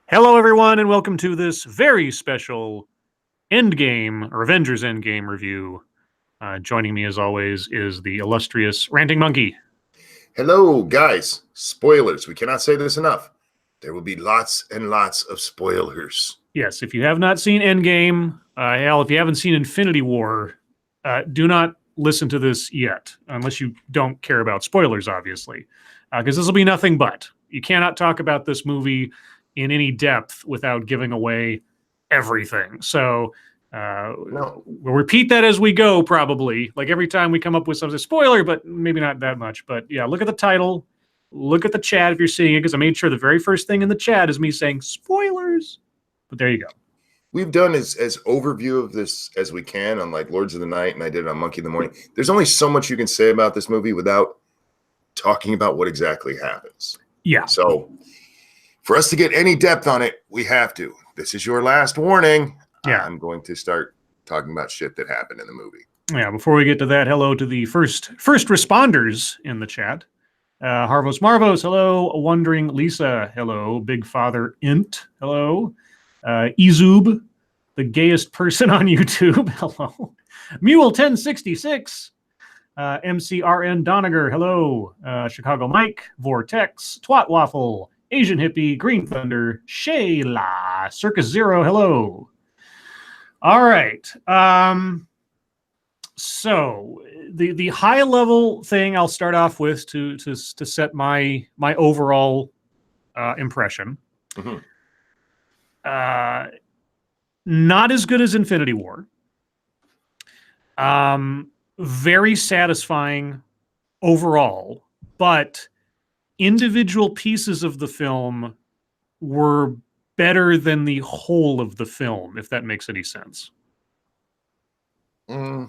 Hello, everyone, and welcome to this very special Endgame or Avengers Endgame review. Joining me, as always, is the illustrious Ranting Monkey. Hello, guys. Spoilers. We cannot say this enough. There will be lots and lots of spoilers. Yes, if you have not seen Endgame, hell, if you haven't seen Infinity War, do not listen to this yet, unless you don't care about spoilers, obviously, because this will be nothing but. You cannot talk about this movie in any depth without giving away everything. So we'll repeat that as we go, probably. Like every time we come up with something, spoiler, but maybe not that much. But yeah, look at the title. Look at the chat if you're seeing it, because I made sure the very first thing in the chat is me saying spoilers. But there you go. We've done as overview of this as we can on like Lords of the Night, and I did it on Monkey in the Morning. There's only so much you can say about this movie without talking about what exactly happens. Yeah. So for us to get any depth on it, we have to. This is your last warning. Yeah. I'm going to start talking about shit that happened in the movie. Yeah, before we get to that, hello to the first responders in the chat. Harvos Marvos, hello. Wondering Lisa, hello. Big Father Int, hello. Ezub, the gayest person on YouTube, hello. Mule 1066, MCRN Doniger, hello. Chicago Mike, Vortex, Twat Waffle, Asian Hippie, Green Thunder, Shayla, Circus Zero, hello. All right. So the high level thing I'll start off with to set my overall impression. Mm-hmm. Not as good as Infinity War. Very satisfying overall, but individual pieces of the film were better than the whole of the film, if that makes any sense. I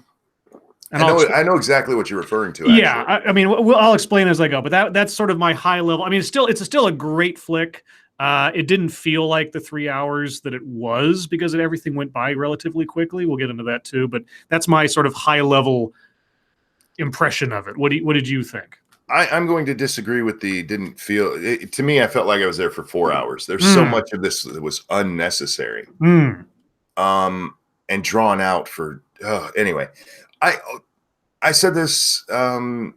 know exactly what you're referring to. Actually. Yeah, I mean, I'll explain as I go, but that's sort of my high level. I mean, it's still a great flick. It didn't feel like the 3 hours that it was because everything went by relatively quickly. We'll get into that too, but that's my sort of high level impression of it. What did you think? I'm going to disagree with the didn't feel it, to me. I felt like I was there for 4 hours. There's so much of this that was unnecessary, and drawn out for. Anyway, I said this on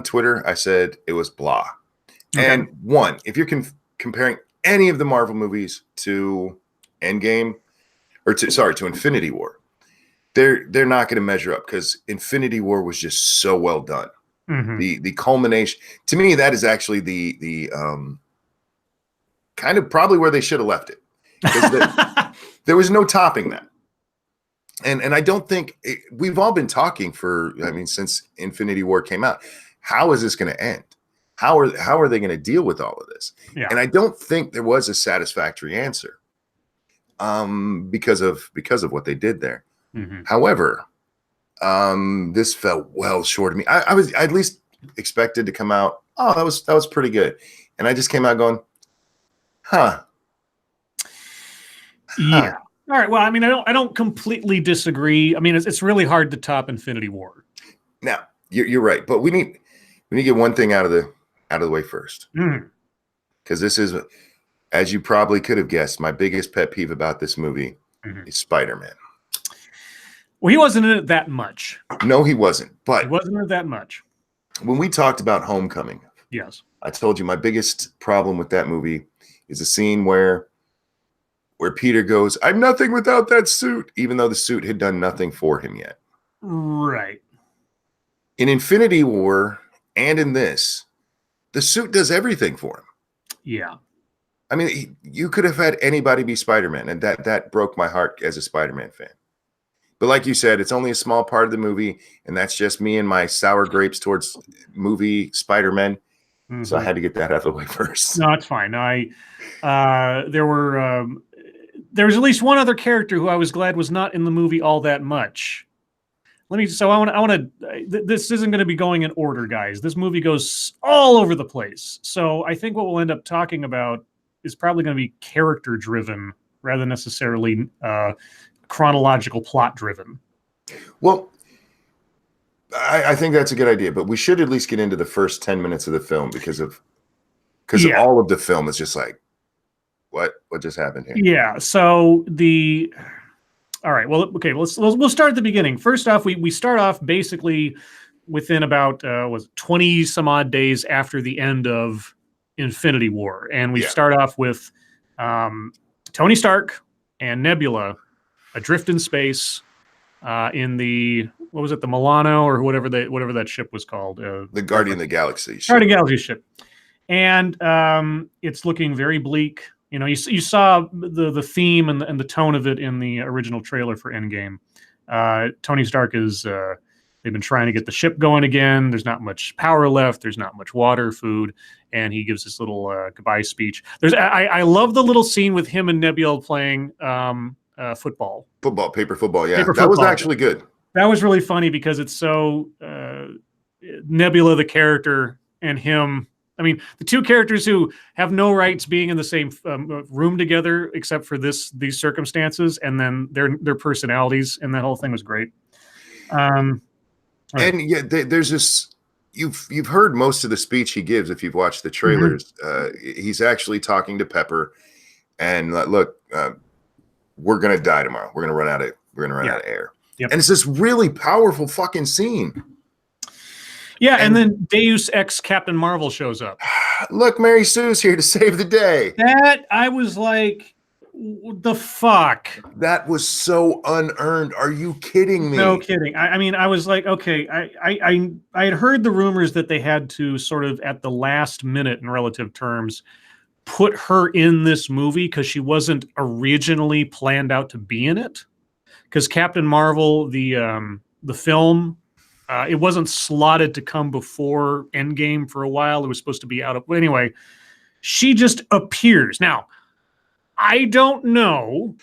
Twitter. I said it was blah. Okay. And one, if you're comparing any of the Marvel movies to Endgame, or to Infinity War, they're not going to measure up because Infinity War was just so well done. Mm-hmm. The culmination, to me, that is actually the kind of probably where they should have left it. There was no topping that. And I don't think we've all been talking since Infinity War came out. How is this going to end? How are they going to deal with all of this? Yeah. And I don't think there was a satisfactory answer because of what they did there. Mm-hmm. However, this fell well short of me. I at least expected to come out, oh, that was pretty good. And I just came out going, huh. Yeah. All right. Well, I mean, I don't completely disagree. I mean, it's really hard to top Infinity War. Now, you're right, but we need to get one thing out of the way first. Because this is, as you probably could have guessed, my biggest pet peeve about this movie is Spider-Man. Well, he wasn't in it that much. No, he wasn't. But he wasn't in it that much. When we talked about Homecoming, yes, I told you my biggest problem with that movie is a scene where Peter goes, "I'm nothing without that suit," even though the suit had done nothing for him yet. Right. In Infinity War and in this, the suit does everything for him. Yeah. I mean, you could have had anybody be Spider-Man, and that broke my heart as a Spider-Man fan. But like you said, it's only a small part of the movie, and that's just me and my sour grapes towards movie Spider-Man. Mm-hmm. So I had to get that out of the way first. No, it's fine. There was at least one other character who I was glad was not in the movie all that much. I want to. This isn't going to be going in order, guys. This movie goes all over the place. So I think what we'll end up talking about is probably going to be character driven rather than necessarily chronological plot driven. Well, I think that's a good idea, but we should at least get into the first 10 minutes of the film because all of the film is just like, what just happened here? Yeah. So all right. Well, okay. We'll start at the beginning. First off, we start off basically within about was it 20 some odd days after the end of Infinity War, and we start off with Tony Stark and Nebula adrift in space in the what was it, the Milano or whatever that ship was called, The Guardian of the Galaxy ship. Guardian of the Galaxy ship, and it's looking very bleak. You know, you saw the theme and the tone of it in the original trailer for Endgame. Tony Stark is they've been trying to get the ship going again. There's not much power left. There's not much water, food, and he gives this little goodbye speech. I love the little scene with him and Nebula playing football. Paper football. Yeah, Paper that was football. actually good. That was really funny because it's so Nebula, the character, and him. I mean, the two characters who have no rights being in the same room together, except for these circumstances, and then their personalities, and that whole thing was great. And yeah, there's this. You've heard most of the speech he gives if you've watched the trailers. He's actually talking to Pepper, and look, we're gonna die tomorrow. We're gonna run out of air. Yep. And it's this really powerful fucking scene. Yeah, and then Deus Ex Captain Marvel shows up. Look, Mary Sue's here to save the day. That I was like, the fuck? That was so unearned. Are you kidding me? No kidding. I mean, I was like, okay, I had heard the rumors that they had to sort of at the last minute in relative terms put her in this movie because she wasn't originally planned out to be in it. Because Captain Marvel, the film, it wasn't slotted to come before Endgame for a while. It was supposed to be out of... Anyway, she just appears. Now, I don't know,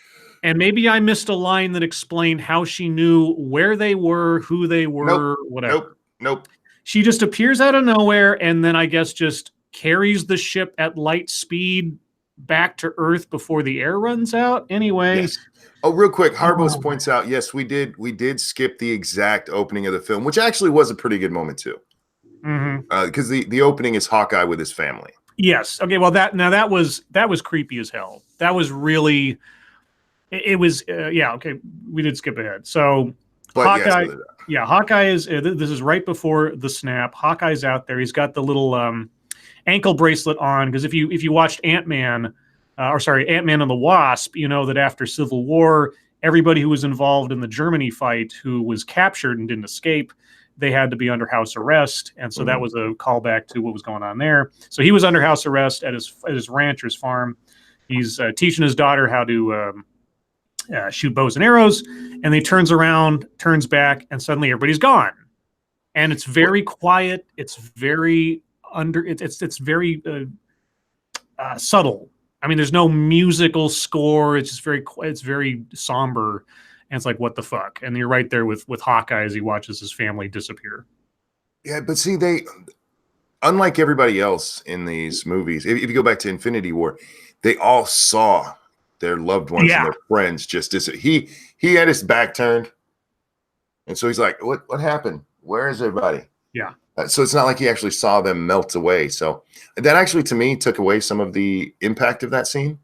and maybe I missed a line that explained how she knew where they were, who they were, whatever. Nope. She just appears out of nowhere and then I guess just carries the ship at light speed back to Earth before the air runs out. Anyway... Yes. Oh, real quick, Harbos points out, yes, we did skip the exact opening of the film, which actually was a pretty good moment too. Because the opening is Hawkeye with his family. Yes. Okay. Well, that was creepy as hell. That was really. It was. Yeah. Okay. We did skip ahead. So but Hawkeye. Yes, yeah. Hawkeye is. This is right before the snap. Hawkeye's out there. He's got the little ankle bracelet on because if you watched Ant-Man. Ant-Man and the Wasp, you know that after Civil War, everybody who was involved in the Germany fight who was captured and didn't escape, they had to be under house arrest. And so that was a callback to what was going on there. So he was under house arrest at his ranch or his farm. He's teaching his daughter how to shoot bows and arrows. And then he turns around, turns back, and suddenly everybody's gone. And it's very quiet. It's very it's very subtle. I mean, there's no musical score. It's just very somber. And it's like, what the fuck? And you're right there with Hawkeye as he watches his family disappear. Yeah, but see, unlike everybody else in these movies, if you go back to Infinity War, they all saw their loved ones and their friends just disappear. He had his back turned. And so he's like, what happened? Where is everybody? Yeah. So it's not like he actually saw them melt away. So that actually, to me, took away some of the impact of that scene.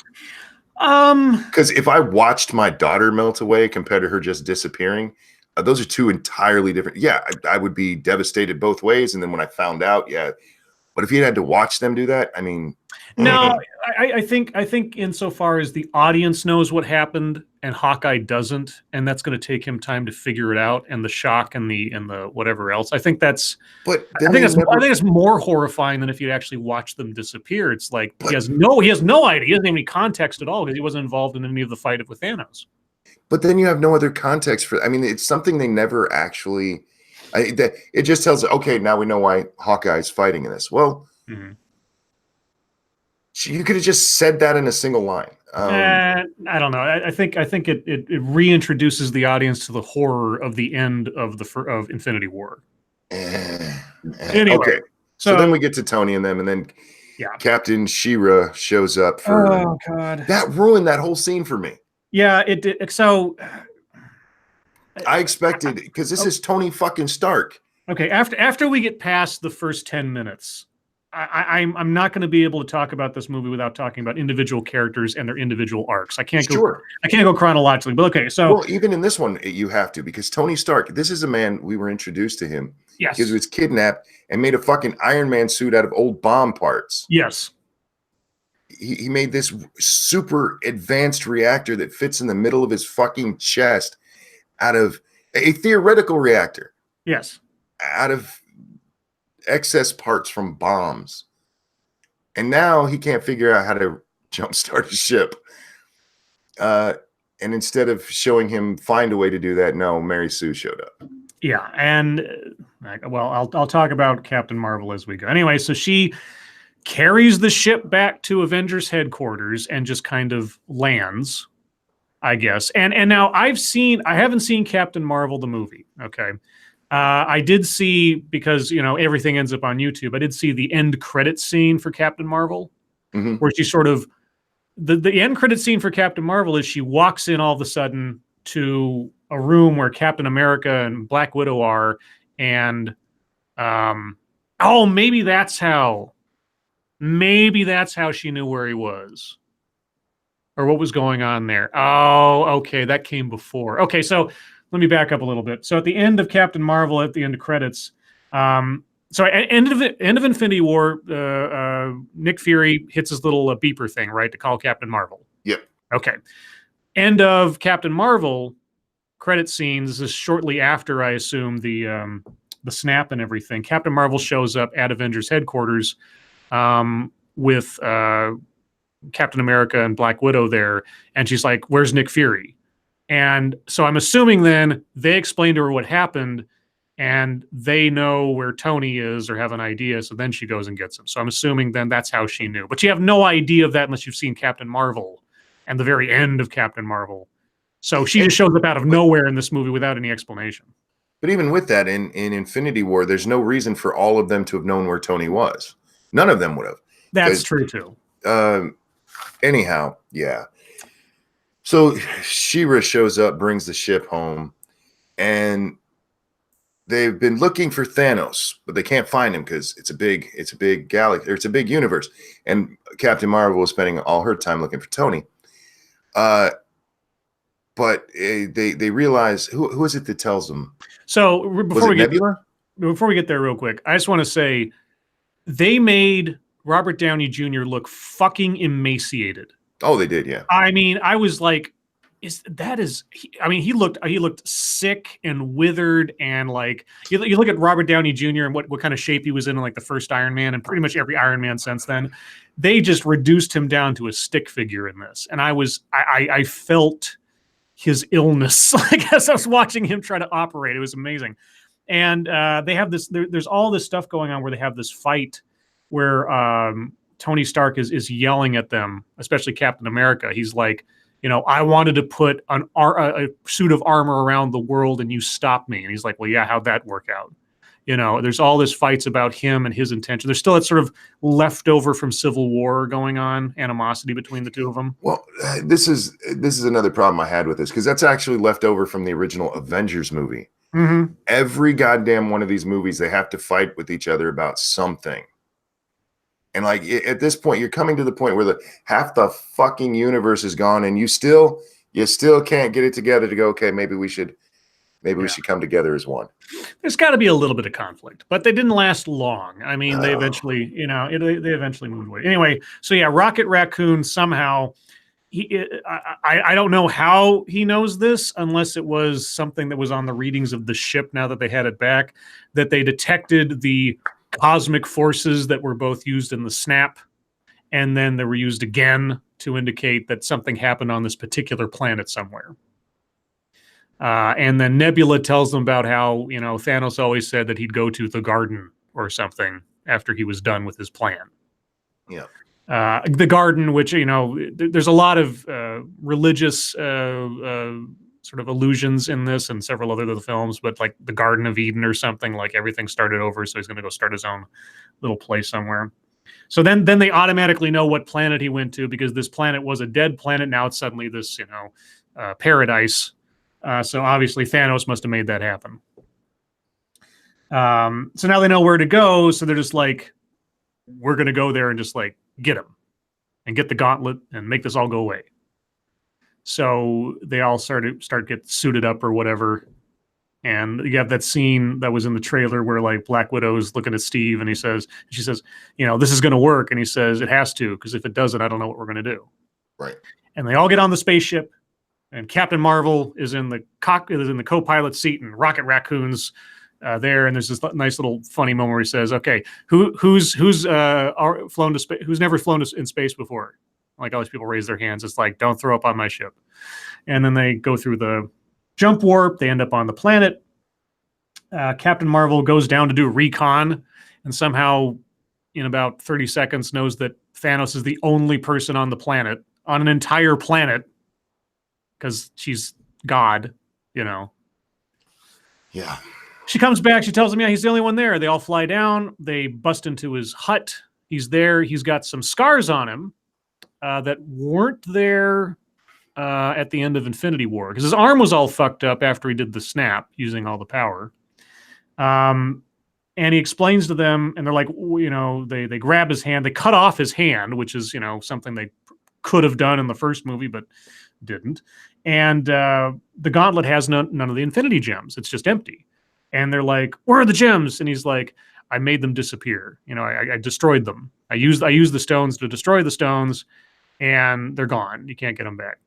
Because if I watched my daughter melt away compared to her just disappearing, those are two entirely different. Yeah, I would be devastated both ways. And then when I found out, but if you had to watch them do that, I mean, no, I think insofar as the audience knows what happened and Hawkeye doesn't, and that's going to take him time to figure it out, and the shock and the whatever else. I think that's. But I think it's more horrifying than if you actually watch them disappear. It's like he has no idea. He doesn't have any context at all because he wasn't involved in any of the fight with Thanos. But then you have no other context for. I mean, it's something they never actually. It just tells. Okay, now we know why Hawkeye is fighting in this. Well. You could have just said that in a single line. I don't know. I think it reintroduces the audience to the horror of the end of Infinity War. Anyway, okay. So then we get to Tony and them, and then Captain She-Ra shows up for. Oh God! That ruined that whole scene for me. Yeah, it did. So I expected because this is Tony fucking Stark. Okay, after we get past the first 10 minutes. I'm not going to be able to talk about this movie without talking about individual characters and their individual arcs. I can't go chronologically, but okay. So, well, even in this one, you have to, because Tony Stark, this is a man, we were introduced to him. Yes. Because he was kidnapped and made a fucking Iron Man suit out of old bomb parts. Yes. He made this super advanced reactor that fits in the middle of his fucking chest out of a theoretical reactor. Yes. Out of excess parts from bombs. And now he can't figure out how to jumpstart a ship. And instead of showing him find a way to do that, no, Mary Sue showed up. Yeah, and well, I'll talk about Captain Marvel as we go. Anyway, so she carries the ship back to Avengers headquarters and just kind of lands, I guess. And now I haven't seen Captain Marvel the movie. Okay, I did see, because everything ends up on YouTube. I did see the end credit scene for Captain Marvel, where she sort of the end credit scene for Captain Marvel is she walks in all of a sudden to a room where Captain America and Black Widow are, and maybe that's how she knew where he was, or what was going on there. Oh, okay, that came before. Okay, so let me back up a little bit. So at the end of Captain Marvel, at the end of credits, end of Infinity War, Nick Fury hits his little beeper thing, right, to call Captain Marvel. Yep. Okay. End of Captain Marvel credit scenes is shortly after, I assume, the snap and everything. Captain Marvel shows up at Avengers headquarters with Captain America and Black Widow there, and she's like, "Where's Nick Fury?" And so I'm assuming then they explain to her what happened, and they know where Tony is or have an idea, so then she goes and gets him. So I'm assuming then that's how she knew. But you have no idea of that unless you've seen Captain Marvel and the very end of Captain Marvel. So she just shows up out of nowhere in this movie without any explanation. But even with that, in Infinity War, there's no reason for all of them to have known where Tony was. None of them would have. That's true, too. Anyhow, yeah. So She-Ra shows up, brings the ship home, and they've been looking for Thanos, but they can't find him because it's a big galaxy, or it's a big universe. And Captain Marvel is spending all her time looking for Tony. But they realize, who is it that tells them? So before we get there real quick, I just want to say they made Robert Downey Jr. look fucking emaciated. Oh, they did, yeah. I mean, I was like, he looked sick and withered, and like you look at Robert Downey Jr. and what kind of shape he was in like the first Iron Man and pretty much every Iron Man since then. They just reduced him down to a stick figure in this, and I felt his illness. I guess I was watching him try to operate. It was amazing. And they have this, there's all this stuff going on where they have this fight where Tony Stark is yelling at them, especially Captain America. He's like, I wanted to put a suit of armor around the world and you stopped me. And he's like, well, yeah, how'd that work out? There's all this fights about him and his intention. There's still that sort of leftover from Civil War going on, animosity between the two of them. Well, this is another problem I had with this, because that's actually left over from the original Avengers movie. Mm-hmm. Every goddamn one of these movies, they have to fight with each other about something. And like at this point, you're coming to the point where half the fucking universe is gone, and you still can't get it together to go, okay, maybe we should come together as one. There's got to be a little bit of conflict, but they didn't last long. I mean, they eventually, they eventually moved away. Anyway, so yeah, Rocket Raccoon somehow, I don't know how he knows this, unless it was something that was on the readings of the ship now that they had it back, that they detected the cosmic forces that were both used in the snap, and then they were used again to indicate that something happened on this particular planet somewhere. And then Nebula tells them about how, Thanos always said that he'd go to the garden or something after he was done with his plan. Yeah. The garden, which, there's a lot of religious sort of allusions in this and several other films, but like the Garden of Eden or something, like everything started over, so he's going to go start his own little place somewhere. So then they automatically know what planet he went to, because this planet was a dead planet. Now it's suddenly this, paradise. So obviously Thanos must have made that happen. So now they know where to go. So they're just like, we're going to go there and just like get him and get the gauntlet and make this all go away. So they all start get suited up or whatever. And you have that scene that was in the trailer where like Black Widow's looking at Steve and she says, this is going to work. And he says, it has to, because if it doesn't, I don't know what we're going to do. Right. And they all get on the spaceship, and Captain Marvel is in the co-pilot seat, and Rocket Raccoon's there. And there's this nice little funny moment where he says, okay, who's flown to space? Who's never flown in space before? Like all these people raise their hands. It's like, don't throw up on my ship. And then they go through the jump warp. They end up on the planet. Captain Marvel goes down to do recon, and somehow in about 30 seconds knows that Thanos is the only person on the planet, on an entire planet, because she's God, Yeah. She comes back. She tells him, yeah, he's the only one there. They all fly down. They bust into his hut. He's there. He's got some scars on him that weren't there at the end of Infinity War, because his arm was all fucked up after he did the snap using all the power. And he explains to them, and they're like, they grab his hand, they cut off his hand, which is, something they could have done in the first movie, but didn't. And the gauntlet has none of the Infinity Gems. It's just empty. And they're like, where are the gems? And he's like, I made them disappear. I destroyed them. I used the stones to destroy the stones, and they're gone. You can't get them back.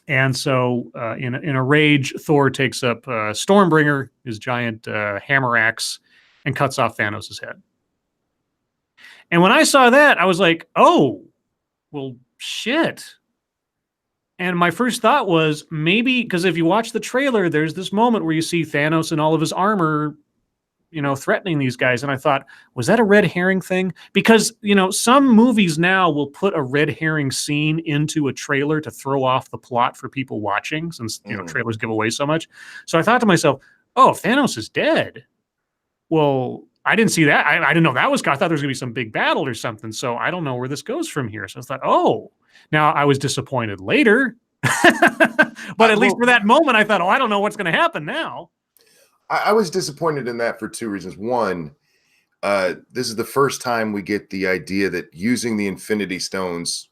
And so in a rage, Thor takes up Stormbringer, his giant hammer axe, and cuts off Thanos' head. And when I saw that, I was like, oh, well, shit. And my first thought was maybe, because if you watch the trailer, there's this moment where you see Thanos in all of his armor, threatening these guys. And I thought, was that a red herring thing? Because, some movies now will put a red herring scene into a trailer to throw off the plot for people watching, since, trailers give away so much. So I thought to myself, oh, if Thanos is dead, well, I didn't see that. I didn't know that was, I thought there was going to be some big battle or something. So I don't know where this goes from here. So I thought, oh, now I was disappointed later, but at least for that moment, I thought, oh, I don't know what's going to happen now. I was disappointed in that for two reasons. One, this is the first time we get the idea that using the Infinity Stones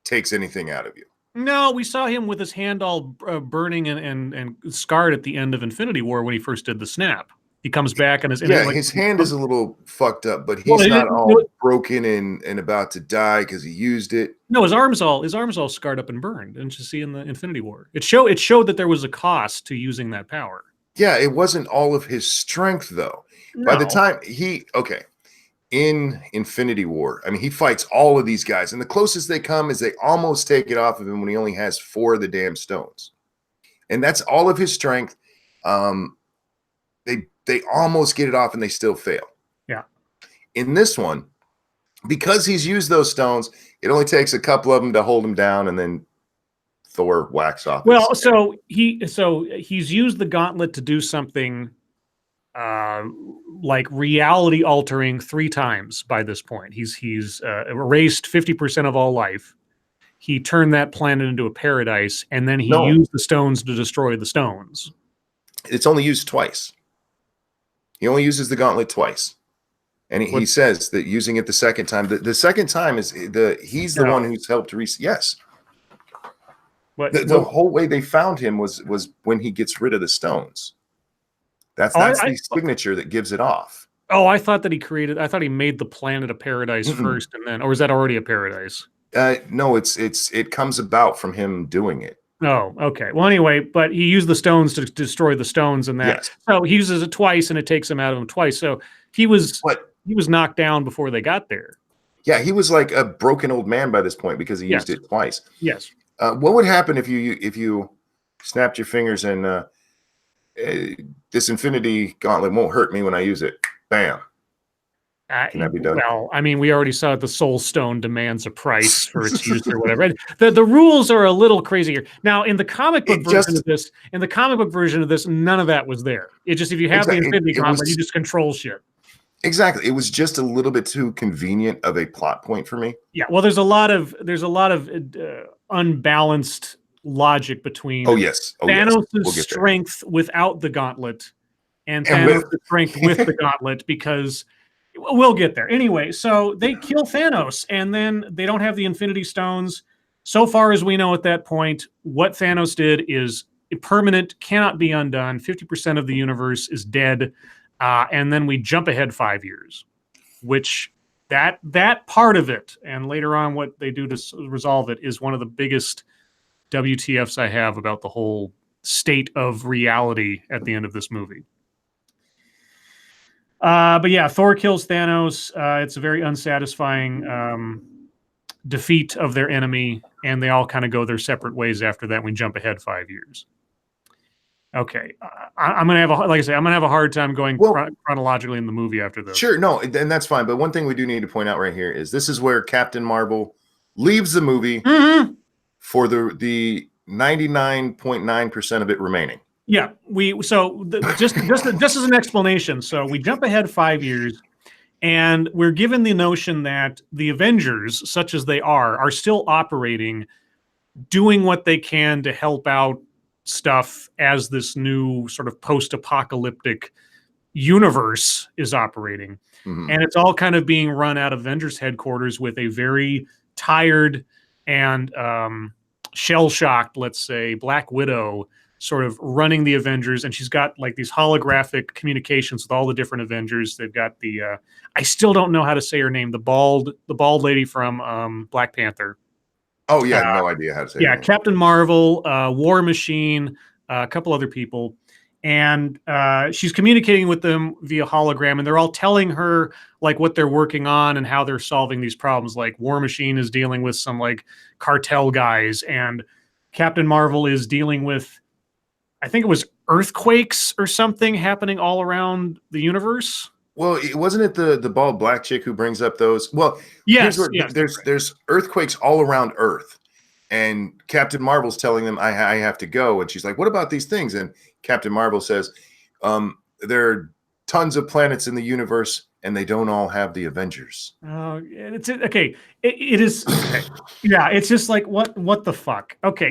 takes anything out of you. No, we saw him with his hand all burning and scarred at the end of Infinity War when he first did the snap. He comes back and his hand is a little fucked up, but he's not all broken and about to die because he used it. No, his arm's all scarred up and burned. Didn't you see in the Infinity War? It showed that there was a cost to using that power. Yeah, it wasn't all of his strength though. No. By the time in Infinity War, I mean, he fights all of these guys, and the closest they come is they almost take it off of him when he only has 4 of the damn stones, and that's all of his strength. They almost get it off and they still fail. Yeah. In this one, because he's used those stones, it only takes a couple of them to hold him down, and then Thor whacks off. Well, so he's used the gauntlet to do something like reality altering 3 times by this point. He's erased 50% of all life. He turned that planet into a paradise, and then he used the stones to destroy the stones. It's only used twice. He only uses the gauntlet twice. And he says that using it the second time, the second time is he's the one who's helped to yes. The whole way they found him was when he gets rid of the stones. That's the signature that gives it off. Oh, I thought he made the planet a paradise first, and then, or is that already a paradise? No, it comes about from him doing it. Oh, okay. Well, anyway, but he used the stones to destroy the stones, and that. Yes. So he uses it twice, and it takes him out of him twice. So he was knocked down before they got there. Yeah, he was like a broken old man by this point because he used it twice. Yes. What would happen if you snapped your fingers and this Infinity Gauntlet won't hurt me when I use it? Bam. Can that be done? Well, I mean, we already saw the Soul Stone demands a price for its use or whatever. The rules are a little crazier. Now, in the comic book version of this, none of that was there. It just, if you have the Infinity Gauntlet, you just control shit. Exactly. It was just a little bit too convenient of a plot point for me. Yeah. Well, there's a lot of unbalanced logic between Thanos' strength without the gauntlet and Thanos' strength with the gauntlet, because We'll get there. Anyway, so they kill Thanos, and then they don't have the Infinity Stones. So far as we know at that point, what Thanos did is permanent, cannot be undone. 50% of the universe is dead. And then we jump ahead 5 years, which that part of it, and later on what they do to resolve it, is one of the biggest WTFs I have about the whole state of reality at the end of this movie. But yeah, Thor kills Thanos. It's a very unsatisfying defeat of their enemy, and they all kind of go their separate ways after that. We jump ahead 5 years. Okay, I'm gonna have like I say, I'm gonna have a hard time going chronologically in the movie after this. Sure, no, and that's fine. But one thing we do need to point out right here is this is where Captain Marvel leaves the movie for the 99.9% of it remaining. Yeah, just as an explanation. So we jump ahead 5 years, and we're given the notion that the Avengers, such as they are still operating, doing what they can to help out stuff as this new sort of post-apocalyptic universe is operating. And it's all kind of being run out of Avengers headquarters with a very tired and shell-shocked, let's say, Black Widow sort of running the Avengers, and she's got like these holographic communications with all the different Avengers. They've got the I still don't know how to say her name, the bald lady from Black Panther. Oh yeah, no idea how to say. Yeah, Captain Marvel, War Machine, a couple other people, and she's communicating with them via hologram, and they're all telling her like what they're working on and how they're solving these problems. Like War Machine is dealing with some like cartel guys, and Captain Marvel is dealing with, I think it was earthquakes or something happening all around the universe. Well, wasn't it the bald black chick who brings up those? Well, yes, there's earthquakes all around Earth, and Captain Marvel's telling them I have to go, and she's like, "What about these things?" And Captain Marvel says, "There are tons of planets in the universe, and they don't all have the Avengers." It's okay. It is. Okay. Yeah, it's just like what the fuck. Okay,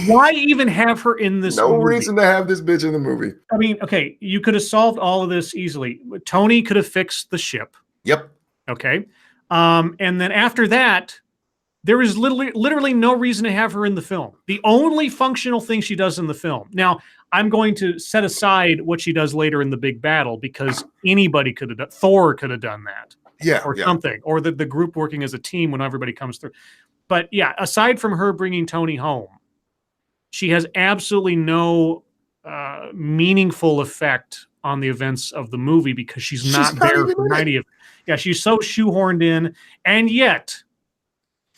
why even have her in this? No reason to have this bitch in the movie. I mean, okay, you could have solved all of this easily. Tony could have fixed the ship. Yep. Okay, and then after that, there is literally no reason to have her in the film. The only functional thing she does in the film. Now, I'm going to set aside what she does later in the big battle, because anybody could have done. Thor could have done that. Yeah. Or something. Or the group working as a team when everybody comes through. But yeah, aside from her bringing Tony home, she has absolutely no meaningful effect on the events of the movie, because she's not there for 90 of it. Yeah, she's so shoehorned in. And yet,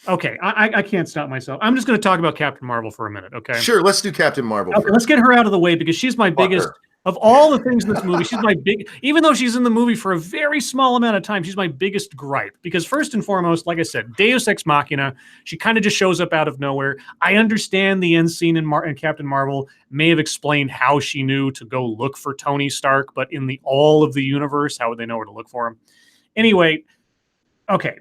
okay, I can't stop myself. I'm just going to talk about Captain Marvel for a minute, okay? Sure, let's do Captain Marvel. Okay, let's get her out of the way, because she's my biggest, of all the things in this movie, she's my big, even though she's in the movie for a very small amount of time, she's my biggest gripe. Because first and foremost, like I said, Deus Ex Machina, she kind of just shows up out of nowhere. I understand the end scene in Captain Marvel may have explained how she knew to go look for Tony Stark, but in all of the universe, how would they know where to look for him? Anyway, okay.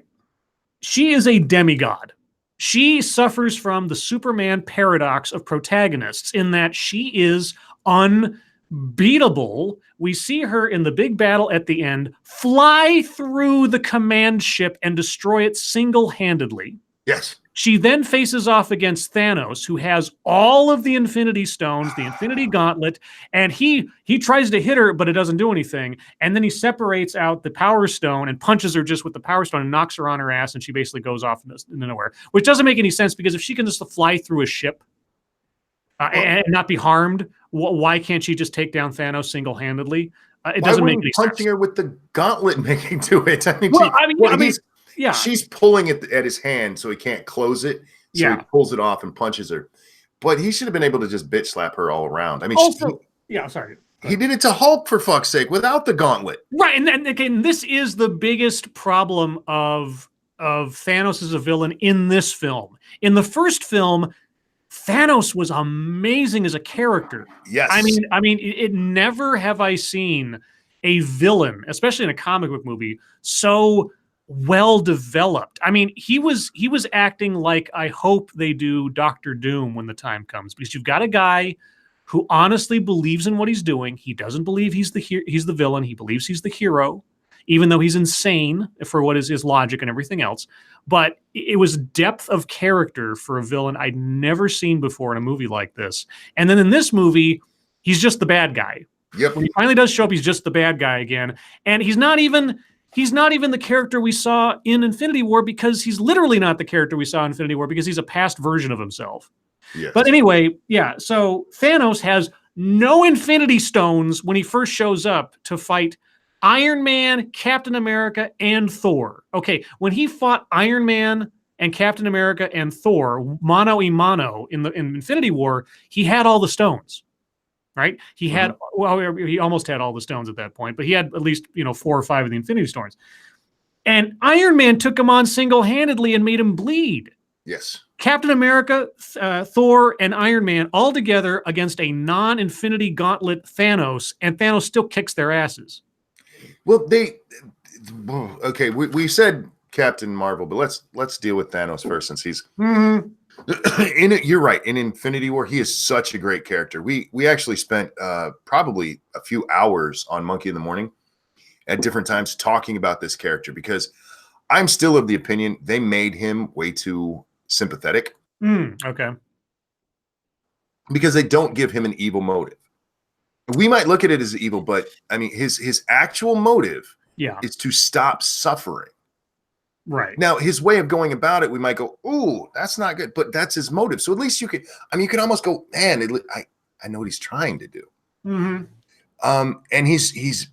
She is a demigod. She suffers from the Superman paradox of protagonists in that she is unbeatable. We see her in the big battle at the end fly through the command ship and destroy it single-handedly. Yes. She then faces off against Thanos, who has all of the Infinity Stones, the Infinity Gauntlet, and he tries to hit her, but it doesn't do anything. And then he separates out the Power Stone and punches her just with the Power Stone and knocks her on her ass, and she basically goes off into nowhere, which doesn't make any sense, because if she can just fly through a ship and not be harmed, why can't she just take down Thanos single-handedly? It doesn't make any sense. Punching her with the gauntlet making to it. I mean, yeah, she's pulling it at his hand so he can't close it. So he pulls it off and punches her. But he should have been able to just bitch slap her all around. I mean, he did it to Hulk, for fuck's sake, without the gauntlet. Right, and again, this is the biggest problem of Thanos as a villain in this film. In the first film, Thanos was amazing as a character. Yes, I mean, it never have I seen a villain, especially in a comic book movie, so well developed. I mean, he was acting like I hope they do Doctor Doom when the time comes, because you've got a guy who honestly believes in what he's doing. He doesn't believe he's the villain. He believes he's the hero. even though he's insane for what is his logic and everything else. But it was depth of character for a villain I'd never seen before in a movie like this. And then in this movie, he's just the bad guy. Yep. When he finally does show up, he's just the bad guy again. And he's not even the character we saw in Infinity War, because he's literally not the character we saw in Infinity War, because he's a past version of himself. Yes. But anyway, yeah, so Thanos has no Infinity Stones when he first shows up to fight Iron Man, Captain America, and Thor. Okay, when he fought Iron Man and Captain America and Thor, mano a mano in Infinity War, he had all the stones, right? He had, well, he almost had all the stones at that point, but he had at least, 4 or 5 of the Infinity Stones. And Iron Man took him on single-handedly and made him bleed. Yes. Captain America, Thor, and Iron Man all together against a non-Infinity Gauntlet Thanos, and Thanos still kicks their asses. Well, okay, we said Captain Marvel, but let's deal with Thanos first, since he's in it. You're right. In Infinity War, he is such a great character. We actually spent probably a few hours on Monkey in the Morning at different times talking about this character, because I'm still of the opinion they made him way too sympathetic. Okay. Because they don't give him an evil motive. We might look at it as evil, but I mean, his actual motive is to stop suffering. Right. Now, his way of going about it, we might go, "Ooh, that's not good," but that's his motive. So at least you could, you can almost go, "Man, I know what he's trying to do." And he's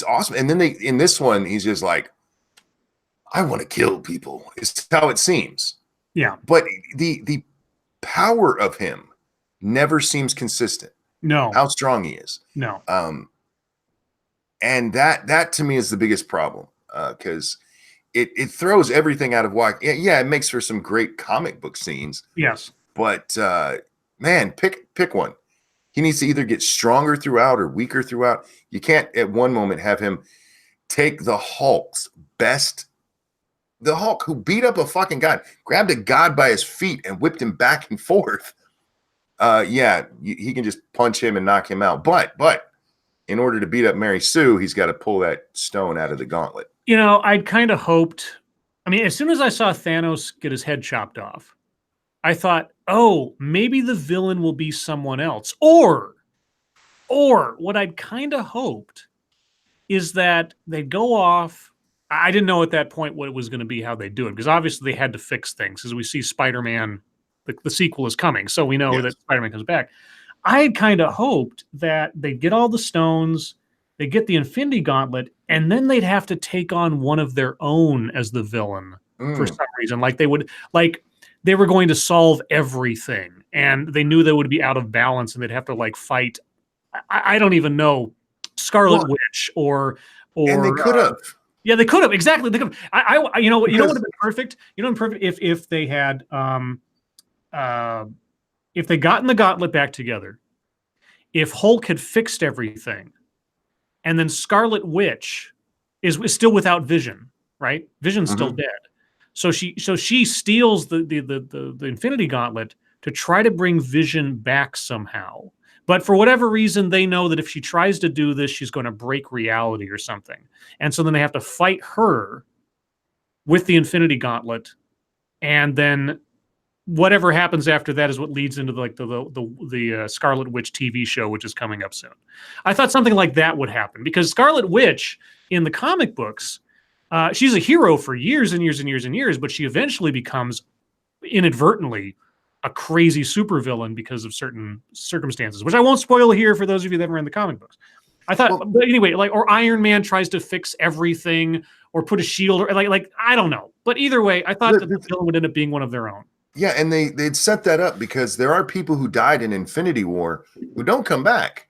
awesome. And then in this one, he's just like, "I want to kill people." It's how it seems. Yeah. But the power of him never seems consistent. No. How strong he is. No. And that to me is the biggest problem, because it throws everything out of whack. Yeah, it makes for some great comic book scenes. Yes. But man, pick one. He needs to either get stronger throughout or weaker throughout. You can't at one moment have him take the Hulk who beat up a fucking god, grabbed a god by his feet and whipped him back and forth. He can just punch him and knock him out. But in order to beat up Mary Sue, he's got to pull that stone out of the gauntlet. I'd kind of hoped. As soon as I saw Thanos get his head chopped off, I thought, oh, maybe the villain will be someone else. Or what I'd kind of hoped is that they'd go off. I didn't know at that point what it was going to be, how they do it, because obviously they had to fix things. As we see Spider-Man, the sequel is coming, so we know that Spider-Man comes back. I had kind of hoped that they'd get all the stones, they'd get the Infinity Gauntlet, and then they'd have to take on one of their own as the villain for some reason. They were going to solve everything, and they knew they would be out of balance, and they'd have to fight. I don't even know, Scarlet Witch or and they could have. Yeah, they could have, exactly. They could have. You know what would have been perfect? If they had if they gotten the gauntlet back together, if Hulk had fixed everything, and then Scarlet Witch is still without Vision, right? Vision's still dead. So she steals the Infinity Gauntlet to try to bring Vision back somehow. But for whatever reason, they know that if she tries to do this, she's going to break reality or something. And so then they have to fight her with the Infinity Gauntlet. And then whatever happens after that is what leads into the Scarlet Witch TV show, which is coming up soon. I thought something like that would happen, because Scarlet Witch in the comic books, she's a hero for years and years and years and years, but she eventually becomes inadvertently a crazy supervillain because of certain circumstances, which I won't spoil here for those of you that haven't read the comic books. I thought, but anyway, or Iron Man tries to fix everything or put a shield, or I don't know. But either way, I thought that the villain would end up being one of their own. Yeah, and they'd set that up because there are people who died in Infinity War who don't come back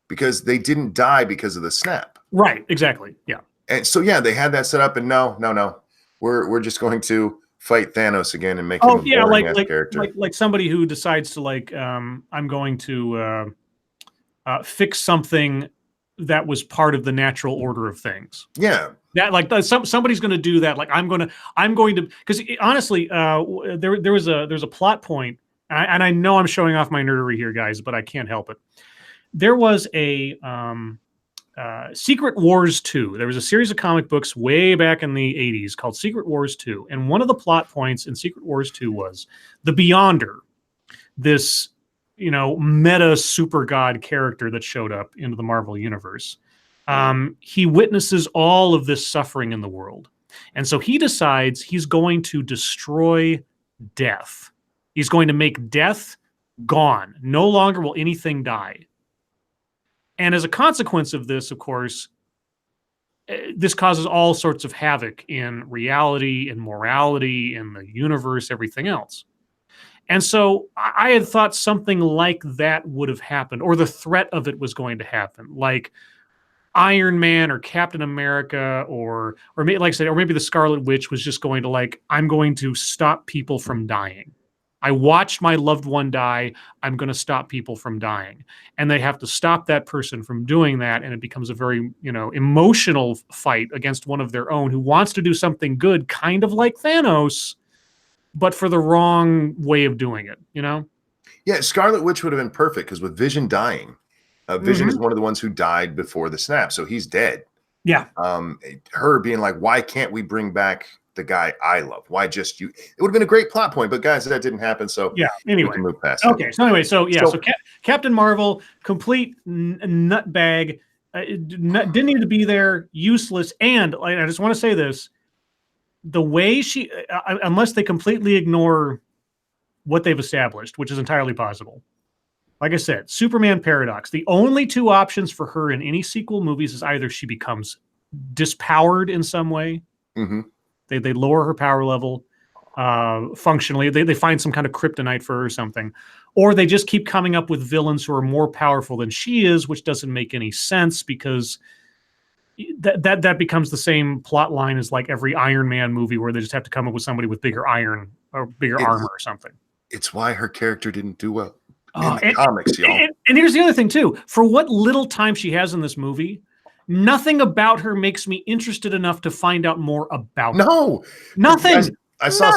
because they didn't die because of the snap. Right, exactly. Yeah. And so they had that set up, and no. We're just going to fight Thanos again and make him a boring character. Like somebody who decides to I'm going to fix something that was part of the natural order of things. Yeah. That somebody's going to do that. I'm going to, because honestly, there's a plot point, and I know I'm showing off my nerdery here, guys, but I can't help it. There was a Secret Wars 2. There was a series of comic books way back in the 80s called Secret Wars 2. And one of the plot points in Secret Wars 2 was the Beyonder, this, meta super god character that showed up into the Marvel universe. He witnesses all of this suffering in the world. And so he decides he's going to destroy death. He's going to make death gone. No longer will anything die. And as a consequence of this, of course, this causes all sorts of havoc in reality, in morality, in the universe, everything else. And so I had thought something like that would have happened, or the threat of it was going to happen, like Iron Man or Captain America, or maybe, like I said, or maybe the Scarlet Witch was just going to I'm going to stop people from dying. I watched my loved one die. I'm going to stop people from dying. And they have to stop that person from doing that. And it becomes a very, emotional fight against one of their own who wants to do something good, kind of like Thanos, but for the wrong way of doing it, Yeah, Scarlet Witch would have been perfect because with Vision dying, Vision is one of the ones who died before the snap, so he's dead. Yeah. Her being like, why can't we bring back the guy I love? Why just you? It would have been a great plot point, but guys, that didn't happen. So yeah, anyway, we can move past okay. it. So anyway, so Captain Marvel, complete nutbag, didn't need to be there, useless. And I just want to say this: the way she, unless they completely ignore what they've established, which is entirely possible. Like I said, Superman paradox. The only two options for her in any sequel movies is either she becomes dispowered in some way. Mm-hmm. They lower her power level functionally. They find some kind of kryptonite for her or something. Or they just keep coming up with villains who are more powerful than she is, which doesn't make any sense because that becomes the same plot line as like every Iron Man movie where they just have to come up with somebody with bigger iron or bigger armor or something. It's why her character didn't do well in the comics, y'all. And here's the other thing, too. For what little time she has in this movie, nothing about her makes me interested enough to find out more about her. Nothing. I saw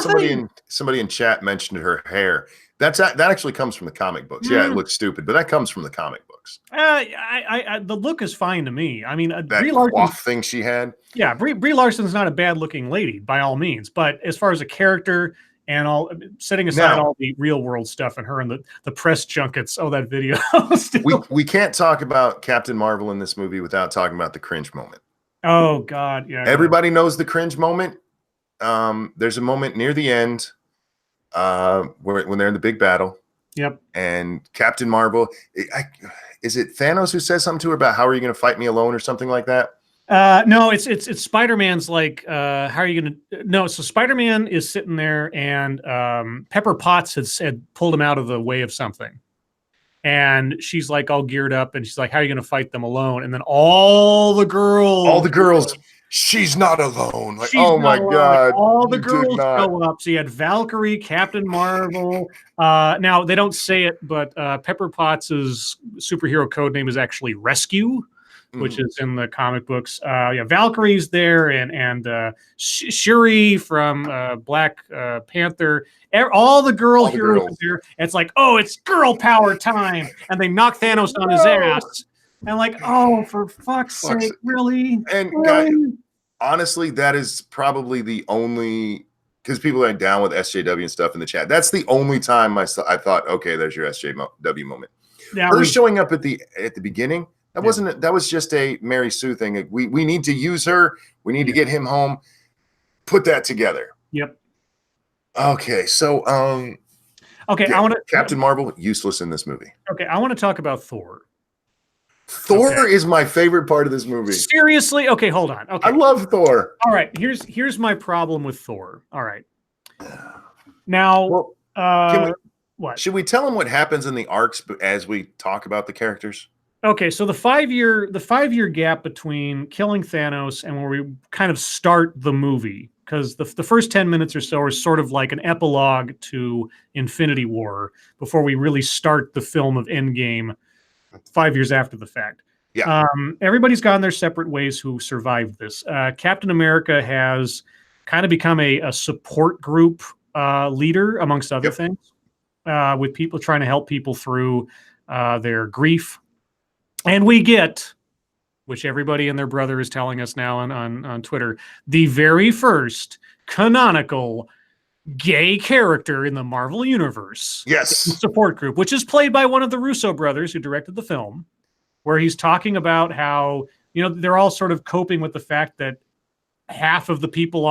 somebody in chat mentioned her hair. That actually comes from the comic books. Yeah, it looks stupid, but that comes from the comic books. The look is fine to me. I mean, that coif thing she had. Yeah, Brie Larson's not a bad-looking lady by all means, but as far as a character and all, setting aside all the real-world stuff and her and the press junkets, that video. we can't talk about Captain Marvel in this movie without talking about the cringe moment. Oh God, yeah. Everybody knows the cringe moment. There's a moment near the end. When they're in the big battle. Yep. And Captain Marvel, is it Thanos who says something to her about how are you going to fight me alone or something like that? No, it's Spider-Man's like, how are you going to? No, so Spider-Man is sitting there, and Pepper Potts had pulled him out of the way of something, and she's like all geared up, and she's like, how are you going to fight them alone? And then all the girls. She's not alone. Like, oh my God. All the girls show up. So you had Valkyrie, Captain Marvel. Now, they don't say it, but Pepper Potts' superhero code name is actually Rescue, which is in the comic books. Valkyrie's there, and Shuri from Black Panther. All the heroes are there. It's like, it's girl power time. And they knock Thanos on his ass. And like, for fuck's sake, really? And guys, honestly, that is probably the only, because people are down with SJW and stuff in the chat. That's the only time I thought, okay, there's your SJW moment. Her showing up at the beginning, that was just a Mary Sue thing. We need to use her. We need to get him home. Put that together. Yep. Okay, so okay, I want to Captain Marvel useless in this movie. Okay, I want to talk about Thor. Thor is my favorite part of this movie. Seriously? Okay, hold on. Okay. I love Thor. All right, here's my problem with Thor. All right. Now, what? Should we tell them what happens in the arcs as we talk about the characters? Okay, so the 5-year gap between killing Thanos and where we kind of start the movie, because the first 10 minutes or so are sort of like an epilogue to Infinity War before we really start the film of Endgame 5 years after the fact. Yeah. Everybody's gone their separate ways who survived this. Captain America has kind of become a support group leader, amongst other things, with people trying to help people through their grief. And we get which everybody and their brother is telling us now on Twitter, the very first canonical gay character in the Marvel Universe. Yes. Support group, which is played by one of the Russo brothers who directed the film, where he's talking about how, they're all sort of coping with the fact that half of the people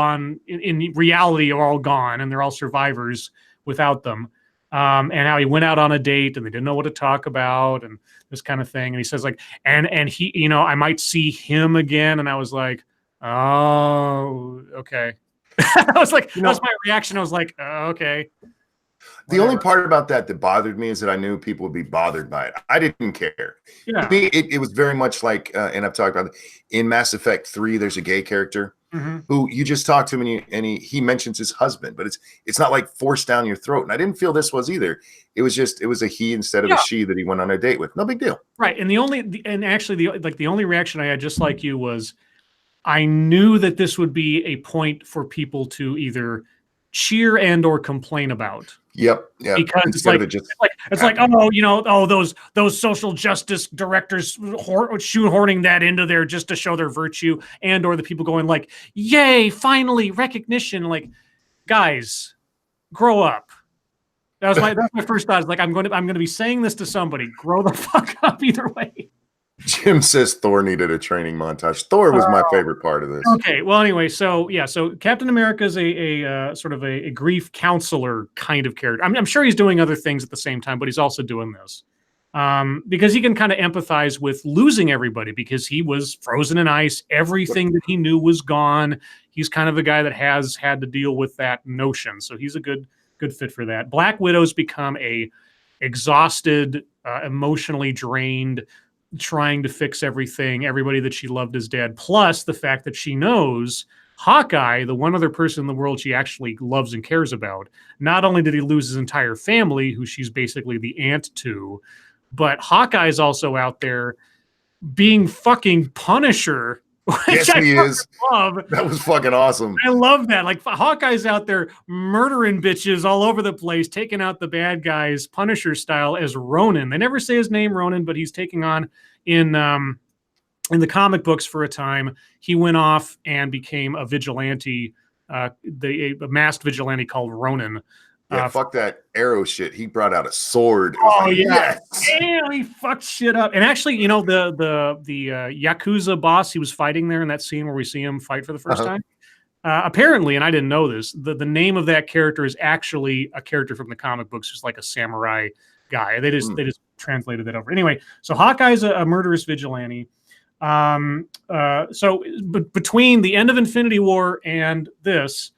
in reality are all gone and they're all survivors without them. And how he went out on a date and they didn't know what to talk about and this kind of thing. And he says like, and he, I might see him again. And I was like, oh, okay. I was like, that was my reaction. I was like, okay. The only part about that bothered me is that I knew people would be bothered by it. I didn't care. Yeah. To me, it was very much like, and I've talked about it, in Mass Effect 3, there's a gay character who you just talk to him and he mentions his husband, but it's not like forced down your throat. And I didn't feel this was either. It was a he instead of a she that he went on a date with. No big deal. Right. And the only reaction I had, just like you, was I knew that this would be a point for people to either cheer and or complain about. Yep. Yeah. Because it's like those social justice directors shoehorning that into there just to show their virtue, and or the people going like, "Yay, finally recognition!" Like, guys, grow up. That's my first thought. Is like, I'm going to be saying this to somebody. Grow the fuck up. Either way. Jim says Thor needed a training montage. Thor was my favorite part of this. Okay, well, anyway, so Captain America is a sort of a grief counselor kind of character. I'm sure he's doing other things at the same time, but he's also doing this because he can kind of empathize with losing everybody, because he was frozen in ice. Everything that he knew was gone. He's kind of a guy that has had to deal with that notion, so he's a good fit for that. Black Widow's become a exhausted, emotionally drained, trying to fix everybody that she loved is dead, plus the fact that she knows Hawkeye, the one other person in the world she actually loves and cares about. Not only did he lose his entire family, who she's basically the aunt to, but Hawkeye's also out there being fucking Punisher. Yes, he is. That was fucking awesome. I love that. Like, Hawkeye's out there murdering bitches all over the place, taking out the bad guys, Punisher style, as Ronin. They never say his name, Ronin, but he's taking on in the comic books for a time. He went off and became a vigilante, a masked vigilante called Ronin. Yeah, fuck that arrow shit. He brought out a sword. Yes. Damn, he fucked shit up. And actually, the Yakuza boss he was fighting there in that scene where we see him fight for the first time. Apparently, and I didn't know this, the name of that character is actually a character from the comic books, just like a samurai guy. They just translated that over. Anyway, so Hawkeye's a murderous vigilante. So between the end of Infinity War and this,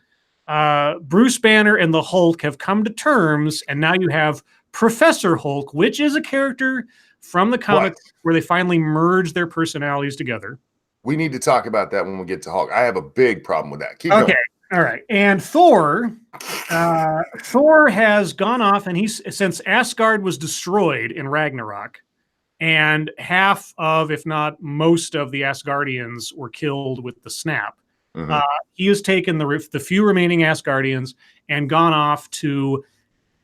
Bruce Banner and the Hulk have come to terms, and now you have Professor Hulk, which is a character from the comics where they finally merge their personalities together. We need to talk about that when we get to Hulk. I have a big problem with that. Keep going. All right. And Thor has gone off, and since Asgard was destroyed in Ragnarok, and half of, if not most of, the Asgardians were killed with the snap. He has taken the few remaining Asgardians and gone off to,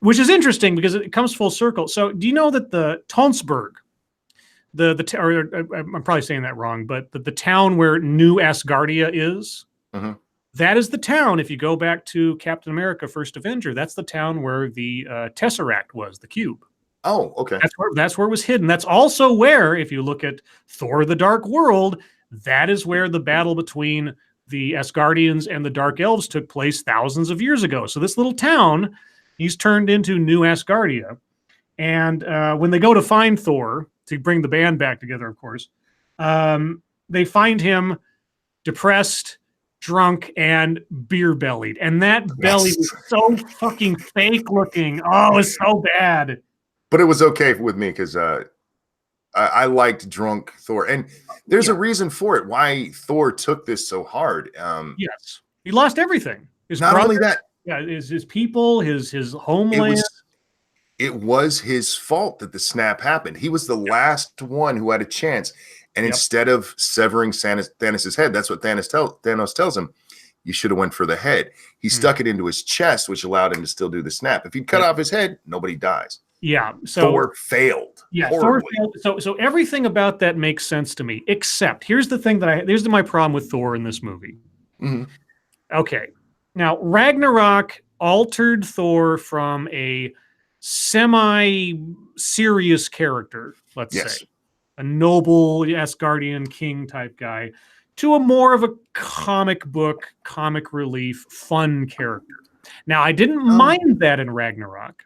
which is interesting because it comes full circle. So, do you know that the Tonsberg, I'm probably saying that wrong, but the town where New Asgardia is, that is the town. If you go back to Captain America: First Avenger, that's the town where the Tesseract was, the cube. Oh, okay. That's where it was hidden. That's also where, if you look at Thor: The Dark World, that is where the battle between the Asgardians and the Dark Elves took place thousands of years ago. So this little town, he's turned into New Asgardia. And when they go to find Thor, to bring the band back together, of course, they find him depressed, drunk, and beer-bellied. And that belly was so fucking fake looking. Oh, it was so bad. But it was okay with me because I liked drunk Thor. And there's a reason for it, why Thor took this so hard. Yes. He lost everything. Only that. Yeah, his people, his homeland. It was his fault that the snap happened. He was the last one who had a chance. And instead of severing Thanos' head, that's what Thanos tells him, you should have went for the head. He stuck it into his chest, which allowed him to still do the snap. If he'd cut off his head, nobody dies. Yeah. So Thor failed. yeah, horribly. So everything about that makes sense to me, except here's the thing here's my problem with Thor in this movie. Mm-hmm. Okay. Now, Ragnarok altered Thor from a semi-serious character, let's say, a noble Asgardian king type guy, to a more of a comic book, comic relief, fun character. Now, I didn't mind that in Ragnarok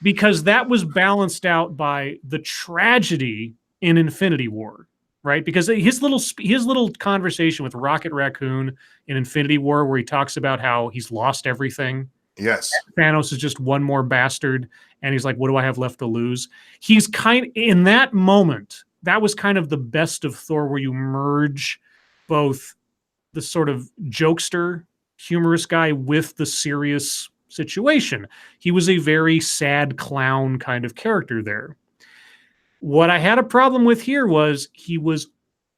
because that was balanced out by the tragedy in Infinity War, right? Because his little conversation with Rocket Raccoon in Infinity War, where he talks about how he's lost everything. Yes. Thanos is just one more bastard, and he's like, "What do I have left to lose?" He's in that moment. That was kind of the best of Thor, where you merge both the sort of jokester, humorous guy with the serious situation. He was a very sad clown kind of character there. What I had a problem with here was he was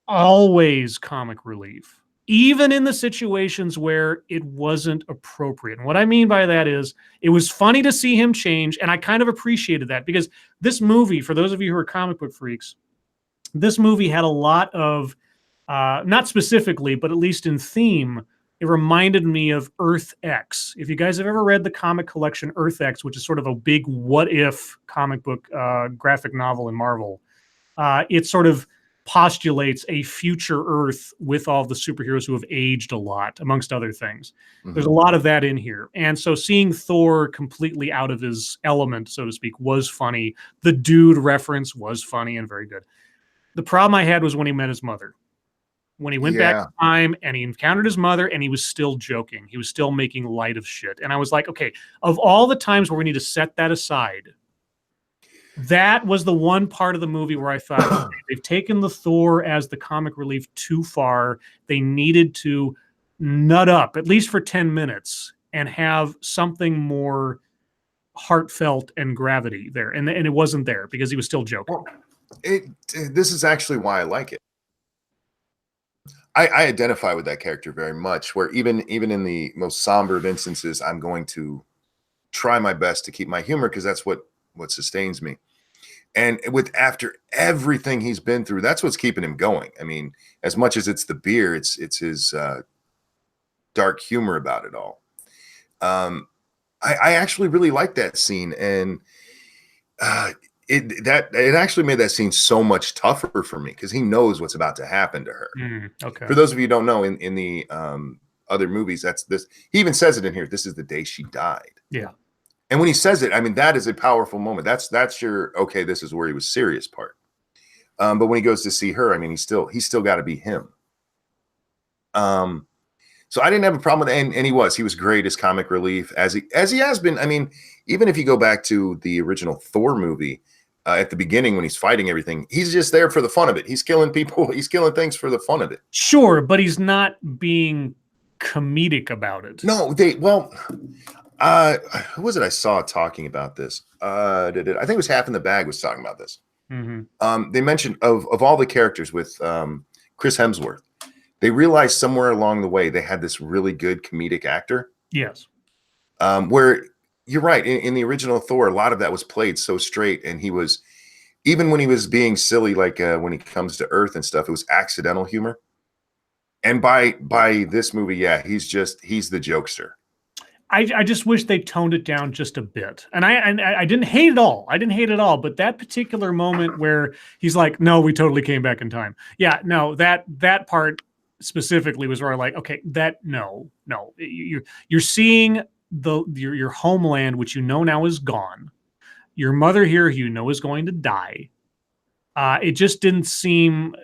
always comic relief, even in the situations where it wasn't appropriate. And what I mean by that is it was funny to see him change, and I kind of appreciated that because this movie, for those of you who are comic book freaks, this movie had a lot of, not specifically, but at least in theme, it reminded me of Earth X. If you guys have ever read the comic collection Earth X, which is sort of a big what-if comic book graphic novel in Marvel, it sort of postulates a future Earth with all the superheroes who have aged a lot, amongst other things. Mm-hmm. There's a lot of that in here. And so seeing Thor completely out of his element, so to speak, was funny. The dude reference was funny and very good. The problem I had was when he met his mother. When he went back in time and he encountered his mother and he was still joking. He was still making light of shit. And I was like, okay, of all the times where we need to set that aside, that was the one part of the movie where I thought, okay, they've taken the Thor as the comic relief too far. They needed to nut up, at least for 10 minutes, and have something more heartfelt and gravity there. And it wasn't there because he was still joking. Well, this is actually why I like it. I identify with that character very much, where even in the most somber of instances, I'm going to try my best to keep my humor because that's what sustains me. And with after everything he's been through, that's what's keeping him going. I mean, as much as it's the beer, it's his dark humor about it all. I actually really like that scene, and it actually made that scene so much tougher for me because he knows what's about to happen to her. Okay. For those of you who don't know, in the other movies, that's this. He even says it in here. This is the day she died. Yeah. And when he says it, I mean, that is a powerful moment. That's your okay. This is where he was serious part. But when he goes to see her, I mean, he's still got to be him. So I didn't have a problem with it, and he was great as comic relief as he has been. I mean, even if you go back to the original Thor movie. At the beginning when he's fighting everything, he's just there for the fun of it. He's killing people. He's killing things for the fun of it. Sure, but he's not being comedic about it. No, who was it I saw talking about this? I think it was Half in the Bag was talking about this. Mm-hmm. They mentioned of all the characters with Chris Hemsworth, they realized somewhere along the way they had this really good comedic actor. Yes. Where you're right. In the original Thor, a lot of that was played so straight, and he was, even when he was being silly, like when he comes to Earth and stuff, it was accidental humor. And by this movie, yeah, he's the jokester. I just wish they toned it down just a bit. And I didn't hate it all. I didn't hate it all. But that particular moment where he's like, "No, we totally came back in time." Yeah, no, that part specifically was where I like, okay, no, you're seeing your homeland, which you know now is gone, your mother here, who you know is going to die. It just didn't seem,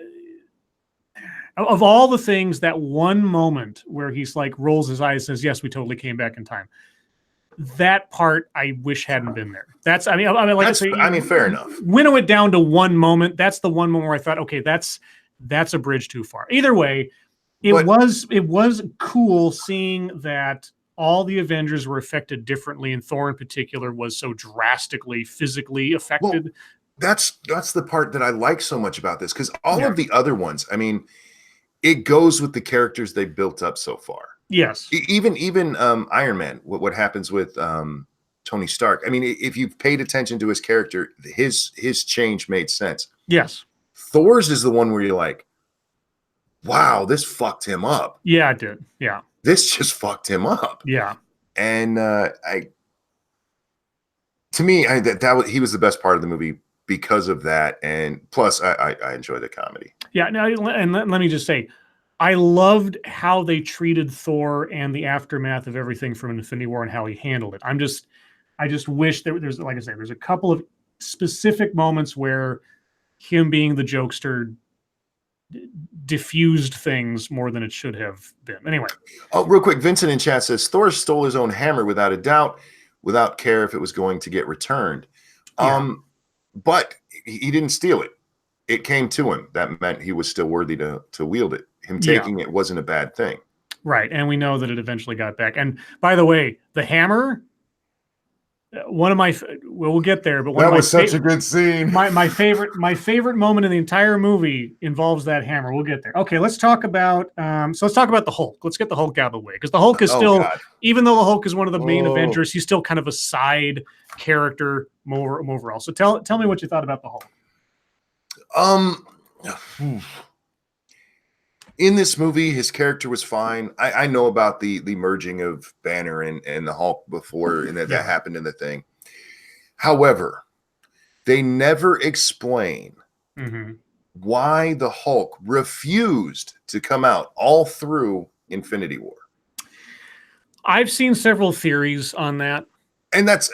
of all the things, that one moment where he's like rolls his eyes and says, "Yes, we totally came back in time." That part I wish hadn't been there. I mean, fair enough. Winnow it down to one moment. That's the one moment where I thought, okay, that's a bridge too far. Either way, it was cool seeing that all the Avengers were affected differently, and Thor in particular was so drastically physically affected. Well, that's the part that I like so much about this, because all of the other ones, I mean, it goes with the characters they built up so far. Yes. Even Iron Man, what happens with Tony Stark. I mean, if you've paid attention to his character, his change made sense. Yes. Thor's is the one where you're like, wow, this fucked him up. Yeah, it did. Yeah. This just fucked him up. Yeah. And he was the best part of the movie because of that. And plus, I enjoy the comedy. Yeah. No, and let me just say, I loved how they treated Thor and the aftermath of everything from Infinity War and how he handled it. I just wish there's, like I said, there's a couple of specific moments where him being the jokester diffused things more than it should have been. Anyway. Oh, real quick, Vincent in chat says Thor stole his own hammer without a doubt, without care if it was going to get returned. Yeah. But he didn't steal it. It came to him. That meant he was still worthy to wield it. Him taking it wasn't a bad thing. Right. And we know that it eventually got back. And by the way, the hammer, one of my, we'll get there, but that was such a good scene. My favorite moment in the entire movie involves that hammer. We'll get there. Okay, let's talk about let's talk about the Hulk. Let's get the Hulk out of the way, because the Hulk is still, even though the Hulk is one of the main Avengers, he's still kind of a side character overall. So tell me what you thought about the Hulk. In this movie, his character was fine. I know about the merging of Banner and the Hulk before, and that happened in the thing. However, they never explain why the Hulk refused to come out all through Infinity War. I've seen several theories on that, and that's.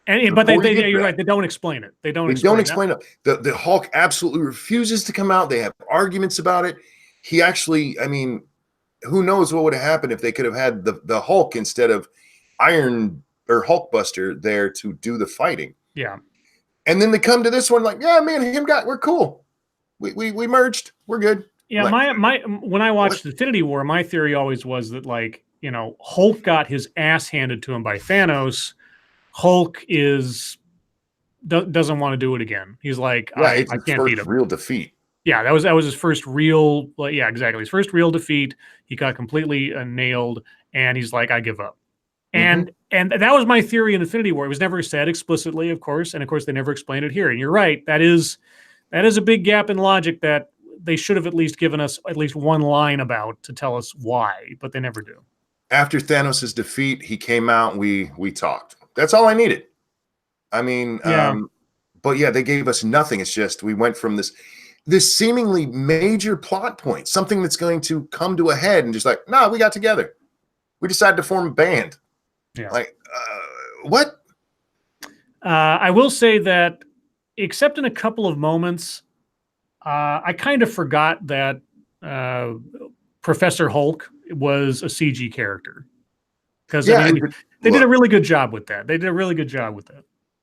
But you're right. They don't explain it. They don't explain it. The Hulk absolutely refuses to come out. They have arguments about it. He actually, I mean, who knows what would have happened if they could have had the Hulk instead of Iron or Hulkbuster there to do the fighting. Yeah. And then they come to this one like, yeah, man, we're cool. We merged. We're good. Yeah. Like, when I watched Infinity War, my theory always was that, like, you know, Hulk got his ass handed to him by Thanos. Hulk doesn't want to do it again. He's like, I can't beat him. Real defeat. Yeah, that was his first real, exactly. His first real defeat. He got completely nailed, and he's like, I give up. And that was my theory in Infinity War. It was never said explicitly, of course, and of course they never explained it here. And you're right, that is a big gap in logic that they should have at least given us at least one line about to tell us why, but they never do. After Thanos' defeat, he came out and we talked. That's all I needed. I mean, but yeah, they gave us nothing. It's just we went from this seemingly major plot point, something that's going to come to a head, and just like, no, we got together. We decided to form a band. Yeah. Like, what? I will say that, except in a couple of moments, I kind of forgot that Professor Hulk was a CG character. Because they did a really good job with that.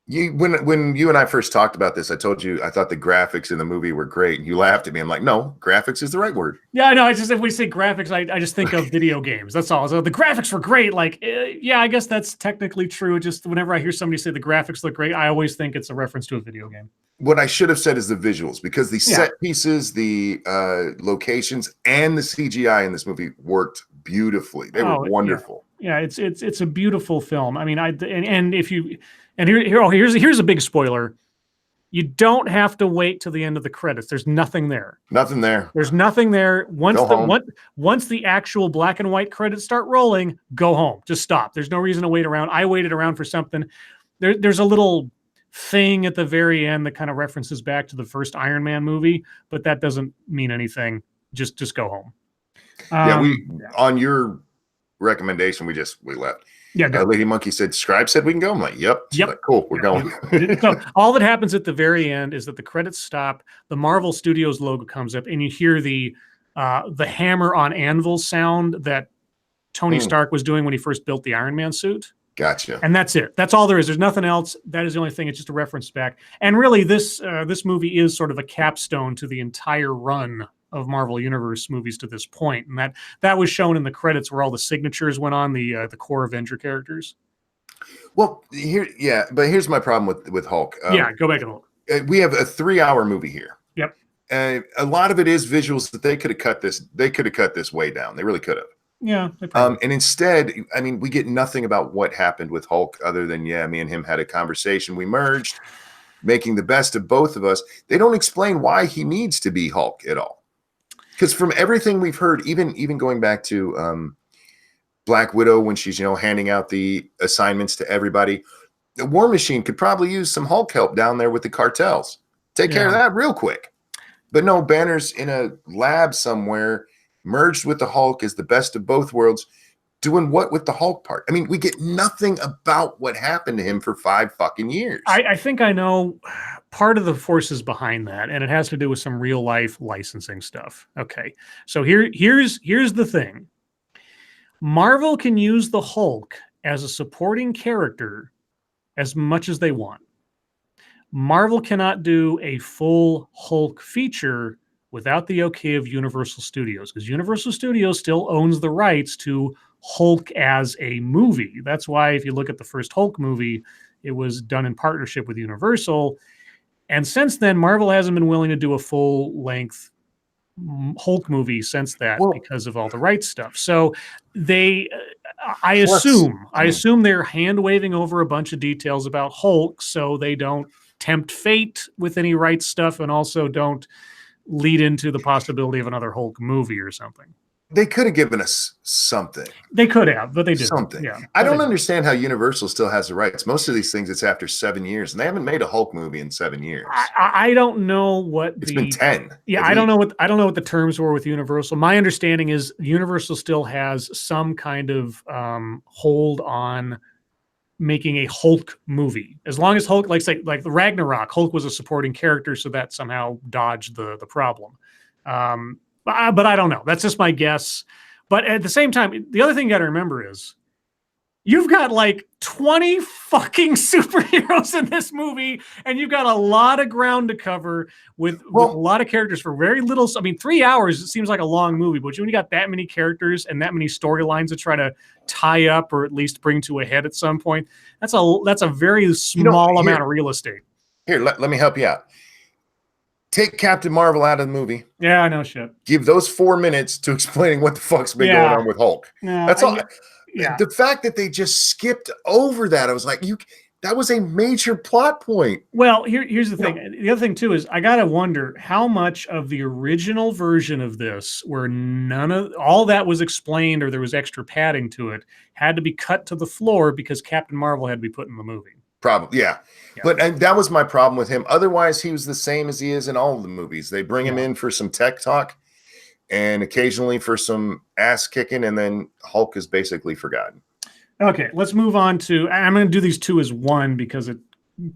When you and I first talked about this, I told you I thought the graphics in the movie were great, and you laughed at me. I'm like, no, graphics is the right word. Yeah, I know. It's just, if we say graphics, I just think of video games. That's all. So the graphics were great. Like, yeah, I guess that's technically true. Just whenever I hear somebody say the graphics look great, I always think it's a reference to a video game. What I should have said is the visuals, because the set pieces, the locations, and the CGI in this movie worked beautifully. They were wonderful. Yeah, it's a beautiful film. I mean, here's a big spoiler. You don't have to wait till the end of the credits. There's nothing there. Nothing there. There's nothing there. Once the actual black and white credits start rolling, go home. Just stop. There's no reason to wait around. I waited around for something. There's a little thing at the very end that kind of references back to the first Iron Man movie, but that doesn't mean anything. Just go home. On your recommendation, we left. Yeah, Lady Monkey said, Scribe said we can go. I'm like, yep. She's like, cool, we're going. So all that happens at the very end is that the credits stop, the Marvel Studios logo comes up, and you hear the hammer on anvil sound that Tony Stark was doing when he first built the Iron Man suit. Gotcha. And that's it. That's all there is. There's nothing else. That is the only thing. It's just a reference back. And really, this movie is sort of a capstone to the entire run of Marvel Universe movies to this point, and that was shown in the credits where all the signatures went on the core Avenger characters. Well, here's my problem with Hulk. Go back to Hulk. We have a 3-hour movie here. Yep. And a lot of it is visuals that they could have cut this. They could have cut this way down. They really could have. Yeah, they probably. And instead, I mean, we get nothing about what happened with Hulk other than, yeah, me and him had a conversation. We merged, making the best of both of us. They don't explain why he needs to be Hulk at all. Because from everything we've heard, even going back to Black Widow, when she's, handing out the assignments to everybody, the War Machine could probably use some Hulk help down there with the cartels. Take care of that real quick. But no, Banner's in a lab somewhere, merged with the Hulk as the best of both worlds, doing what with the Hulk part? I mean, we get nothing about what happened to him for 5 fucking years. I think I know part of the forces behind that, and it has to do with some real life licensing stuff. Okay, so here's the thing. Marvel can use the Hulk as a supporting character as much as they want. Marvel cannot do a full Hulk feature without the okay of Universal Studios, because Universal Studios still owns the rights to Hulk as a movie. That's why if you look at the first Hulk movie, it was done in partnership with Universal. And since then, Marvel hasn't been willing to do a full-length Hulk movie since that because of all the rights stuff. So they, I assume they're hand-waving over a bunch of details about Hulk so they don't tempt fate with any rights stuff and also don't lead into the possibility of another Hulk movie or something. They could have given us something. They could have, but they didn't. Something. Yeah, I don't understand how Universal still has the rights. Most of these things, it's after 7 years, and they haven't made a Hulk movie in 7 years. I don't know what it's been 10. Yeah, I don't know what the terms were with Universal. My understanding is Universal still has some kind of hold on making a Hulk movie. As long as Hulk, like the Ragnarok, Hulk was a supporting character, so that somehow dodged the problem. But I don't know. That's just my guess. But at the same time, the other thing you got to remember is you've got like 20 fucking superheroes in this movie, and you've got a lot of ground to cover with a lot of characters for very little. I mean, 3 hours, it seems like a long movie, but when you got that many characters and that many storylines to try to tie up or at least bring to a head at some point, that's a very small amount of real estate. Here, let me help you out. Take Captain Marvel out of the movie. Yeah, I know shit. Give those 4 minutes to explaining what the fuck's been going on with Hulk. That's all. Yeah. The fact that they just skipped over that, I was like, that was a major plot point. Well, here's the thing. The other thing too is I gotta wonder how much of the original version of this, where none of all that was explained or there was extra padding to it, had to be cut to the floor because Captain Marvel had to be put in the movie. Probably, yeah. But that was my problem with him. Otherwise, he was the same as he is in all of the movies. They bring him in for some tech talk and occasionally for some ass kicking, and then Hulk is basically forgotten. Okay, let's move on to. I'm going to do these two as one because it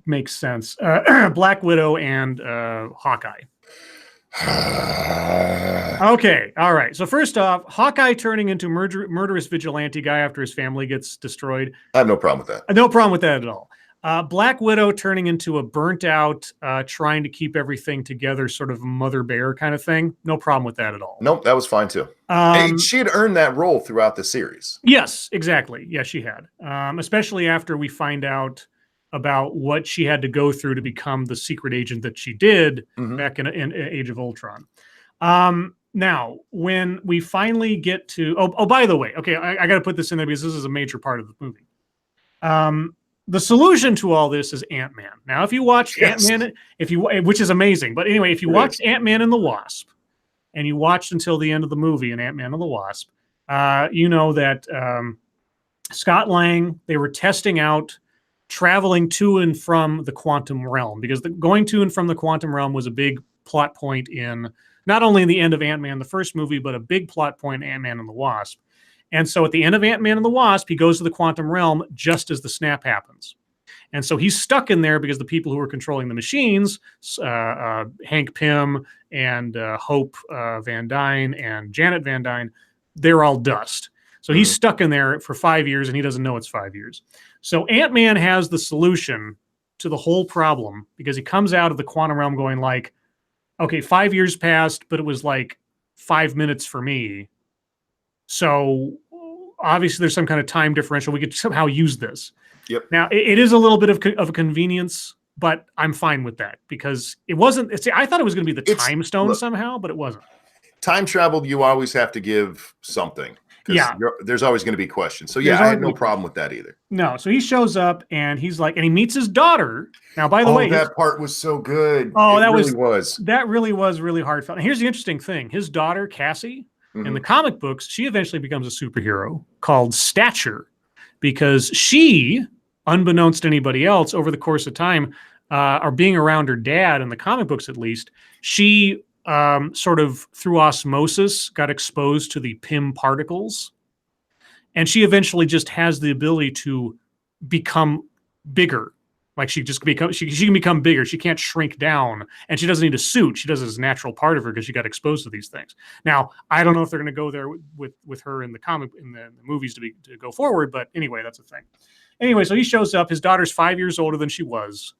makes sense. Black Widow and Hawkeye. Okay, all right. So first off, Hawkeye turning into murderous vigilante guy after his family gets destroyed. I have no problem with that. No problem with that at all. Black Widow turning into a burnt out, trying to keep everything together, sort of mother bear kind of thing. No problem with that at all. Nope, that was fine too. She had earned that role throughout the series. Yes, exactly. Yes, she had. Especially after we find out about what she had to go through to become the secret agent that she did back in Age of Ultron. Now, when we finally get to... Oh, by the way, okay, I got to put this in there because this is a major part of the movie. The solution to all this is Ant-Man. Now, if you watched Ant-Man, which is amazing, but anyway, if you watched Ant-Man and the Wasp, and you watched until the end of the movie in Ant-Man and the Wasp, you know that Scott Lang, they were testing out traveling to and from the quantum realm, because going to and from the quantum realm was a big plot point in not only in the end of Ant-Man, the first movie, but a big plot point in Ant-Man and the Wasp. And so at the end of Ant-Man and the Wasp, he goes to the quantum realm just as the snap happens. And so he's stuck in there because the people who are controlling the machines, Hank Pym and Hope Van Dyne and Janet Van Dyne, they're all dust. So he's stuck in there for 5 years and he doesn't know it's 5 years. So Ant-Man has the solution to the whole problem because he comes out of the quantum realm going like, okay, 5 years passed, but it was like 5 minutes for me. So obviously there's some kind of time differential. We could somehow use this. Yep. Now it is a little bit of a convenience, but I'm fine with that because it wasn't. I thought it was going to be the time stone somehow, but it wasn't. Time travel, you always have to give something. because there's always going to be questions. So yeah, I had no problem with that either. No, so he shows up and he's like, and he meets his daughter. Now, by the way, that part was so good. Oh, that really was really heartfelt. And here's the interesting thing: his daughter Cassie, in the comic books, she eventually becomes a superhero called Stature, because she, unbeknownst to anybody else, over the course of time, or being around her dad in the comic books at least, she sort of through osmosis got exposed to the Pym particles. And she eventually just has the ability to become bigger. Like she can become bigger. She can't shrink down, and she doesn't need a suit. She does it as a natural part of her because she got exposed to these things. Now, I don't know if they're going to go there with her in the movies to go forward, but anyway, that's a thing. Anyway, so he shows up. His daughter's 5 years older than she was.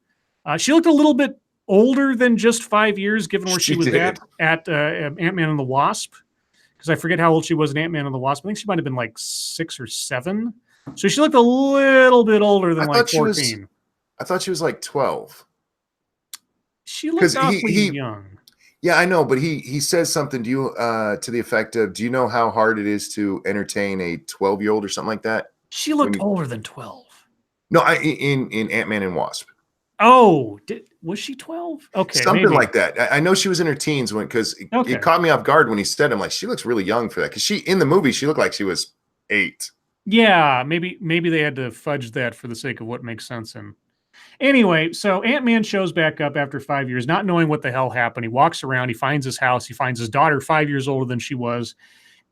She looked a little bit older than just 5 years, given where she was at Ant-Man and the Wasp. Because I forget how old she was in Ant-Man and the Wasp. I think she might have been like 6 or 7. So she looked a little bit older than like 14. I thought she was like 12. She looked awfully young. Yeah, I know, but he says something to you to the effect of, do you know how hard it is to entertain a 12-year-old or something like that? She looked older than 12. No, in Ant-Man and Wasp. Oh, was she 12? Okay, something like that. I know she was in her teens because it caught me off guard when he said, "I'm like, she looks really young for that." Because in the movie she looked like she was 8. Yeah, maybe they had to fudge that for the sake of what makes sense. And anyway, so Ant-Man shows back up after 5 years, not knowing what the hell happened. He walks around, he finds his house, he finds his daughter 5 years older than she was.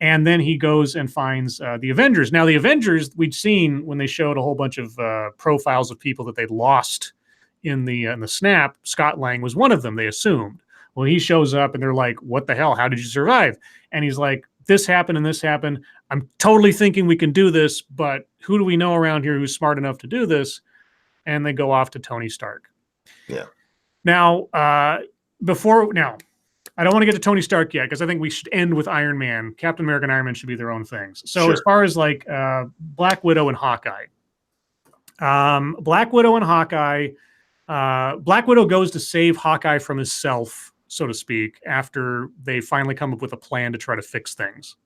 And then he goes and finds the Avengers. Now, the Avengers, we'd seen when they showed a whole bunch of profiles of people that they'd lost in the snap. Scott Lang was one of them, they assumed. Well, he shows up and they're like, what the hell? How did you survive? And he's like, this happened and this happened. I'm totally thinking we can do this, but who do we know around here who's smart enough to do this? And they go off to Tony Stark. Yeah. Now, I don't want to get to Tony Stark yet, because I think we should end with Iron Man. Captain America and Iron Man should be their own things. So as far as like Black Widow and Hawkeye, Black Widow goes to save Hawkeye from himself, so to speak, after they finally come up with a plan to try to fix things.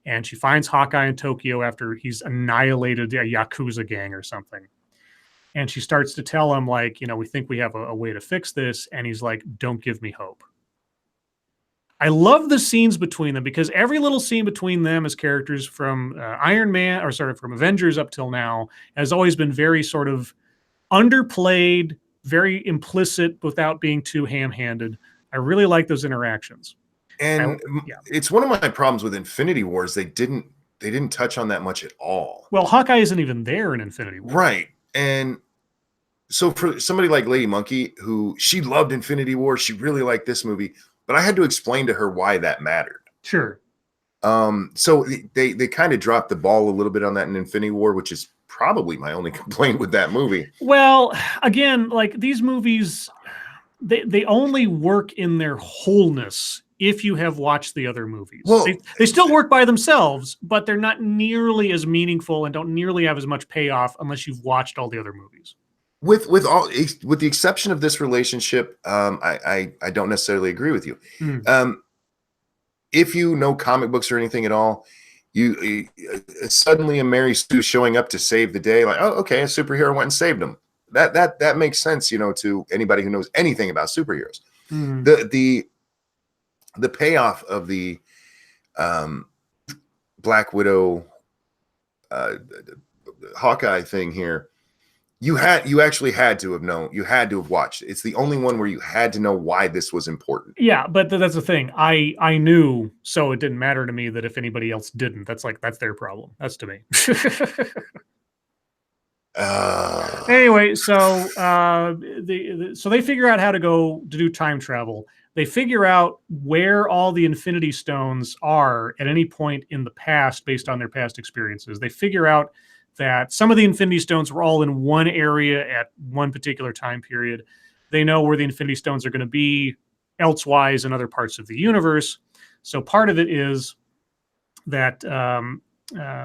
And she finds Hawkeye in Tokyo after he's annihilated a Yakuza gang or something. And she starts to tell him, like, we think we have a way to fix this. And he's like, don't give me hope. I love the scenes between them, because every little scene between them as characters from from Avengers up till now has always been very sort of underplayed, very implicit without being too ham-handed. I really like those interactions. And it's one of my problems with Infinity Wars. They didn't touch on that much at all. Well, Hawkeye isn't even there in Infinity War. Right. And so for somebody like Lady Monkey, who she loved Infinity War, she really liked this movie, but I had to explain to her why that mattered. Sure. So they kind of dropped the ball a little bit on that in Infinity War, which is probably my only complaint with that movie. Well, again, like these movies, they only work in their wholeness if you have watched the other movies. Well, they still work by themselves, but they're not nearly as meaningful and don't nearly have as much payoff unless you've watched all the other movies. With the exception of this relationship, I don't necessarily agree with you. If you know comic books or anything at all, you suddenly a Mary Sue showing up to save the day, like, oh, okay, a superhero went and saved him. That makes sense, to anybody who knows anything about superheroes. The payoff of the Black Widow Hawkeye thing here, you actually had to have known. You had to have watched it. It's the only one where you had to know why this was important. Yeah, but that's the thing. I knew, so it didn't matter to me that if anybody else didn't. That's their problem. That's to me. Anyway, so so they figure out how to go to do time travel. They figure out where all the Infinity Stones are at any point in the past based on their past experiences. They figure out that some of the Infinity Stones were all in one area at one particular time period. They know where the Infinity Stones are going to be elsewise in other parts of the universe. So part of it is that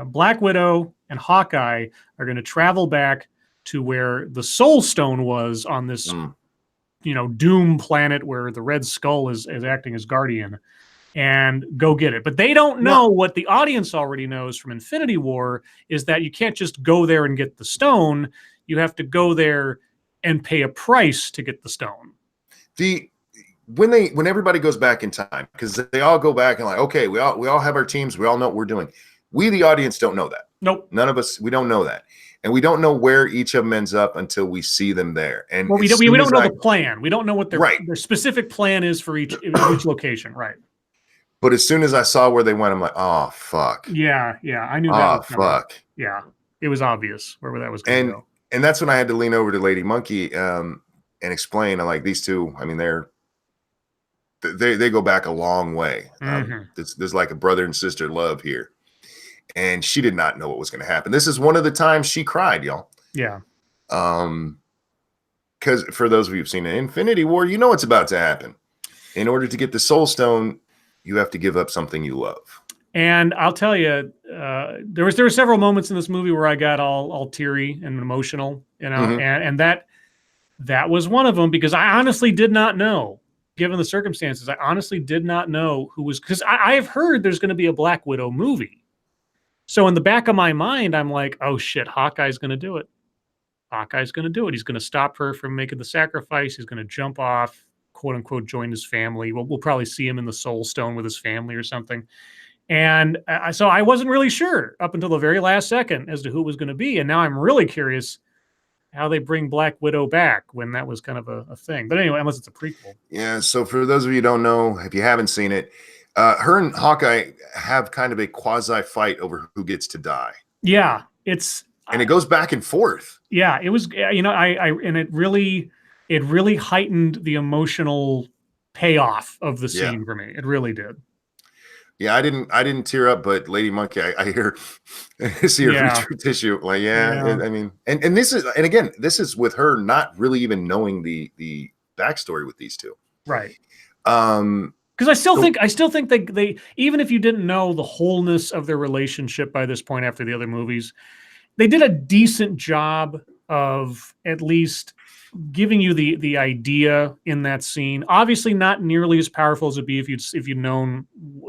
Black Widow and Hawkeye are going to travel back to where the Soul Stone was on this, Doom planet where the Red Skull is acting as guardian. and go get it. But they don't know what the audience already knows from Infinity War is that you can't just go there and get the stone. You have to go there and pay a price to get the stone. When everybody goes back in time, because they all go back and like, okay, we all have our teams, we all know what we're doing. We, the audience, don't know that. Nope. None of us, we don't know that. And we don't know where each of them ends up until we see them there. And we don't know the plan. We don't know what their specific plan is for each location. Right. But as soon as I saw where they went, I'm like, oh, fuck. Yeah. I knew that. Oh, fuck. Yeah. It was obvious where that was going to go. And that's when I had to lean over to Lady Monkey and explain, I'm like, these two, I mean, they go back a long way. There's like a brother and sister love here. And she did not know what was going to happen. This is one of the times she cried, y'all. Yeah. Because for those of you who've seen an Infinity War, you know what's about to happen. In order to get the Soul Stone, you have to give up something you love. And I'll tell you, there were several moments in this movie where I got all teary and emotional, you know, and that was one of them, because I honestly did not know, given the circumstances, I honestly did not know who was, because I have heard there's going to be a Black Widow movie. So in the back of my mind, I'm like, oh shit, Hawkeye's going to do it. Hawkeye's going to do it. He's going to stop her from making the sacrifice. He's going to jump off, quote unquote, join his family. We'll probably see him in the Soul Stone with his family or something. And so I wasn't really sure up until the very last second as to who it was going to be. And now I'm really curious how they bring Black Widow back when that was kind of a thing. But anyway, unless it's a prequel. Yeah. So for those of you who don't know, if you haven't seen it, her and Hawkeye have kind of a quasi fight over who gets to die. Yeah, and it goes back and forth. Yeah, it was, you know, and it really heightened the emotional payoff of the scene for me. It really did. Yeah, I didn't tear up, but Lady Monkey, I see her reach for tissue. Like, I mean, and this is, and again, this is with her not really even knowing the backstory with these two. Right. Because I still think they even if you didn't know the wholeness of their relationship by this point after the other movies, they did a decent job of at least giving you the idea in that scene. Obviously, not nearly as powerful as it'd be if you'd known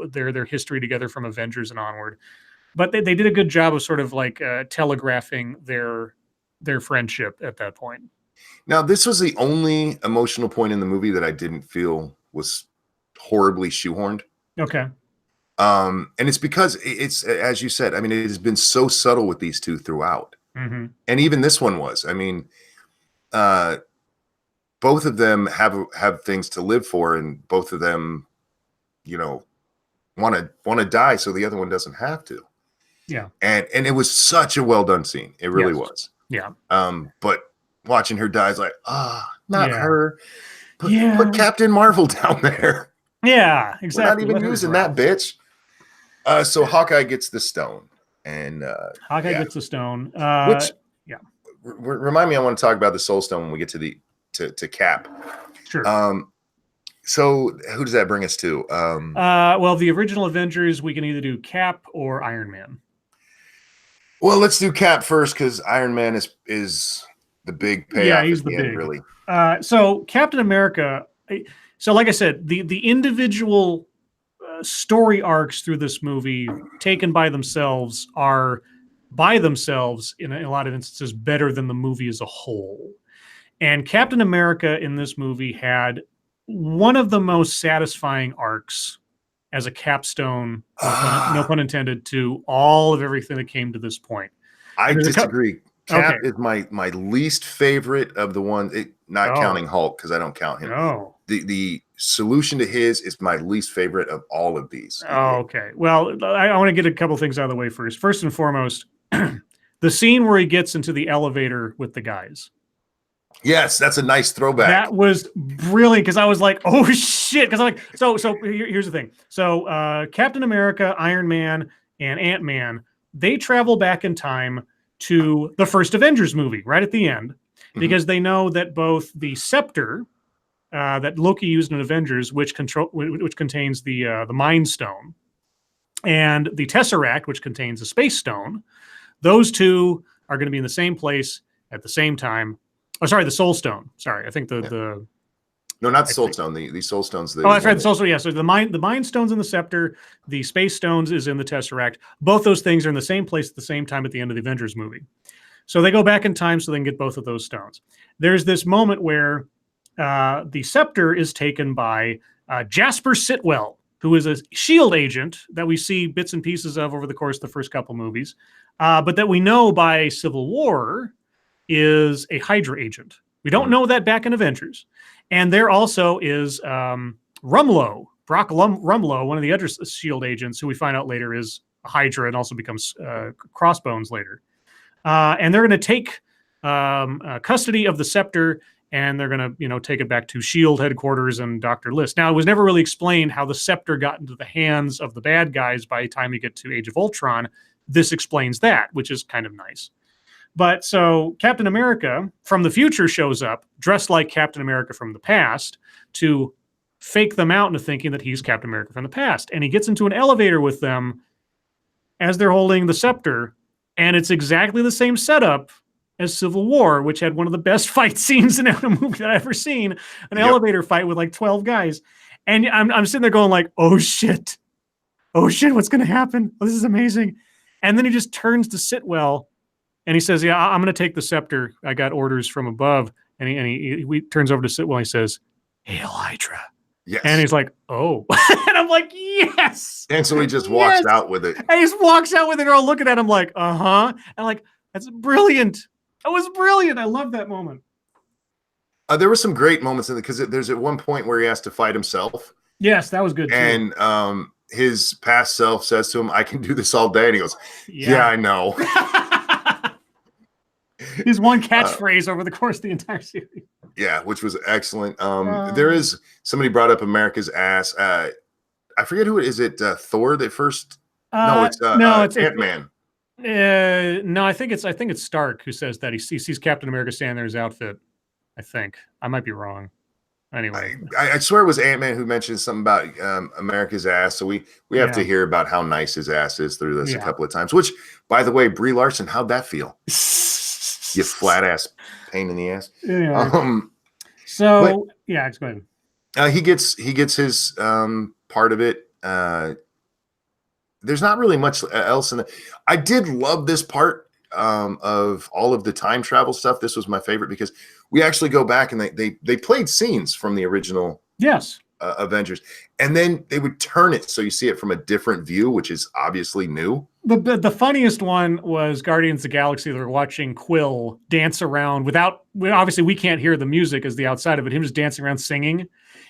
their history together from Avengers and onward. But they did a good job of sort of like telegraphing their friendship at that point. Now, this was the only emotional point in the movie that I didn't feel was horribly shoehorned. Okay. And it's because it's, as you said, I mean, it has been so subtle with these two throughout. And even this one was, I mean, both of them have things to live for, and both of them, you know, want to die so the other one doesn't have to. Yeah. And it was such a well done scene. It really was. Yeah. But watching her die is like, not her. Put Captain Marvel down there. Yeah, exactly. We're not even using that bitch. So Hawkeye gets the stone, and Hawkeye gets the stone. Which remind me, I want to talk about the Soul Stone when we get to Cap. Sure. So who does that bring us to? Well, the original Avengers, we can either do Cap or Iron Man. Well, let's do Cap first, because Iron Man is the big payoff. Yeah, he's the big. End, really. So Captain America. So like I said, the individual story arcs through this movie taken by themselves are by themselves in a lot of instances better than the movie as a whole. And Captain America in this movie had one of the most satisfying arcs as a capstone, no pun intended, to all of everything that came to this point. I disagree. Cap is my least favorite of the ones, not counting Hulk, because I don't count him. No. The solution to his is my least favorite of all of these. Oh, okay. Well, I want to get a couple things out of the way first. First and foremost, the scene where he gets into the elevator with the guys. Yes, that's a nice throwback. That was brilliant, because I was like, oh shit. Because I'm like, so here's the thing. So Captain America, Iron Man, and Ant-Man, they travel back in time to the first Avengers movie right at the end, because they know that both the scepter that Loki used in Avengers, which contains the Mind Stone, and the Tesseract, which contains the Space Stone, those two are going to be in the same place at the same time. Oh, sorry, the Soul Stone. Sorry, I think the No, not the Soul Stone. The Soul Stone's the. Oh, that's right. The Soul Stone. Yeah. So the Mind Stone's in the Scepter. The Space Stones is in the Tesseract. Both those things are in the same place at the same time at the end of the Avengers movie. So they go back in time so they can get both of those stones. There's this moment where the Scepter is taken by Jasper Sitwell, who is a S.H.I.E.L.D. agent that we see bits and pieces of over the course of the first couple movies, but that we know by Civil War is a Hydra agent. We don't know that back in Avengers. And there also is Rumlow, Brock Rumlow, one of the other S.H.I.E.L.D. agents, who we find out later is a Hydra and also becomes Crossbones later. And they're going to take custody of the Scepter, and they're going to, take it back to S.H.I.E.L.D. headquarters and Dr. List. Now, it was never really explained how the Scepter got into the hands of the bad guys by the time you get to Age of Ultron. This explains that, which is kind of nice. But so Captain America from the future shows up dressed like Captain America from the past to fake them out into thinking that he's Captain America from the past. And he gets into an elevator with them as they're holding the Scepter. And it's exactly the same setup as Civil War, which had one of the best fight scenes in a movie that I've ever seen. An elevator fight with like 12 guys. And I'm sitting there going like, oh shit, what's going to happen? Oh, this is amazing. And then he just turns to Sitwell. And he says, yeah, I'm going to take the Scepter. I got orders from above. And he turns over to Sitwell and he says, Hail Hydra. Yes. And he's like, oh. And I'm like, yes. And so he just walks out with it. And he just walks out with it. They're all looking at him like, uh-huh. And like, that's brilliant. That was brilliant. I love that moment. There were some great moments in it because there's at one point where he has to fight himself. Yes, that was good too. And his past self says to him, I can do this all day. And he goes, yeah I know. His one catchphrase over the course of the entire series. Yeah, which was excellent. There is somebody brought up America's ass. I forget who it is. It Thor that first? No, it's Ant-Man. No, I think it's Stark who says that he sees Captain America standing there in his outfit. I think I might be wrong. Anyway, I swear it was Ant-Man who mentioned something about America's ass. So we have to hear about how nice his ass is through this a couple of times. Which, by the way, Brie Larson, how'd that feel? You flat ass pain in the ass. Yeah. Go ahead. He gets his part of it. There's not really much else in it. I did love this part of all of the time travel stuff. This was my favorite because we actually go back and they played scenes from the original Avengers, and then they would turn it so you see it from a different view, which is obviously new. The funniest one was Guardians of the Galaxy. They were watching Quill dance around obviously we can't hear the music as the outside of it, him just dancing around singing.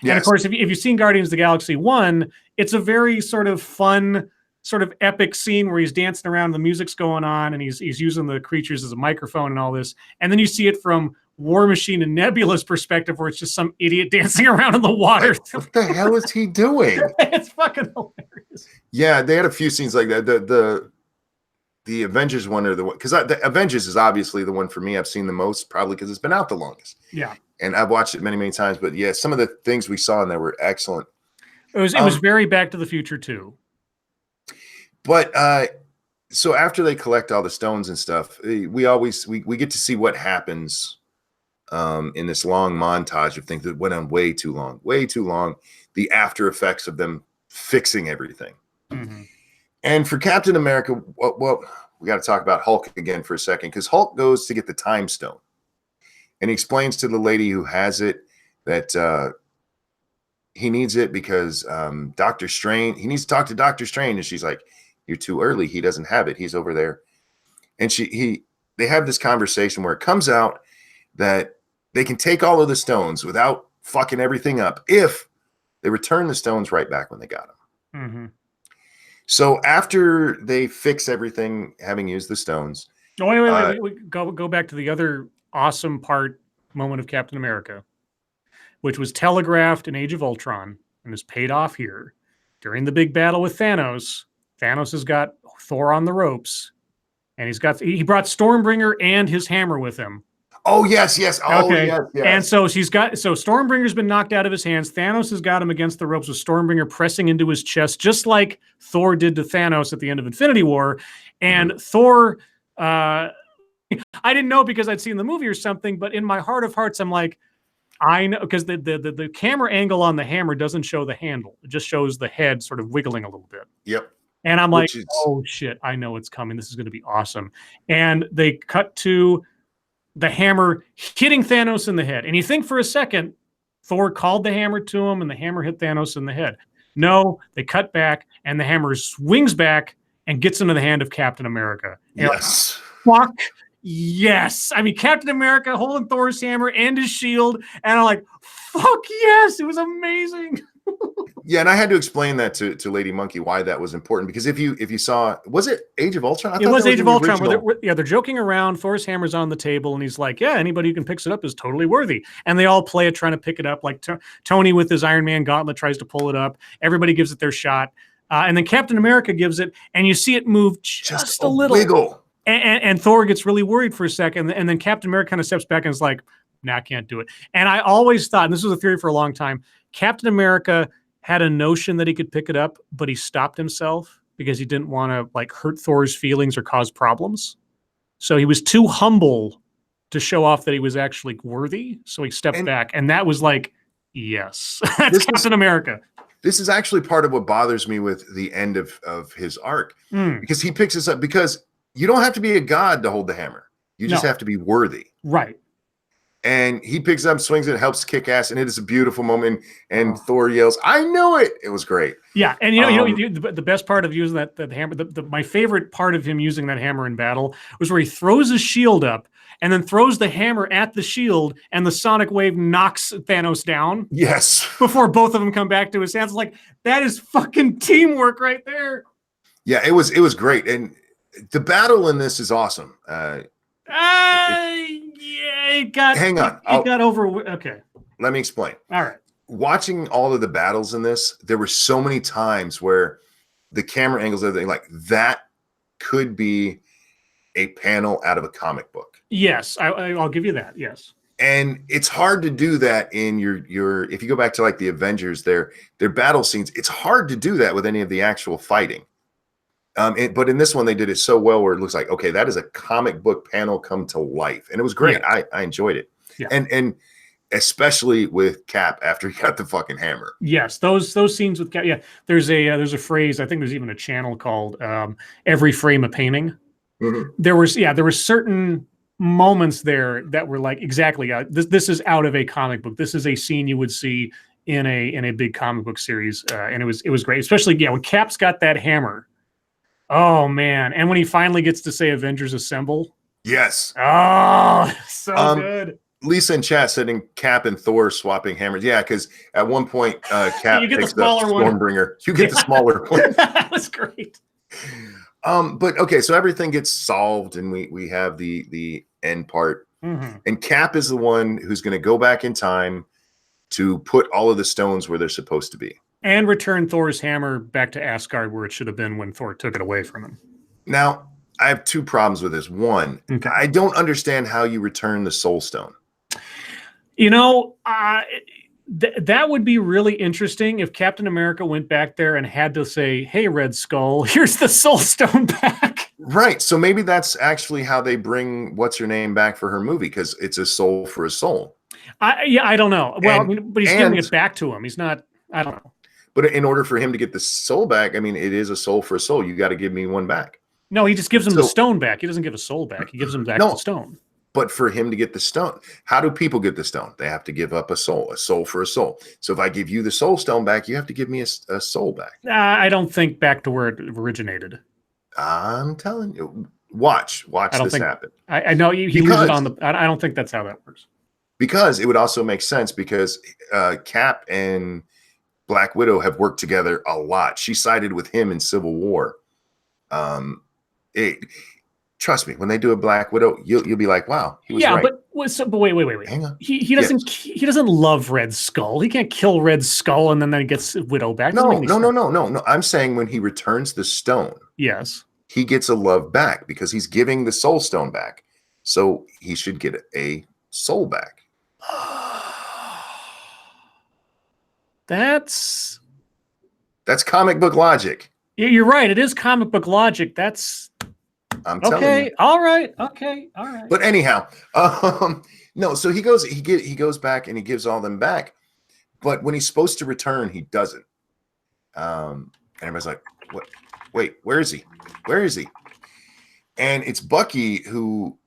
Yes. And of course, if you've seen Guardians of the Galaxy 1, it's a very sort of fun, sort of epic scene where he's dancing around, the music's going on, and he's using the creatures as a microphone and all this. And then you see it from War Machine and Nebula's perspective, where it's just some idiot dancing around in the water. What the hell is he doing? It's fucking hilarious. Yeah, they had a few scenes like that. The Avengers one, or the one, because the Avengers is obviously the one for me I've seen the most, probably because it's been out the longest. Yeah, and I've watched it many, many times. But yeah, some of the things we saw in there were excellent. It was very Back to the Future too. But so after they collect all the stones and stuff, we get to see what happens in this long montage of things that went on way too long. The after effects of them fixing everything. Mm-hmm. And for Captain America, well, we got to talk about Hulk again for a second, because Hulk goes to get the time stone, and he explains to the lady who has it that he needs it because Dr. Strange, he needs to talk to Dr. Strange, and she's like, "You're too early. He doesn't have it. He's over there." And they have this conversation where it comes out that they can take all of the stones without fucking everything up if they return the stones right back when they got them. Mm-hmm. So after they fix everything, having used the stones. Oh, wait. Go back to the other awesome moment of Captain America, which was telegraphed in Age of Ultron and is paid off here. During the big battle with Thanos, Thanos has got Thor on the ropes, and he brought Stormbringer and his hammer with him. Oh, yes. Oh, okay. Yes. And so Stormbringer's been knocked out of his hands. Thanos has got him against the ropes with Stormbringer pressing into his chest, just like Thor did to Thanos at the end of Infinity War. And Thor, I didn't know because I'd seen the movie or something, but in my heart of hearts, I'm like, I know, because the camera angle on the hammer doesn't show the handle. It just shows the head sort of wiggling a little bit. Yep. And I'm like, oh shit, I know it's coming. This is going to be awesome. And they cut to the hammer hitting Thanos in the head. And you think for a second, Thor called the hammer to him and the hammer hit Thanos in the head. No, they cut back and the hammer swings back and gets into the hand of Captain America. And yes. Like, fuck yes. I mean, Captain America holding Thor's hammer and his shield. And I'm like, fuck yes. It was amazing. Yeah, and I had to explain that to Lady Monkey why that was important, because if you saw, was it Age of Ultron? It was Age of Ultron. Where they're joking around. Thor's hammer's on the table, and he's like, "Yeah, anybody who can picks it up is totally worthy." And they all play it, trying to pick it up. Like Tony with his Iron Man gauntlet tries to pull it up. Everybody gives it their shot, and then Captain America gives it, and you see it move just a little. Wiggle. And Thor gets really worried for a second, and then Captain America kind of steps back and is like, "Nah, I can't do it." And I always thought, and this was a theory for a long time, Captain America had a notion that he could pick it up, but he stopped himself because he didn't want to like hurt Thor's feelings or cause problems. So he was too humble to show off that he was actually worthy. So he stepped back, and that was like, yes, that's Captain America. This is actually part of what bothers me with the end of his arc, because he picks this up, because you don't have to be a god to hold the hammer. You just have to be worthy. Right. And he picks up, swings it, helps kick ass, and it is a beautiful moment. And Thor yells, "I knew it!" It was great. Yeah, and the best part of using that hammer, my favorite part of him using that hammer in battle was where he throws his shield up and then throws the hammer at the shield, and the sonic wave knocks Thanos down. Yes. Before both of them come back to his hands. Like, that is fucking teamwork right there. Yeah, it was great, and the battle in this is awesome. Yeah, it got. Hang on, it got over. Okay, let me explain. All right. Watching all of the battles in this, there were so many times where the camera angles, everything like that, could be a panel out of a comic book. Yes, I'll give you that. Yes. And it's hard to do that in your if you go back to like the Avengers, their battle scenes, it's hard to do that with any of the actual fighting. But in this one, they did it so well where it looks like, okay, that is a comic book panel come to life. And it was great. Yeah. I enjoyed it. Yeah. And especially with Cap after he got the fucking hammer. Yes, those scenes with Cap. Yeah, there's a phrase, I think there's even a channel called "Every Frame a Painting." Mm-hmm. There were certain moments there that were like, exactly, this is out of a comic book. This is a scene you would see in a big comic book series, and it was great, especially when Cap's got that hammer. Oh man! And when he finally gets to say "Avengers Assemble," yes. Oh, so good. Lisa in chat said in Cap and Thor swapping hammers. Yeah, because at one point Cap takes the Stormbringer. You get the smaller one. That was great. But okay, so everything gets solved, and we have the end part, and Cap is the one who's going to go back in time to put all of the stones where they're supposed to be. And return Thor's hammer back to Asgard where it should have been when Thor took it away from him. Now, I have two problems with this. One, I don't understand how you return the Soul Stone. You know, that would be really interesting if Captain America went back there and had to say, "Hey, Red Skull, here's the Soul Stone back." Right. So maybe that's actually how they bring What's-Her-Name back for her movie, because it's a soul for a soul. I don't know. Well, but he's giving it back to him. He's not, I don't know. But in order for him to get the soul back, I mean, it is a soul for a soul. You got to give me one back. No, he just gives him the stone back. He doesn't give a soul back. He gives him back the stone. But for him to get the stone, how do people get the stone? They have to give up a soul for a soul. So if I give you the soul stone back, you have to give me a soul back. I don't think back to where it originated. I'm telling you. Watch this happen. I know he leaves it on the. I don't think that's how that works. Because it would also make sense, because Cap and Black Widow have worked together a lot. She sided with him in Civil War. Trust me, when they do a Black Widow, you'll be like, "Wow, he was right." But wait. Hang on. He doesn't love Red Skull. He can't kill Red Skull and then gets Widow back. No. I'm saying when he returns the stone, yes, he gets a love back because he's giving the Soul Stone back. So he should get a soul back. That's comic book logic. You're right. It is comic book logic. I'm telling you. All right. Okay. All right. But anyhow, No, so he goes back and he gives all them back, but when he's supposed to return, he doesn't. And everybody's like, "What? Wait, where is he? Where is he?" And it's Bucky who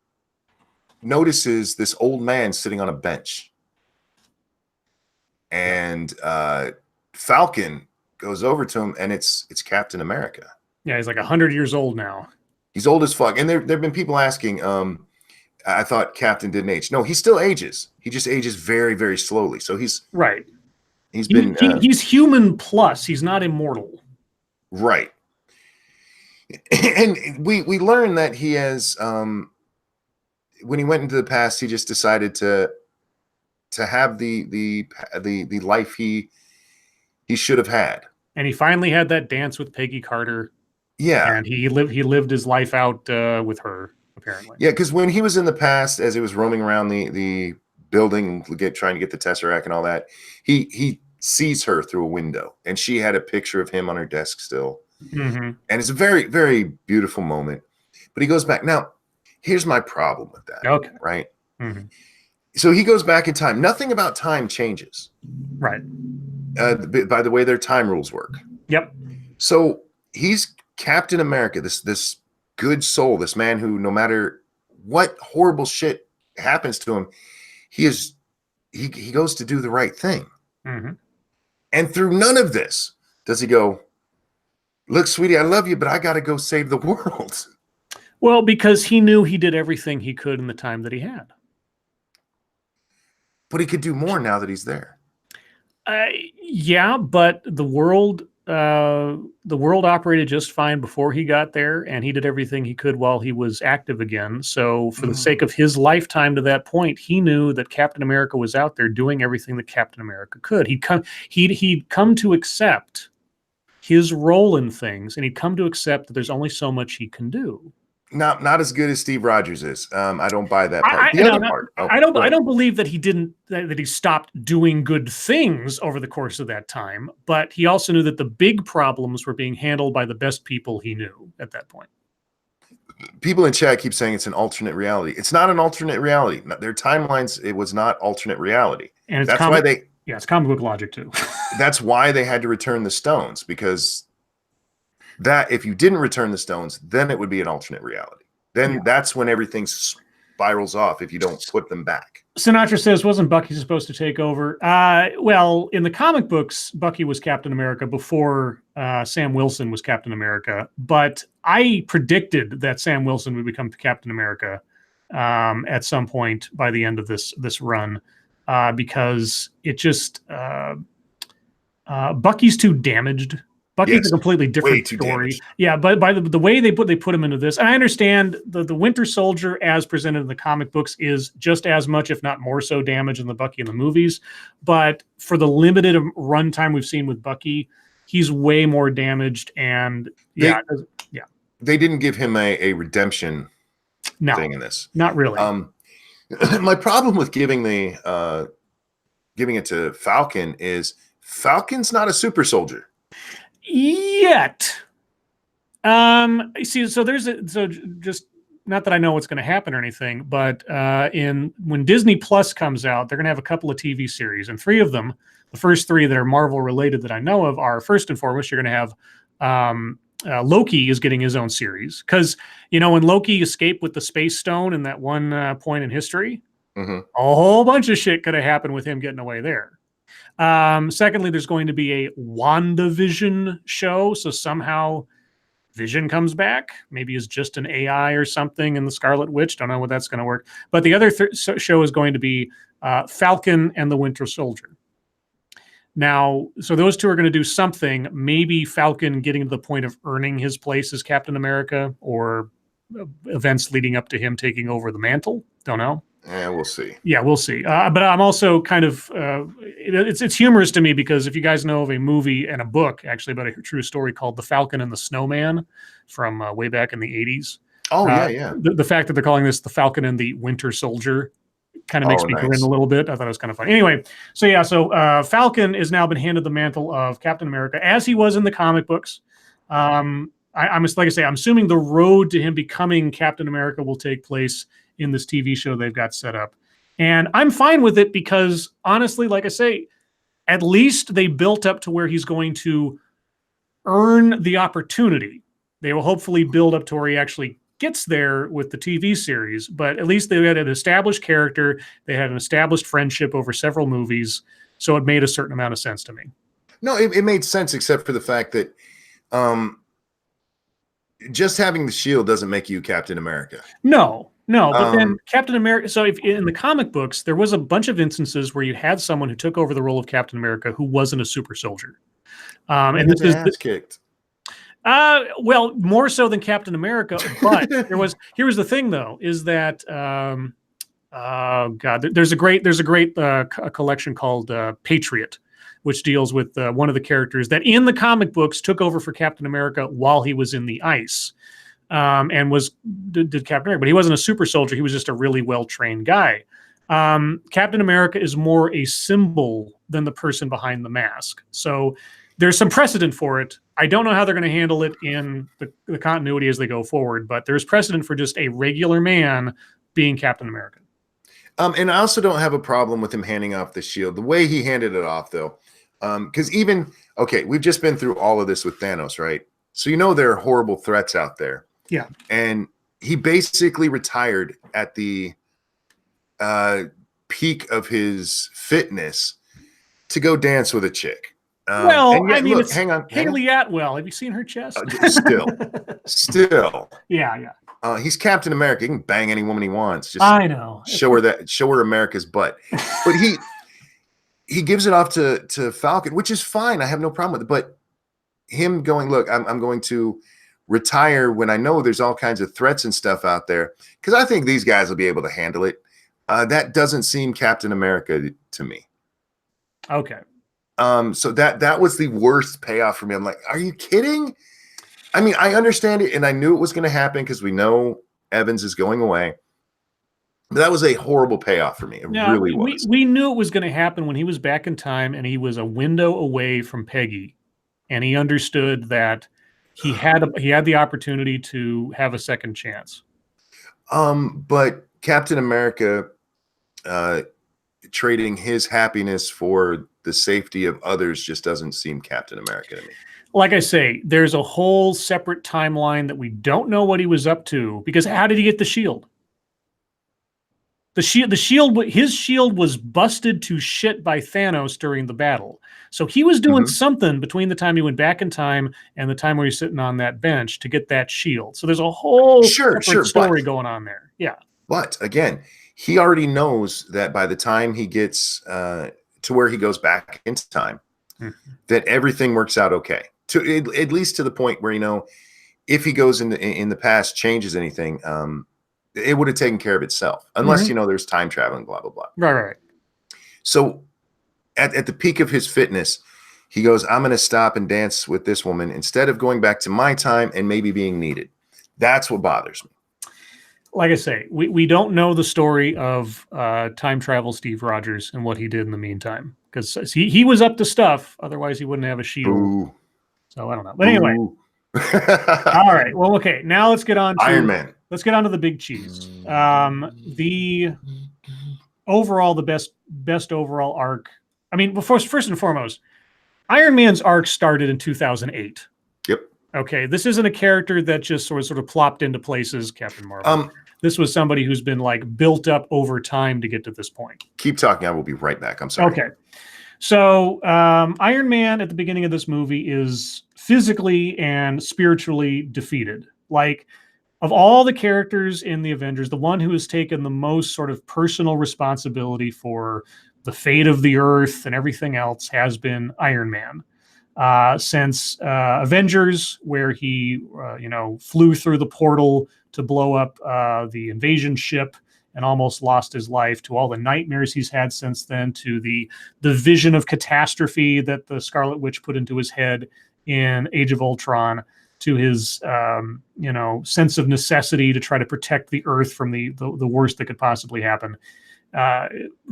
notices this old man sitting on a bench, and Falcon goes over to him, and it's Captain America. Yeah, he's like 100 years old now. He's old as fuck, and there've been people asking. I thought Captain didn't age. No, he still ages. He just ages very, very slowly. So he's right. He's been he's human plus. He's not immortal. Right. And we learned that he has when he went into the past, he just decided to have the life he should have had. And he finally had that dance with Peggy Carter. Yeah. And he lived his life out with her, apparently. Yeah, because when he was in the past, as he was roaming around the building, trying to get the Tesseract and all that, he sees her through a window, and she had a picture of him on her desk still. Mm-hmm. And it's a very, very beautiful moment. But he goes back. Now, here's my problem with that. Okay. Right? Mm-hmm. So he goes back in time. Nothing about time changes. Right. By the way their time rules work. Yep. So he's Captain America, this good soul, this man who, no matter what horrible shit happens to him, he goes to do the right thing. Mm-hmm. And through none of this does he go, "Look, sweetie, I love you, but I got to go save the world." Well, because he knew he did everything he could in the time that he had. But he could do more now that he's there. Yeah, but the world operated just fine before he got there, and he did everything he could while he was active again. So for the sake of his lifetime to that point, he knew that Captain America was out there doing everything that Captain America could. He'd come to accept his role in things, and he'd come to accept that there's only so much he can do. Not as good as Steve Rogers is. I don't buy that part. The other part. Oh, I don't believe that he stopped doing good things over the course of that time, but he also knew that the big problems were being handled by the best people he knew at that point. People in chat keep saying it's an alternate reality. It's not an alternate reality. Their timelines, it was not alternate reality. And that's why it's comic book logic too. That's why they had to return the stones, because that if you didn't return the stones, then it would be an alternate reality. Then that's when everything spirals off if you don't put them back. Sinatra says, wasn't Bucky supposed to take over? Well, in the comic books, Bucky was Captain America before Sam Wilson was Captain America. But I predicted that Sam Wilson would become Captain America at some point by the end of this run, because it just Bucky's too damaged. Bucky's a completely different story. Damaged. Yeah, but by the way they put him into this, and I understand the Winter Soldier as presented in the comic books is just as much, if not more so, damaged than the Bucky in the movies. But for the limited runtime we've seen with Bucky, he's way more damaged. And they didn't give him a redemption thing in this. Not really. My problem with giving it to Falcon is Falcon's not a super soldier. Yet, see, so just not that I know what's going to happen or anything, but when Disney Plus comes out, they're going to have a couple of TV series, and three of them, the first three that are Marvel related that I know of, are first and foremost, you're going to have Loki is getting his own series, because when Loki escaped with the Space Stone in that one point in history, a whole bunch of shit could have happened with him getting away there. Secondly, there's going to be a WandaVision show. So somehow Vision comes back, maybe as just an AI or something in the Scarlet Witch. Don't know what that's going to work. But the other show is going to be Falcon and the Winter Soldier. Now, so those two are going to do something, maybe Falcon getting to the point of earning his place as Captain America, or events leading up to him taking over the mantle. Don't know. Yeah, we'll see. Yeah, we'll see. But I'm also kind of it's humorous to me, because if you guys know of a movie and a book actually about a true story called The Falcon and the Snowman from way back in the 80s. Oh, yeah. The fact that they're calling this The Falcon and the Winter Soldier kind of makes me grin a little bit. I thought it was kind of funny. Anyway, so Falcon has now been handed the mantle of Captain America, as he was in the comic books. I'm assuming the road to him becoming Captain America will take place in this TV show they've got set up. And I'm fine with it because, honestly, like I say, at least they built up to where he's going to earn the opportunity. They will hopefully build up to where he actually gets there with the TV series, but at least they had an established character. They had an established friendship over several movies, so it made a certain amount of sense to me. No, it made sense, except for the fact that just having the shield doesn't make you Captain America. No, but then Captain America. So if in the comic books, there was a bunch of instances where you had someone who took over the role of Captain America who wasn't a super soldier. And this is ass kicked. Well, more so than Captain America. But here was the thing, though, is that God, there's a great collection called Patriot, which deals with one of the characters that in the comic books took over for Captain America while he was in the ice, and did Captain America, but he wasn't a super soldier. He was just a really well-trained guy. Captain America is more a symbol than the person behind the mask. So there's some precedent for it. I don't know how they're going to handle it in the continuity as they go forward, but there's precedent for just a regular man being Captain America. And I also don't have a problem with him handing off the shield. The way he handed it off, though, because we've just been through all of this with Thanos, right? So there are horrible threats out there. Yeah. And he basically retired at the peak of his fitness to go dance with a chick. Hang on. Haley Atwell. Have you seen her chest? Still. Yeah. He's Captain America. He can bang any woman he wants. Just I know. Show her America's butt. But he gives it off to Falcon, which is fine. I have no problem with it. But him going, look, I'm going to retire when I know there's all kinds of threats and stuff out there, because I think these guys will be able to handle it. That doesn't seem Captain America to me. Okay. So that was the worst payoff for me. I'm like, are you kidding? I mean, I understand it, and I knew it was going to happen because we know Evans is going away. But that was a horrible payoff for me. It really was. We knew it was going to happen when he was back in time, and he was a window away from Peggy, and he understood that he had the opportunity to have a second chance. But Captain America trading his happiness for the safety of others just doesn't seem Captain America to me. Like I say, there's a whole separate timeline that we don't know what he was up to, because how did he get the shield? His shield was busted to shit by Thanos during the battle. So he was doing something between the time he went back in time and the time where he's sitting on that bench to get that shield. So there's a whole separate story going on there. Yeah. But again, he already knows that by the time he gets to where he goes back into time, that everything works out okay. At least to the point where, if he goes in the past, changes anything, it would have taken care of itself, unless there's time traveling, blah blah blah. Right. So at the peak of his fitness, he goes, I'm going to stop and dance with this woman instead of going back to my time and maybe being needed. That's what bothers me. Like I say, we don't know the story of time travel Steve Rogers and what he did in the meantime, because he was up to stuff. Otherwise, he wouldn't have a shield. Ooh. So I don't know. But anyway. All right. Well, okay. Now let's get on to Iron Man. Let's get on to the big cheese. The best overall arc. I mean, first and foremost, Iron Man's arc started in 2008. Yep. Okay, this isn't a character that just sort of plopped into places, Captain Marvel. This was somebody who's been built up over time to get to this point. Keep talking. I will be right back. I'm sorry. Okay. So Iron Man at the beginning of this movie is physically and spiritually defeated. Of all the characters in the Avengers, the one who has taken the most sort of personal responsibility for the fate of the Earth and everything else has been Iron Man. Since Avengers, where he flew through the portal to blow up the invasion ship and almost lost his life, to all the nightmares he's had since then, to the vision of catastrophe that the Scarlet Witch put into his head in Age of Ultron, to his sense of necessity to try to protect the Earth from the worst that could possibly happen.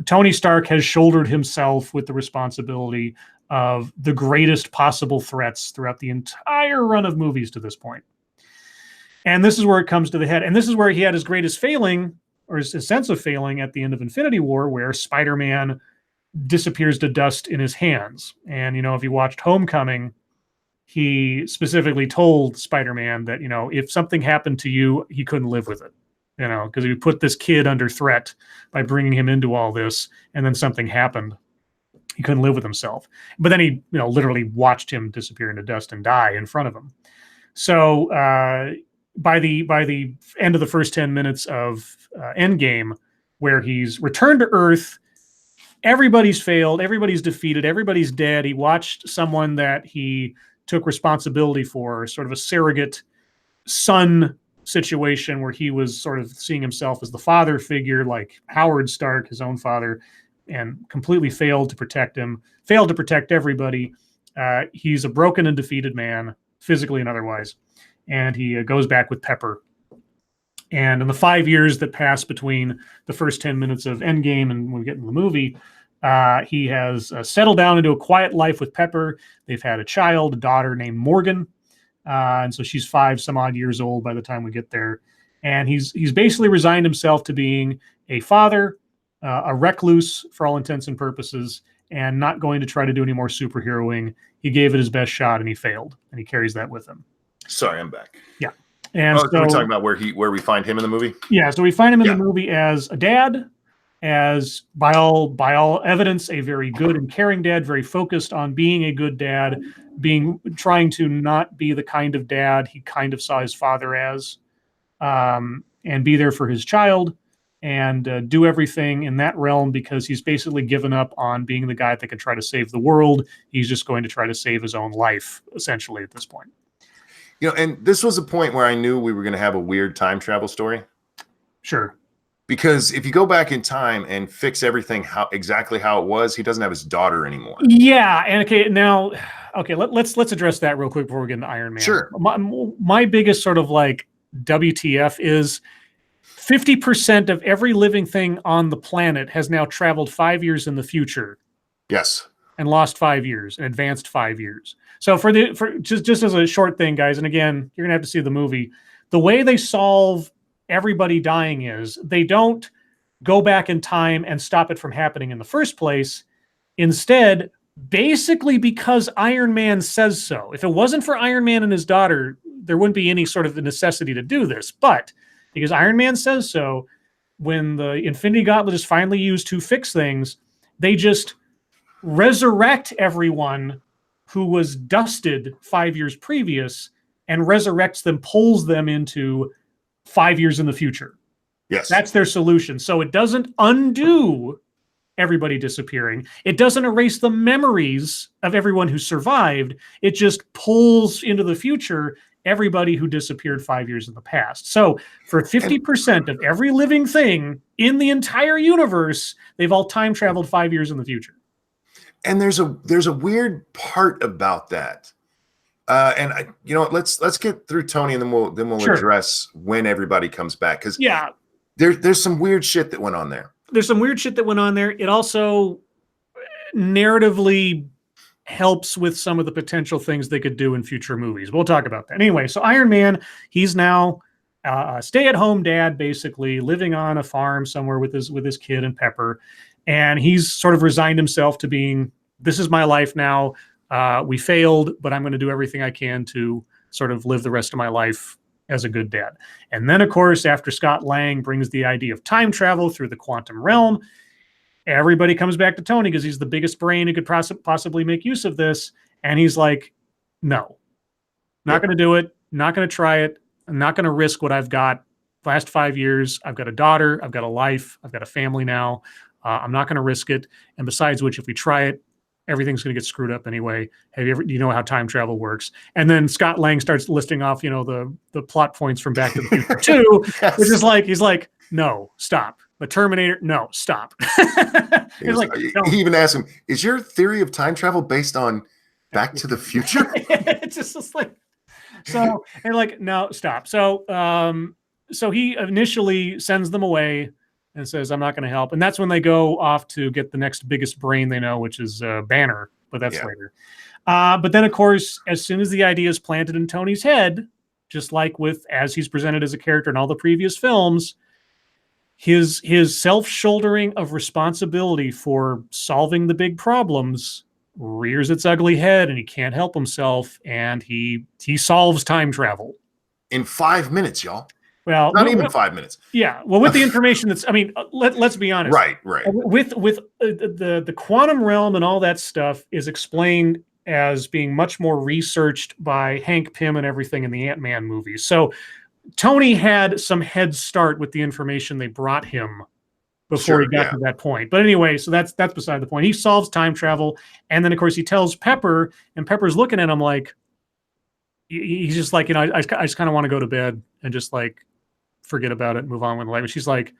Tony Stark has shouldered himself with the responsibility of the greatest possible threats throughout the entire run of movies to this point. And this is where it comes to the head. And this is where he had his greatest failing or his sense of failing at the end of Infinity War, where Spider-Man disappears to dust in his hands. And, if you watched Homecoming, he specifically told Spider-Man that, if something happened to you, he couldn't live with it, because he put this kid under threat by bringing him into all this, and then something happened. He couldn't live with himself. But then he, literally watched him disappear into dust and die in front of him. So by the end of the first 10 minutes of Endgame, where he's returned to Earth, everybody's failed, everybody's defeated, everybody's dead. He watched someone that he took responsibility for, sort of a surrogate son situation where he was sort of seeing himself as the father figure, like Howard Stark, his own father, and completely failed to protect him, failed to protect everybody. He's a broken and defeated man, physically and otherwise. And he goes back with Pepper. And in the 5 years that pass between the first 10 minutes of Endgame and when we get into the movie, he has settled down into a quiet life with Pepper. They've had a child, a daughter named Morgan. And so she's 5 some odd years old by the time we get there. And he's basically resigned himself to being a father, a recluse for all intents and purposes, and not going to try to do any more superheroing. He gave it his best shot and he failed, and he carries that with him. Sorry, I'm back. Yeah. And so we're talking about where we find him in the movie? Yeah, so we find him in the movie as a dad, as by all evidence, a very good and caring dad, very focused on being a good dad, trying to not be the kind of dad he kind of saw his father as, and be there for his child, and do everything in that realm, because he's basically given up on being the guy that can try to save the world. He's just going to try to save his own life, essentially, at this point. And this was a point where I knew we were going to have a weird time travel story. Sure. Because if you go back in time and fix everything exactly how it was, he doesn't have his daughter anymore. Yeah, and let's address that real quick before we get into Iron Man. Sure. My biggest sort of like WTF is 50% of every living thing on the planet has now traveled 5 years in the future. Yes. And lost 5 years and advanced 5 years. So for just as a short thing, guys, and again, you're gonna have to see the movie. The way they solve everybody dying is they don't go back in time and stop it from happening in the first place. Instead, basically because Iron Man says so. If it wasn't for Iron Man and his daughter, there wouldn't be any sort of necessity to do this. But because Iron Man says so, when the Infinity Gauntlet is finally used to fix things, they just resurrect everyone who was dusted 5 years previous, and resurrects them, pulls them into 5 years in the future. Yes. That's their solution. So it doesn't undo everybody disappearing. It doesn't erase the memories of everyone who survived. It just pulls into the future everybody who disappeared 5 years in the past. So for 50% of every living thing in the entire universe, they've all time traveled 5 years in the future. And there's a weird part about that. And let's get through Tony, and then we'll sure. address when everybody comes back, because there's some weird shit that went on there. There's some weird shit that went on there. It also narratively helps with some of the potential things they could do in future movies. We'll talk about that. Anyway, so Iron Man, he's now a stay-at-home dad, basically living on a farm somewhere with his kid and Pepper. And he's sort of resigned himself to being, this is my life now. We failed, but I'm going to do everything I can to sort of live the rest of my life as a good dad. And then, of course, after Scott Lang brings the idea of time travel through the quantum realm, everybody comes back to Tony because he's the biggest brain who could possibly make use of this. And he's like, no, not going to do it. Not going to try it. I'm not going to risk what I've got. Last 5 years, I've got a daughter. I've got a life. I've got a family now. I'm not going to risk it. And besides which, if we try it, everything's going to get screwed up anyway. Do you know how time travel works? And then Scott Lang starts listing off, the plot points from Back to the Future 2, yes. Which is like, he's like, no, stop. The Terminator, no, stop. He's like, no. He even asked him, is your theory of time travel based on Back to the Future? It's just like, so, and like, no, stop. So he initially sends them away and says, I'm not going to help. And that's when they go off to get the next biggest brain they know, which is Banner, but that's later. But then, of course, as soon as the idea is planted in Tony's head, just like as he's presented as a character in all the previous films, his self-shouldering of responsibility for solving the big problems rears its ugly head, and he can't help himself, and he solves time travel in 5 minutes, y'all. Well, not even 5 minutes. Yeah, well, with the information that's, I mean, let's be honest. Right. With the quantum realm and all that stuff is explained as being much more researched by Hank Pym and everything in the Ant-Man movies. So Tony had some head start with the information they brought him before he got to that point. But anyway, so that's beside the point. He solves time travel, and then of course he tells Pepper, and Pepper's looking at him like, he's just like, I just kind of want to go to bed and just like forget about it and move on with life. And she's like,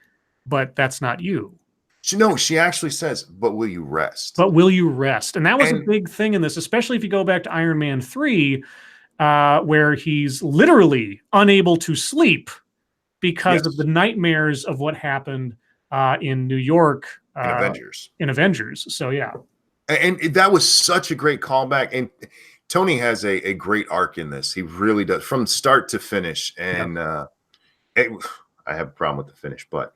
but that's not you. She actually says, but will you rest? But will you rest? And that was a big thing in this, especially if you go back to Iron Man 3, where he's literally unable to sleep because of the nightmares of what happened in New York in Avengers. So yeah. And that was such a great callback. And Tony has a great arc in this. He really does, from start to finish. And I have a problem with the finish, but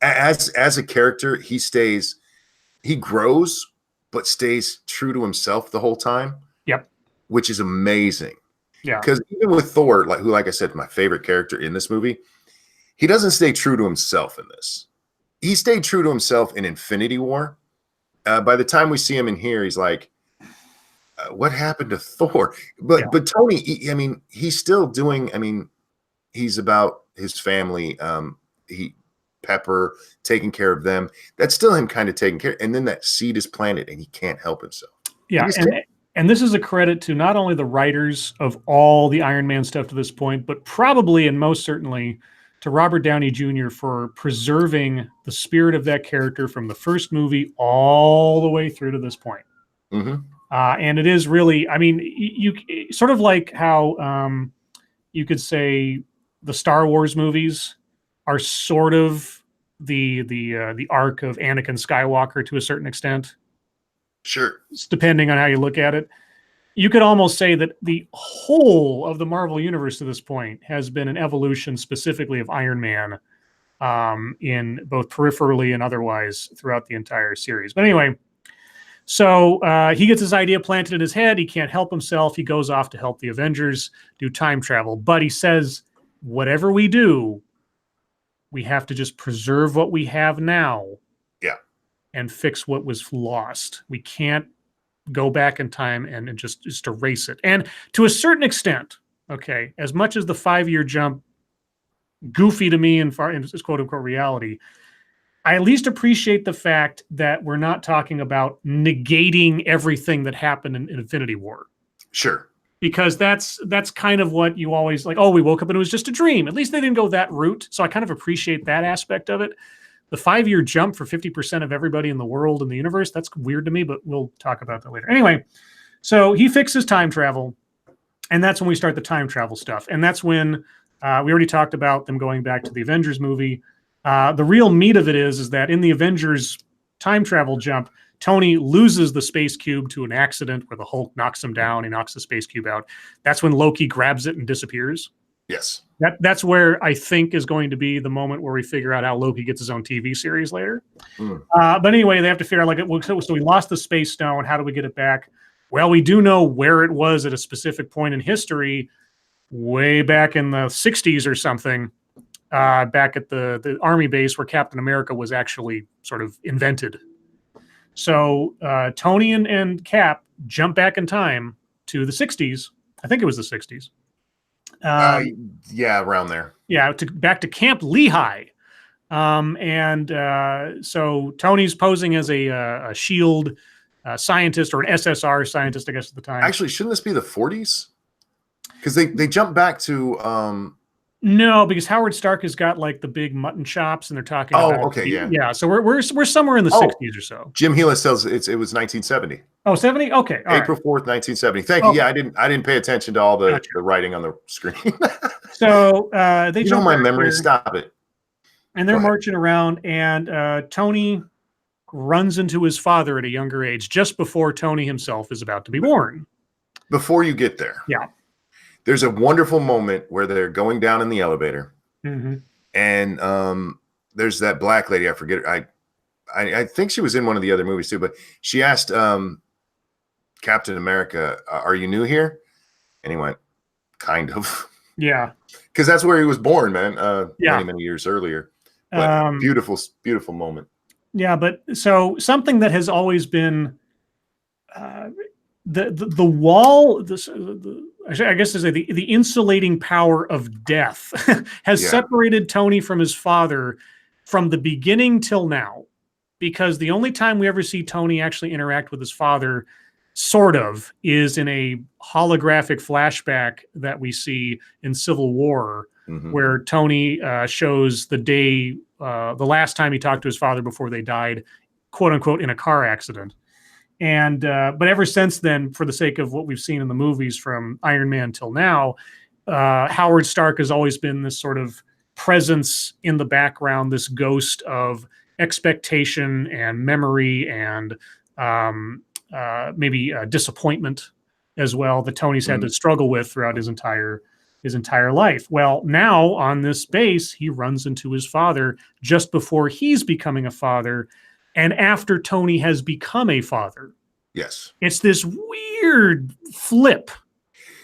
as a character, he grows, but stays true to himself the whole time. Yep. Which is amazing. Yeah. Because even with Thor, like I said, my favorite character in this movie, he doesn't stay true to himself in this. He stayed true to himself in Infinity War. By the time we see him in here, he's like, what happened to Thor? But Tony, he's still doing, he's about his family. Pepper, taking care of them. That's still him kind of taking care. And then that seed is planted and he can't help himself. Yeah. And this is a credit to not only the writers of all the Iron Man stuff to this point, but probably and most certainly to Robert Downey Jr. for preserving the spirit of that character from the first movie all the way through to this point. Mm-hmm. And it is really, you sort of like how you could say the Star Wars movies are sort of the arc of Anakin Skywalker to a certain extent. Sure. It's depending on how you look at it. You could almost say that the whole of the Marvel universe to this point has been an evolution specifically of Iron Man in both peripherally and otherwise throughout the entire series. But anyway, so he gets his idea planted in his head. He can't help himself. He goes off to help the Avengers do time travel. But he says, whatever we do, we have to just preserve what we have now. Yeah. And fix what was lost. We can't go back in time and just erase it. And to a certain extent, okay, as much as the 5-year jump, goofy to me in quote unquote reality, I at least appreciate the fact that we're not talking about negating everything that happened in Infinity War. Sure. Because that's kind of what you always like, oh, we woke up and it was just a dream. At least they didn't go that route. So I kind of appreciate that aspect of it. The 5-year jump for 50% of everybody in the world and the universe, that's weird to me, but we'll talk about that later. Anyway, so he fixes time travel, and that's when we start the time travel stuff. And that's when we already talked about them going back to the Avengers movie. The real meat of it is that in the Avengers time travel jump, Tony loses the space cube to an accident where the Hulk knocks him down. He knocks the space cube out. That's when Loki grabs it and disappears. Yes. That's where I think is going to be the moment where we figure out how Loki gets his own TV series later. But anyway, they have to figure out, so we lost the Space Stone. How do we get it back? Well, we do know where it was at a specific point in history, way back in the 60s or something, back at the Army base where Captain America was actually sort of invented. So Tony and Cap jump back in time to the 60s. I think it was the 60s. Yeah, around there. Yeah, back to Camp Lehigh. So Tony's posing as a SHIELD scientist, or an SSR scientist, I guess, at the time. Actually, shouldn't this be the 40s? Because they jump back to... No, because Howard Stark has got like the big mutton chops, and they're talking about... Oh, okay, yeah. Yeah, so we're somewhere in the 60s or so. Jim Healis tells it was 1970. Oh, 70? Okay. April 4th, 1970. Thank you. Yeah, I didn't pay attention to all the writing on the screen. So they jump my memory, there, stop it. And they're marching around, and Tony runs into his father at a younger age, just before Tony himself is about to be born. Before you get there. Yeah. There's a wonderful moment where they're going down in the elevator, mm-hmm. and there's that black lady. I forget. I think she was in one of the other movies too. But she asked Captain America, "Are you new here?" And he went, "Kind of." Yeah. Because that's where he was born, man. Yeah. Many years earlier. But beautiful, beautiful moment. Yeah, but so something that has always been the wall. I guess is the insulating power of death has separated Tony from his father from the beginning till now, because the only time we ever see Tony actually interact with his father, sort of, is in a holographic flashback that we see in Civil War, where Tony shows the day, the last time he talked to his father before they died, quote unquote, in a car accident. And but ever since then, for the sake of what we've seen in the movies from Iron Man till now, Howard Stark has always been this sort of presence in the background, this ghost of expectation and memory and maybe disappointment as well, that Tony's had to struggle with throughout his entire life. Well, now on this base, he runs into his father just before he's becoming a father, and after Tony has become a father. Yes. It's this weird flip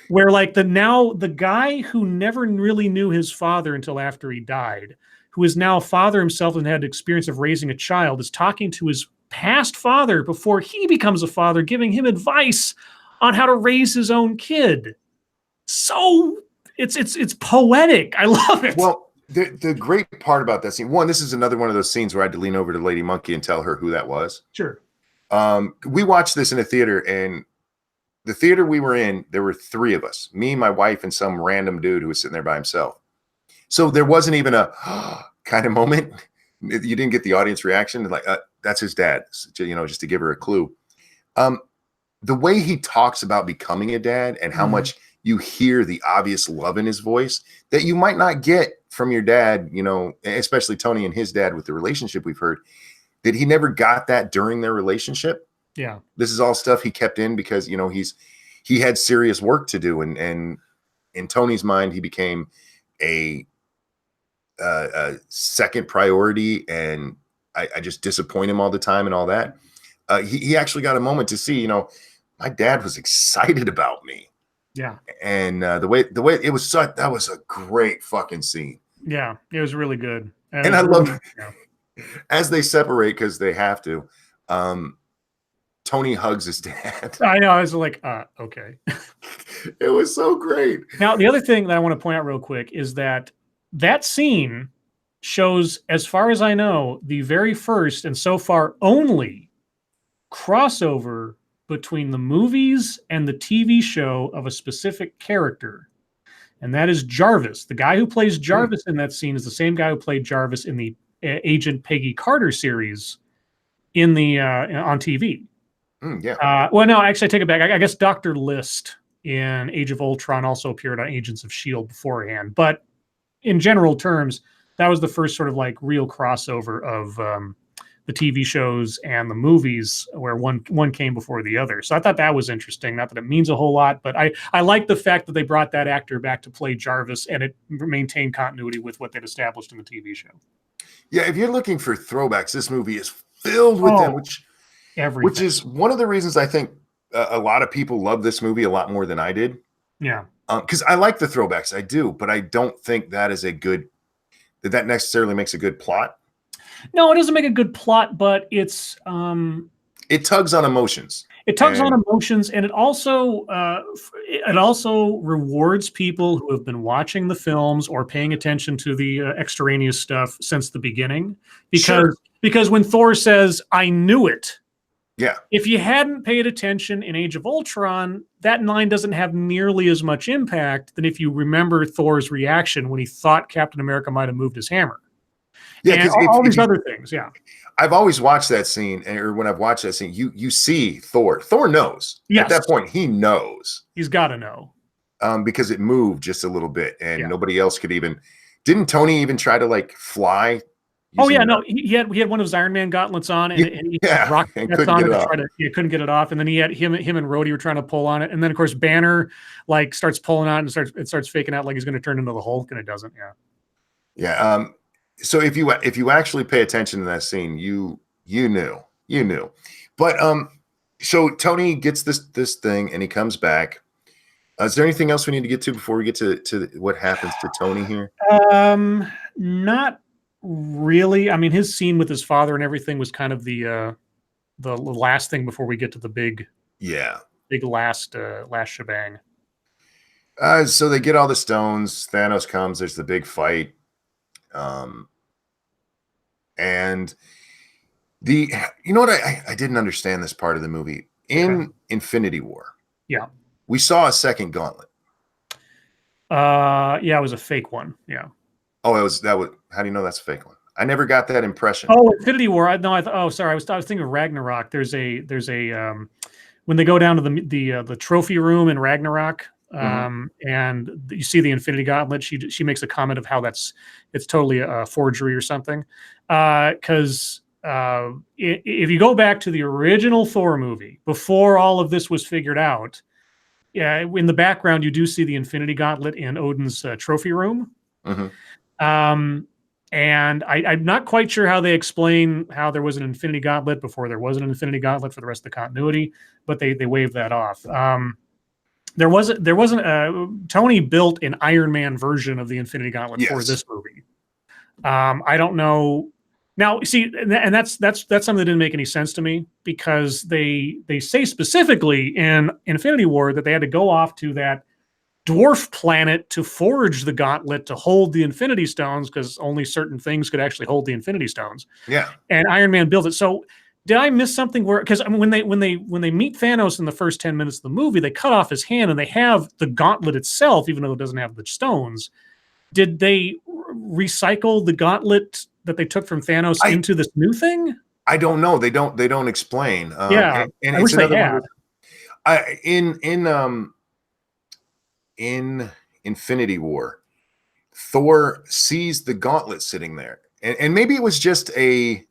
where, like, the guy who never really knew his father until after he died, who is now a father himself and had experience of raising a child, is talking to his past father before he becomes a father, giving him advice on how to raise his own kid. So it's poetic. I love it. Well, the great part about that scene, one, this is another one of those scenes where I had to lean over to Lady Monkey and tell her who that was. Sure. We watched this in a theater, and the theater we were in, there were three of us, me, my wife, and some random dude who was sitting there by himself. So there wasn't even a kind of moment. You didn't get the audience reaction. Like, that's his dad, just to give her a clue. The way he talks about becoming a dad and how much you hear the obvious love in his voice that you might not get from your dad, especially Tony and his dad with the relationship we've heard, that he never got that during their relationship. Yeah. This is all stuff he kept in because, he had serious work to do. And in Tony's mind, he became a second priority. And I just disappoint him all the time and all that. He actually got a moment to see, my dad was excited about me. Yeah. And the way it was, that was a great fucking scene. Yeah. It was really good. And I love as they separate, because they have to, Tony hugs his dad. I know. I was like, okay. It was so great. Now, the other thing that I want to point out real quick is that scene shows, as far as I know, the very first and so far only crossover between the movies and the TV show of a specific character. And that is Jarvis. The guy who plays Jarvis in that scene is the same guy who played Jarvis in the Agent Peggy Carter series on TV. Well, no, actually, I take it back. I guess Dr. List in Age of Ultron also appeared on Agents of S.H.I.E.L.D. beforehand. But in general terms, that was the first sort of like real crossover of the TV shows and the movies, where one came before the other. So I thought that was interesting. Not that it means a whole lot, but I like the fact that they brought that actor back to play Jarvis, and it maintained continuity with what they'd established in the TV show. Yeah, if you're looking for throwbacks, this movie is filled with them, which is one of the reasons I think a lot of people love this movie a lot more than I did. Yeah. Because I like the throwbacks, I do, but I don't think that necessarily makes a good plot. No, it doesn't make a good plot, but it's it tugs on emotions. It tugs on emotions, and it also rewards people who have been watching the films or paying attention to the extraneous stuff since the beginning. Because when Thor says, "I knew it," yeah, if you hadn't paid attention in Age of Ultron, that line doesn't have nearly as much impact than if you remember Thor's reaction when he thought Captain America might have moved his hammer. Yeah, and all these other things. Yeah. I've always watched that scene, or when I've watched that scene, you see Thor. Thor knows. Yes. At that point, he knows. He's got to know. Because it moved just a little bit, and nobody else could even. Didn't Tony even try to like fly? Oh yeah, no, he had one of his Iron Man gauntlets on, and he rocket jets on it to try to. He couldn't get it off, and then he had him and Rhodey were trying to pull on it, and then of course Banner like starts pulling on it and starts faking out like he's going to turn into the Hulk, and it doesn't. Yeah. Yeah. So if you actually pay attention to that scene, you knew. But so Tony gets this thing and he comes back. Is there anything else we need to get to before we get to what happens to Tony here? Not really. I mean, his scene with his father and everything was kind of the last thing before we get to the big last shebang. So they get all the stones. Thanos comes. There's the big fight. And you know what? I didn't understand this part of the movie. In Infinity War, we saw a second gauntlet. Yeah, it was a fake one. Yeah. Oh, how do you know that's a fake one? I never got that impression. Oh, Infinity War. Sorry. I was thinking of Ragnarok. There's a when they go down to the trophy room in Ragnarok, and you see the Infinity Gauntlet. She makes a comment of how it's totally a forgery or something. Because if you go back to the original Thor movie, before all of this was figured out, in the background you do see the Infinity Gauntlet in Odin's trophy room. And I'm not quite sure how they explain how there was an Infinity Gauntlet before there was an Infinity Gauntlet for the rest of the continuity, but they waved that off. There wasn't Tony built an Iron Man version of the Infinity Gauntlet for this movie. I don't know. Now, see, and that's something that didn't make any sense to me, because they say specifically in Infinity War that they had to go off to that dwarf planet to forge the gauntlet to hold the Infinity Stones, because only certain things could actually hold the Infinity Stones. Yeah. And Iron Man built it. So did I miss something where, because I mean, when they meet Thanos in the first 10 minutes of the movie, they cut off his hand and they have the gauntlet itself, even though it doesn't have the stones. Did they recycle the gauntlet that they took from Thanos into this new thing? I don't know. They don't explain. And I wish they had. In Infinity War, Thor sees the gauntlet sitting there, and maybe it was just a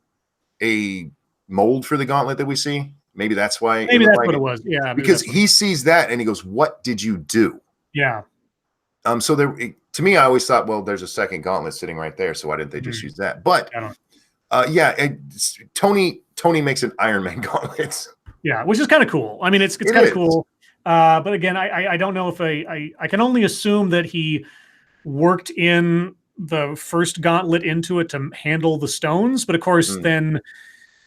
mold for the gauntlet that we see. Maybe that's why. Maybe that's what it was. Yeah, because he sees that and he goes, "What did you do?" Yeah. So to me, I always thought, well, there's a second gauntlet sitting right there, so why didn't they just use that? But Tony makes an Iron Man gauntlet. Yeah, which is kind of cool. I mean, it's kind of cool. But again, I don't know if I can only assume that he worked in the first gauntlet into it to handle the stones. But of course, then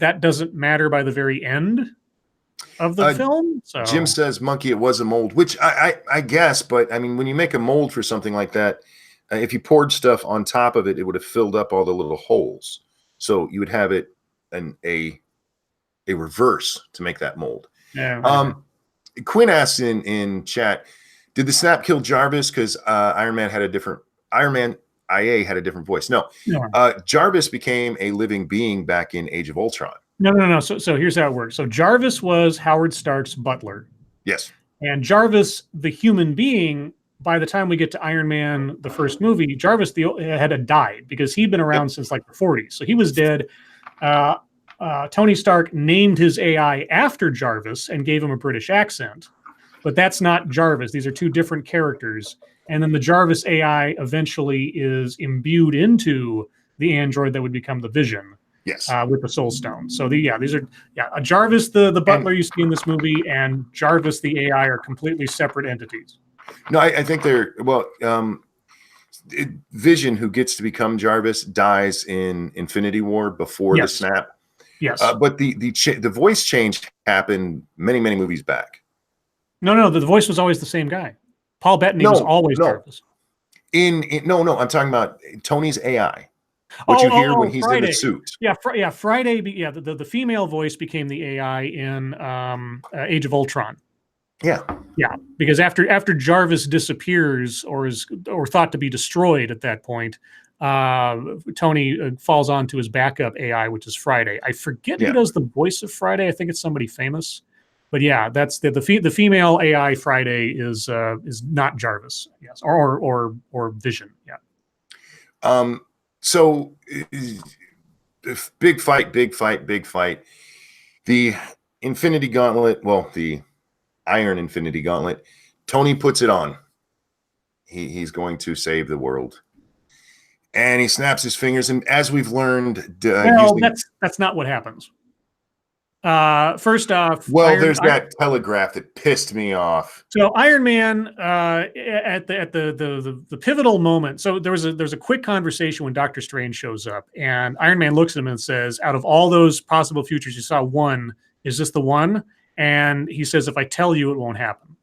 that doesn't matter by the very end of the film. So Jim says, "Monkey, it was a mold," which I guess. But I mean, when you make a mold for something like that, if you poured stuff on top of it, it would have filled up all the little holes. So you would have it a reverse to make that mold. Yeah. Quinn asks in chat, did the snap kill Jarvis? Because Iron Man IA had a different voice. No. Jarvis became a living being back in Age of Ultron. No. So here's how it works. So Jarvis was Howard Stark's butler. Yes. And Jarvis, the human being, by the time we get to Iron Man, the first movie, Jarvis had died because he'd been around since like the 40s. So he was dead. Tony Stark named his AI after Jarvis and gave him a British accent. But that's not Jarvis. These are two different characters. And then the Jarvis AI eventually is imbued into the android that would become the Vision. Yes. With the Soul Stone. So these are Jarvis, the butler you see in this movie, and Jarvis, the AI, are completely separate entities. No, I think they're Vision, who gets to become Jarvis, dies in Infinity War before the snap. Yes. But the voice change happened many movies back. No, the voice was always the same guy. Paul Bettany was always Jarvis. No, I'm talking about Tony's AI. What you hear when he's Friday. in the suit. Friday. The female voice became the AI in Age of Ultron. Yeah, because after Jarvis disappears or is thought to be destroyed at that point, Tony falls onto his backup AI, which is Friday. I forget who does the voice of Friday. I think it's somebody famous. But yeah, that's the female AI Friday is not Jarvis. Yes, or Vision. Yeah. So big fight. The Infinity Gauntlet, the Iron Infinity Gauntlet, Tony puts it on. He's going to save the world. And he snaps his fingers, and as we've learned, Well, that's not what happens. First off, there's that telegraph that pissed me off. So Iron Man at the pivotal moment. So there's a quick conversation when Doctor Strange shows up, and Iron Man looks at him and says, "Out of all those possible futures, you saw one. Is this the one?" And he says, "If I tell you, it won't happen."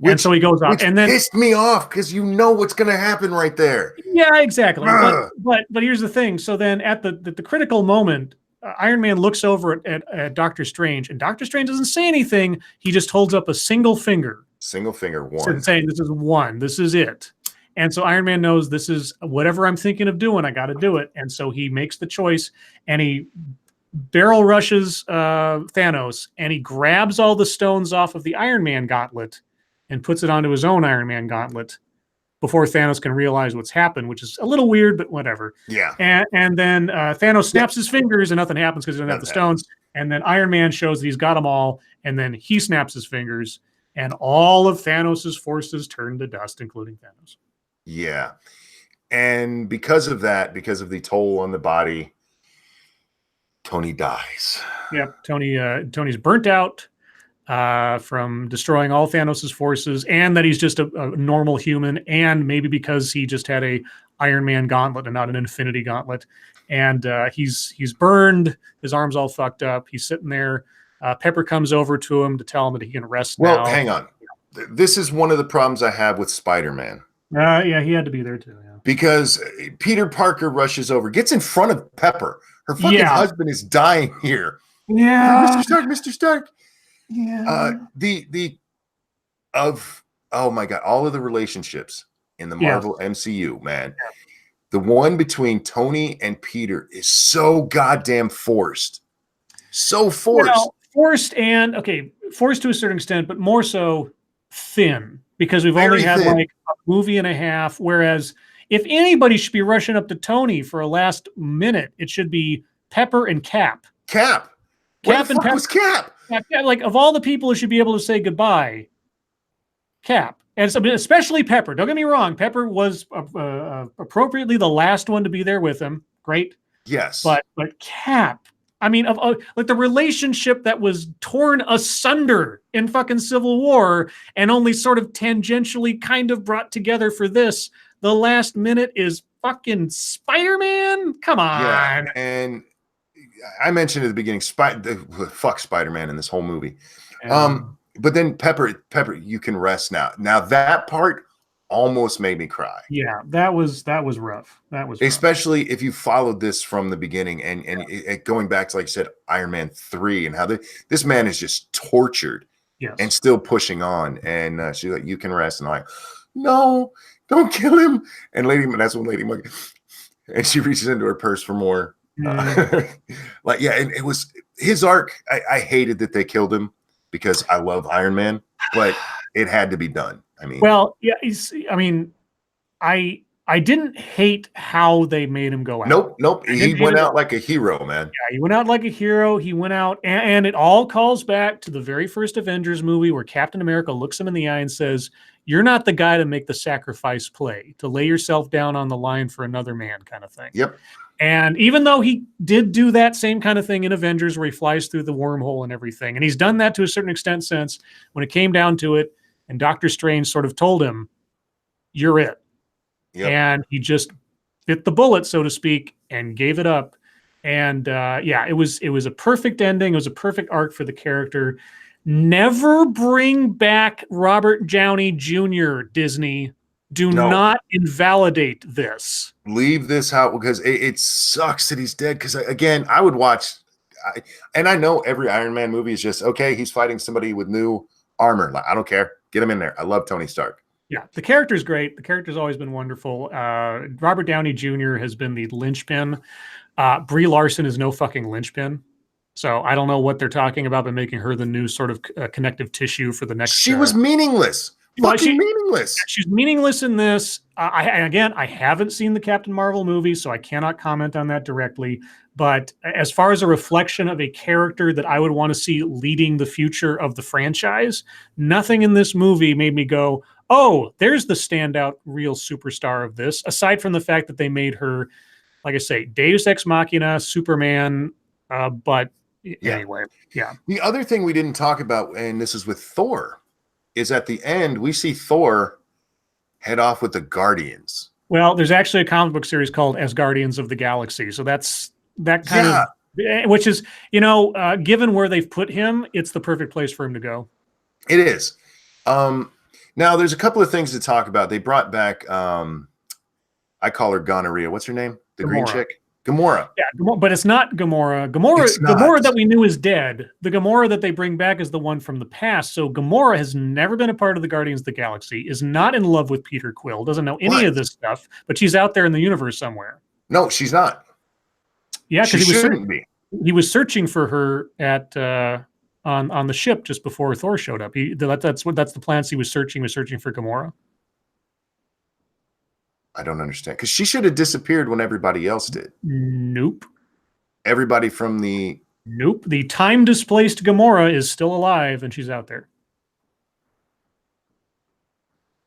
And so he goes off, and then pissed me off because you know what's going to happen right there. Yeah, exactly. But here's the thing. So then at the critical moment, Iron Man looks over at Doctor Strange, and Doctor Strange doesn't say anything. He just holds up a single finger. Single finger, one. Saying, this is one. This is it. And so Iron Man knows this is whatever I'm thinking of doing, I got to do it. And so he makes the choice, and he barrel rushes Thanos, and he grabs all the stones off of the Iron Man gauntlet and puts it onto his own Iron Man gauntlet before Thanos can realize what's happened, which is a little weird, but whatever. Yeah. And then Thanos snaps his fingers, and nothing happens because he doesn't have the stones. And then Iron Man shows that he's got them all, and then he snaps his fingers, and all of Thanos' forces turn to dust, including Thanos. Yeah. And because of that, because of the toll on the body, Tony dies. Yep. Tony's burnt out from destroying all Thanos' forces, and that he's just a normal human, and maybe because he just had a Iron Man gauntlet and not an Infinity Gauntlet. And he's burned, his arm's all fucked up. He's sitting there. Pepper comes over to him to tell him that he can rest now. Well, hang on. This is one of the problems I have with Spider-Man. Yeah, he had to be there too. Yeah. Because Peter Parker rushes over, gets in front of Pepper. Her fucking husband is dying here. Yeah. Mr. Stark. Yeah. Oh my God, all of the relationships in the Marvel MCU, man. Yeah. The one between Tony and Peter is so goddamn forced. So forced. Well, forced to a certain extent, but more so thin, because we've only had like a movie and a half. Whereas if anybody should be rushing up to Tony for a last minute, it should be Pepper and Cap. Cap and Pepper. Was Cap? Like, of all the people who should be able to say goodbye, Cap. And especially Pepper. Don't get me wrong. Pepper was appropriately the last one to be there with him. Great. Yes. But Cap. I mean, like the relationship that was torn asunder in fucking Civil War and only sort of tangentially kind of brought together for this. The last minute is fucking Spider-Man. Come on. Yeah, and I mentioned at the beginning, fuck Spider-Man in this whole movie. But then Pepper, you can rest now. Now that part almost made me cry. Yeah, that was rough. That was rough. Especially if you followed this from the beginning and going back to, like you said, Iron Man 3 and how this man is just tortured and still pushing on. And she's like, you can rest. And I'm like, no, don't kill him. And that's when Lady Mug, and she reaches into her purse for more. And it was his arc. I hated that they killed him because I love Iron Man, but it had to be done. I mean, I didn't hate how they made him go out. Nope. He went out like a hero, man. Yeah, he went out like a hero. He went out, and it all calls back to the very first Avengers movie where Captain America looks him in the eye and says, "You're not the guy to make the sacrifice play, to lay yourself down on the line for another man," kind of thing. Yep. And even though he did do that same kind of thing in Avengers where he flies through the wormhole and everything, and he's done that to a certain extent since, when it came down to it, and Doctor Strange sort of told him, "You're it." Yep. And he just bit the bullet, so to speak, and gave it up. And it was a perfect ending. It was a perfect arc for the character. Never bring back Robert Downey Jr., Disney. Do not invalidate this. Leave this out, because it sucks that he's dead. Because, again, I would watch, and I know every Iron Man movie is just, okay, he's fighting somebody with new armor. Like, I don't care. Get him in there. I love Tony Stark. Yeah, the character's great. The character's always been wonderful. Robert Downey Jr. has been the linchpin. Brie Larson is no fucking linchpin. So I don't know what they're talking about by making her the new sort of connective tissue for the next. She was meaningless. Meaningless. She's meaningless in this. I haven't seen the Captain Marvel movie, so I cannot comment on that directly. But as far as a reflection of a character that I would want to see leading the future of the franchise, nothing in this movie made me go, Oh, there's the standout real superstar of this, aside from the fact that they made her, like I say, Deus Ex Machina, Superman, but anyway, yeah. The other thing we didn't talk about, and this is with Thor, is at the end we see Thor head off with the Guardians. Well, there's actually a comic book series called As Guardians of the Galaxy, so that's that kind of, which is, given where they've put him, it's the perfect place for him to go. It is. Now there's a couple of things to talk about. They brought back, I call her Gonorrhea. What's her name? The Gamora. green chick? Gamora. Yeah, but it's not Gamora. Gamora that we knew is dead. The Gamora that they bring back is the one from the past. So Gamora has never been a part of the Guardians of the Galaxy, is not in love with Peter Quill, doesn't know any of this stuff, but she's out there in the universe somewhere. No, she's not. Yeah, because he was searching for her at on the ship just before Thor showed up. That's the plans he was searching. Was searching for Gamora. I don't understand, because she should have disappeared when everybody else did. Nope. Everybody from the... Nope. The time-displaced Gamora is still alive, and she's out there.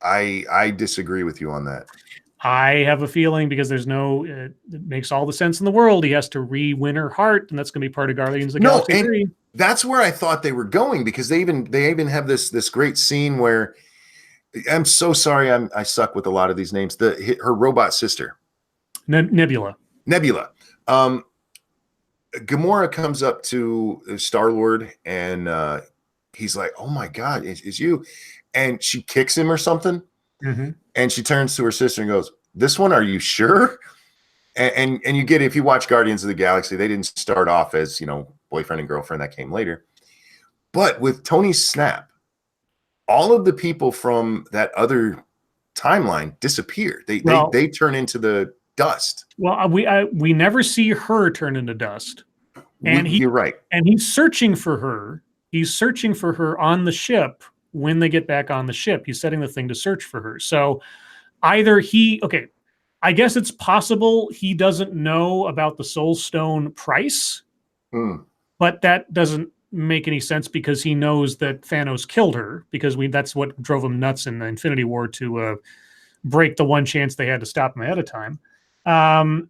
I disagree with you on that. I have a feeling, because there's no... it makes all the sense in the world. He has to re-win her heart, and that's going to be part of Guardians of the Galaxy 3. That's where I thought they were going, because they even have this great scene where... I'm so sorry. I suck with a lot of these names. Her robot sister, Nebula. Gamora comes up to Star-Lord, and he's like, "Oh my God, it's you!" And she kicks him or something, and she turns to her sister and goes, "This one, are you sure?" And you get it, if you watch Guardians of the Galaxy, they didn't start off as boyfriend and girlfriend. That came later, but with Tony's snap, all of the people from that other timeline disappear. They turn into the dust. Well, we never see her turn into dust. And you're right. And he's searching for her. He's searching for her on the ship when they get back on the ship. He's setting the thing to search for her. So either I guess it's possible he doesn't know about the Soul Stone price, but that doesn't make any sense, because he knows that Thanos killed her, because that's what drove him nuts in the Infinity War to break the one chance they had to stop him ahead of time.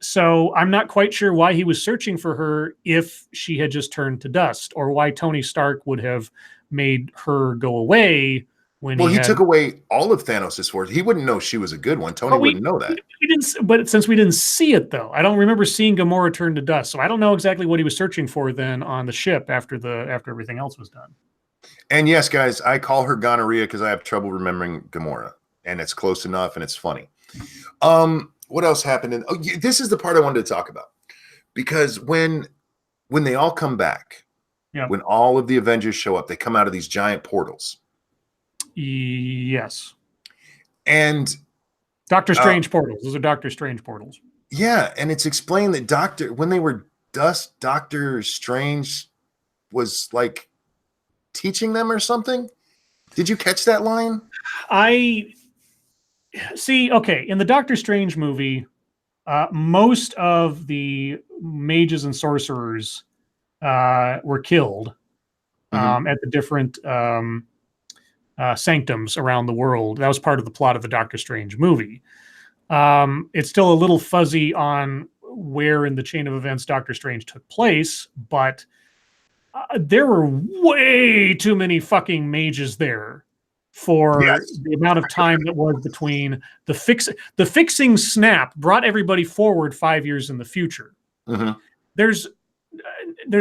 So I'm not quite sure why he was searching for her if she had just turned to dust, or why Tony Stark would have made her go away when he took away all of Thanos' force. He wouldn't know she was a good one. Tony wouldn't know that. But since we didn't see it, though, I don't remember seeing Gamora turn to dust. So I don't know exactly what he was searching for then on the ship after everything else was done. And yes, guys, I call her Gonorrhea because I have trouble remembering Gamora, and it's close enough, and it's funny. What else happened? This is the part I wanted to talk about, because when they all come back, when all of the Avengers show up, they come out of these giant portals. Yes. And Doctor Strange portals. Those are Doctor Strange portals. Yeah, and it's explained that when they were dust, Doctor Strange was like teaching them or something. Did you catch that line? I see. Okay, in the Doctor Strange movie, most of the mages and sorcerers were killed at the different sanctums around the world. That was part of the plot of the Doctor Strange movie. It's still a little fuzzy on where in the chain of events Doctor Strange took place, but there were way too many fucking mages there for the amount of time that was between the fixing snap brought everybody forward 5 years in the future. There's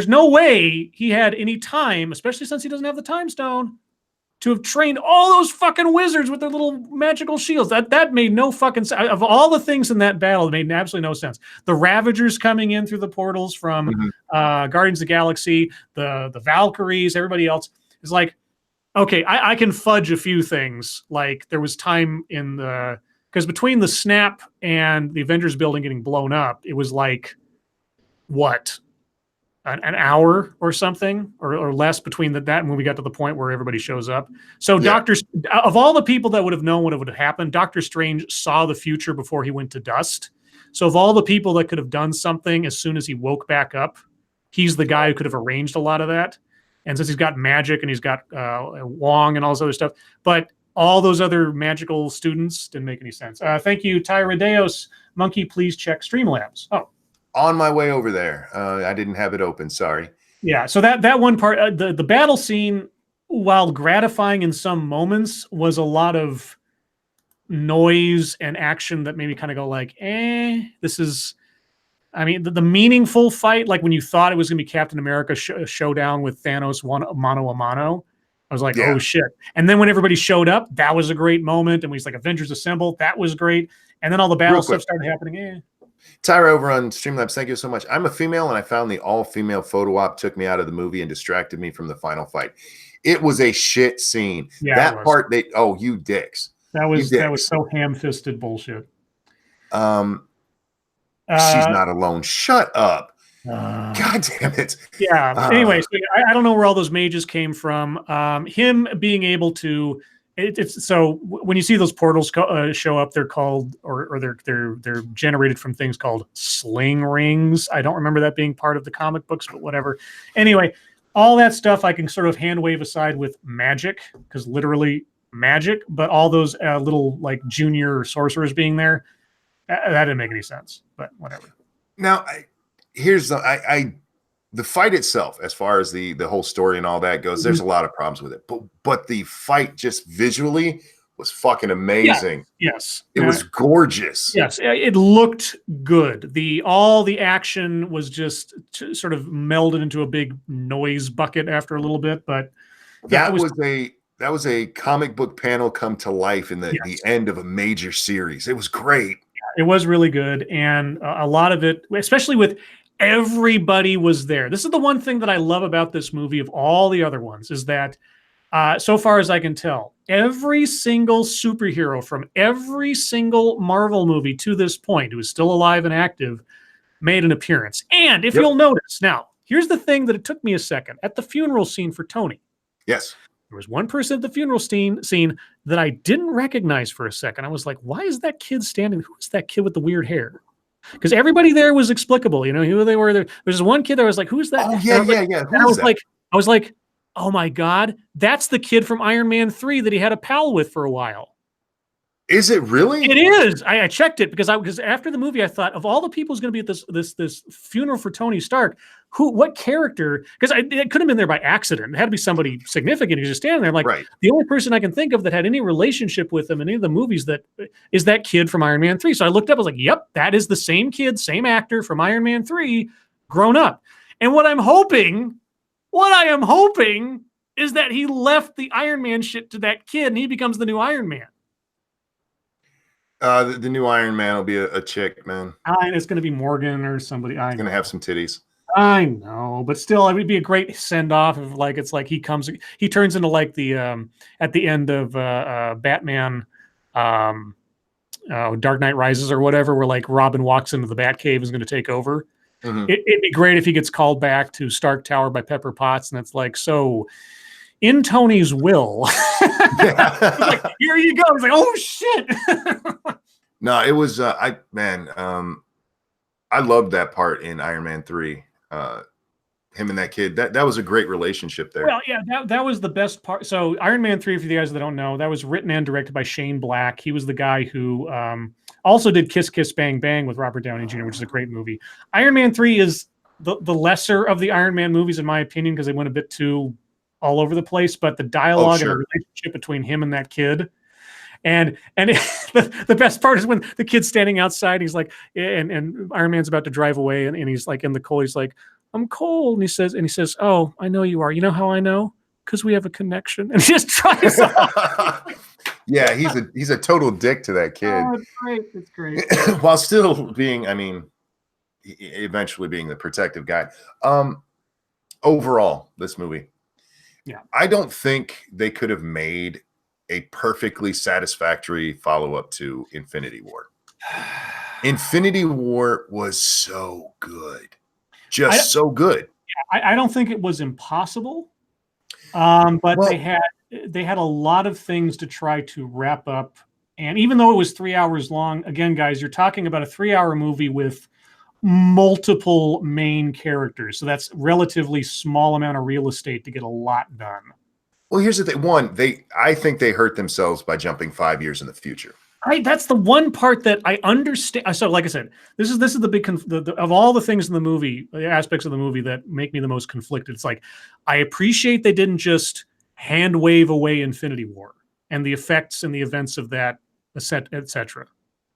no way he had any time, especially since he doesn't have the time stone, to have trained all those fucking wizards with their little magical shields. That made no fucking sense. Of all the things in that battle, it made absolutely no sense. The Ravagers coming in through the portals from Guardians of the Galaxy, the Valkyries, everybody else is like, okay, I can fudge a few things. Like there was time because between the snap and the Avengers building getting blown up, it was like, what? An hour or something or less between that and when we got to the point where everybody shows up. So of all the people that would have known what would have happened, Doctor Strange saw the future before he went to dust. So of all the people that could have done something as soon as he woke back up, he's the guy who could have arranged a lot of that. And since he's got magic and he's got Wong and all this other stuff, but all those other magical students didn't make any sense. Thank you, Tyradeos. Monkey, please check Streamlabs. Oh, On my way over there. I didn't have it open. Sorry. yeah. So that one part, the battle scene, while gratifying in some moments, was a lot of noise and action that made me kind of go like, this is. I mean, the meaningful fight, like when you thought it was going to be Captain America showdown with Thanos mano a mano, I was like, oh shit. And then when everybody showed up, that was a great moment. And we was like, Avengers Assemble, that was great. And then all the battle stuff started happening. Tyra over on Streamlabs, thank you so much. I'm a female, and I found the all-female photo op took me out of the movie and distracted me from the final fight. It was a shit scene. Yeah, that part, you dicks. That was so ham-fisted bullshit. She's not alone. Shut up. God damn it. Yeah. Anyway, so I don't know where all those mages came from. Him being able to, it's so when you see those portals show up, they're called, or they're generated from things called sling rings. I don't remember that being part of the comic books, but whatever. Anyway, all that stuff I can sort of hand wave aside with magic, because literally magic, but all those little like junior sorcerers being there, that didn't make any sense, but whatever. Now, here's the fight itself, as far as the whole story and all that goes, there's a lot of problems with it. But the fight just visually was fucking amazing. Yes. It was gorgeous. Yes, it looked good. All the action was just sort of melded into a big noise bucket after a little bit, but that was a comic book panel come to life in the end of a major series. It was great. It was really good, and a lot of it, especially with everybody was there. This is the one thing that I love about this movie of all the other ones, is that so far as I can tell, every single superhero from every single Marvel movie to this point who is still alive and active made an appearance. And if you'll notice, now, here's the thing that it took me a second. At the funeral scene for Tony. Yes. There was one person at the funeral scene that I didn't recognize for a second. I was like, why is that kid standing? Who is that kid with the weird hair? Because everybody there was explicable, who they were. There's one kid that was like, who's that? Oh, yeah. And I was like, oh my God, that's the kid from Iron Man 3 that he had a pal with for a while. Is it really? It is. I checked it because after the movie, I thought of all the people who's going to be at this funeral for Tony Stark, what character? Because it could have been there by accident. It had to be somebody significant who's just standing there. I'm like, the only person I can think of that had any relationship with him in any of the movies that is that kid from Iron Man 3. So I looked up. I was like, yep, that is the same kid, same actor from Iron Man 3, grown up. And what I am hoping is that he left the Iron Man shit to that kid and he becomes the new Iron Man. The new Iron Man will be a chick, man. It's going to be Morgan or somebody. He's going to have some titties. I know, but still, it would be a great send off if, like, it's like he turns into like the at the end of Batman, Dark Knight Rises or whatever, where like Robin walks into the Batcave and is going to take over. Mm-hmm. It'd be great if he gets called back to Stark Tower by Pepper Potts, and it's like, so in Tony's will, like, here you go. It's like, oh shit. No, it was I loved that part in Iron Man 3. Him and that kid, that was a great relationship there. Well, yeah, that was the best part. So Iron Man 3, for the guys that don't know, that was written and directed by Shane Black. He was the guy who also did Kiss Kiss Bang Bang with Robert Downey Jr., which is a great movie. Iron Man 3 is the lesser of the Iron Man movies, in my opinion, because they went a bit too all over the place, but the dialogue and the relationship between him and that kid. And the best part is when the kid's standing outside, he's like, and Iron Man's about to drive away, and he's like in the cold, he's like, I'm cold. And he says, oh, I know you are. You know how I know? Because we have a connection. And he just drives off. Yeah, he's a total dick to that kid. Oh, it's great. It's great. While still being, eventually being the protective guy. Overall, this movie. Yeah. I don't think they could have made a perfectly satisfactory follow-up to Infinity War. Infinity War was so good. So good. I don't think it was impossible, but they had a lot of things to try to wrap up. And even though it was 3 hours long, again, guys, you're talking about a 3-hour movie with multiple main characters. So that's relatively small amount of real estate to get a lot done. Well, here's the thing. One, I think they hurt themselves by jumping 5 years in the future. That's the one part that I understand. So, like I said, this is the big of all the things in the movie, the aspects of the movie that make me the most conflicted. It's like I appreciate they didn't just hand wave away Infinity War and the effects and the events of that, etc.,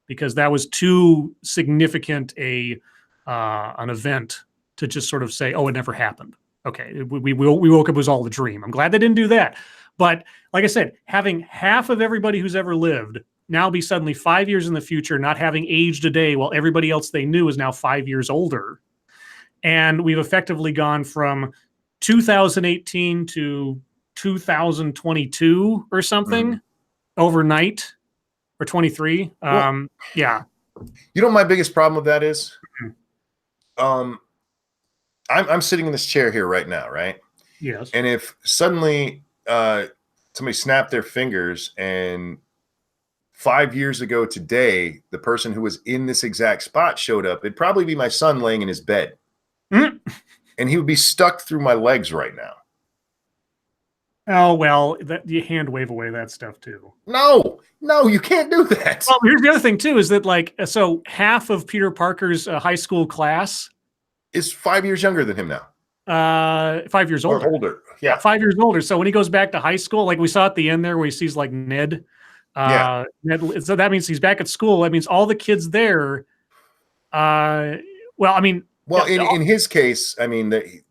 because that was too significant an event to just sort of say, "Oh, it never happened." Okay, we woke up, it was all a dream. I'm glad they didn't do that, but like I said, having half of everybody who's ever lived now be suddenly 5 years in the future, not having aged a day, while everybody else they knew is now 5 years older. And we've effectively gone from 2018 to 2022 or something overnight, or 23. Yeah. You know what my biggest problem with that is? Mhm. I'm sitting in this chair here right now, right? Yes. And if suddenly somebody snapped their fingers and 5 years ago today, the person who was in this exact spot showed up, it'd probably be my son laying in his bed. Mm. And he would be stuck through my legs right now. Oh, well, you hand wave away that stuff too. No, you can't do that. Well, here's the other thing too, is that like, so half of Peter Parker's high school class is 5 years younger than him now. 5 years older. Or older. Yeah. 5 years older. So when he goes back to high school, like we saw at the end there where he sees like Ned. Ned, so that means he's back at school. That means all the kids there. Well, I mean. Well, in his case, I mean, Ned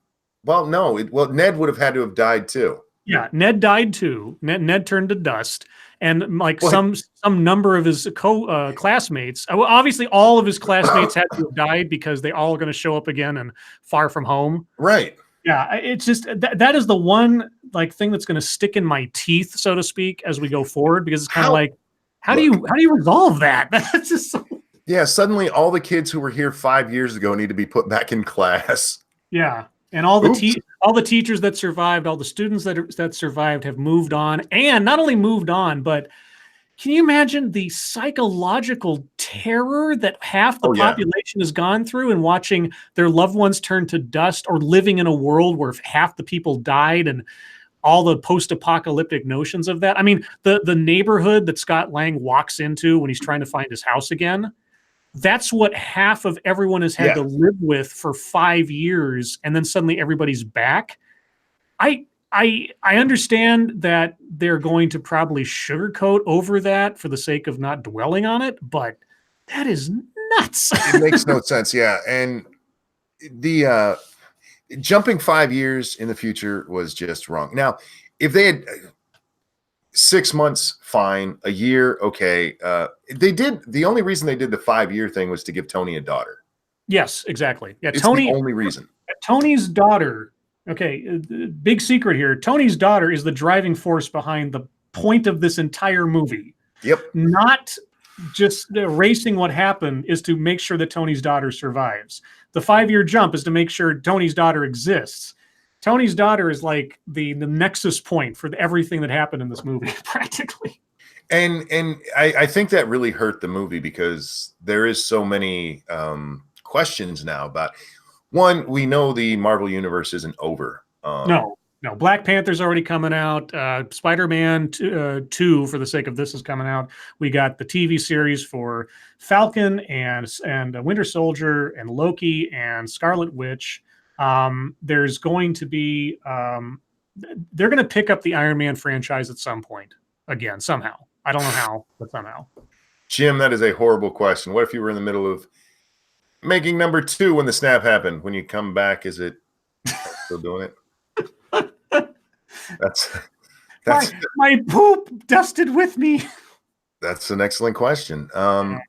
would have had to have died too. Yeah, Ned died too. Ned turned to dust. And like some number of his classmates, obviously all of his classmates had to have died because they all are going to show up again and Far From Home. Right. Yeah, it's just that is the one like thing that's going to stick in my teeth, so to speak, as we go forward, because it's kind of like, how do you resolve that? That's just so... Yeah, suddenly all the kids who were here 5 years ago need to be put back in class. Yeah, and all the teachers that survived, all the students that survived have moved on, and not only moved on, but can you imagine the psychological terror that half the population has gone through and watching their loved ones turn to dust, or living in a world where half the people died, and all the post-apocalyptic notions of that? I mean, the neighborhood that Scott Lang walks into when he's trying to find his house again, that's what half of everyone has had to live with for 5 years, and then suddenly everybody's back. I understand that they're going to probably sugarcoat over that for the sake of not dwelling on it, but that is nuts. It makes no sense. Yeah. And the jumping 5 years in the future was just wrong. Now, if they had 6 months, fine. A year, okay. The only reason they did the 5 year thing was to give Tony a daughter. Yes, exactly. Yeah, it's Tony, the only reason. Tony's daughter. Okay, big secret here. Tony's daughter is the driving force behind the point of this entire movie. Yep. Not just erasing what happened, is to make sure that Tony's daughter survives. The 5 year jump is to make sure Tony's daughter exists. Tony's daughter is like the nexus point for everything that happened in this movie, practically. And I think that really hurt the movie, because there is so many questions now about. One, we know the Marvel universe isn't over. No. Black Panther's already coming out. Spider-Man 2, for the sake of this, is coming out. We got the TV series for Falcon and Winter Soldier and Loki and Scarlet Witch. There's going to be they're going to pick up the Iron Man franchise at some point again, somehow. I don't know how, but somehow. Jim, that is a horrible question. What if you were in the middle of making number 2 when the snap happened? When you come back, is it still doing it? That's my poop dusted with me. That's an excellent question. And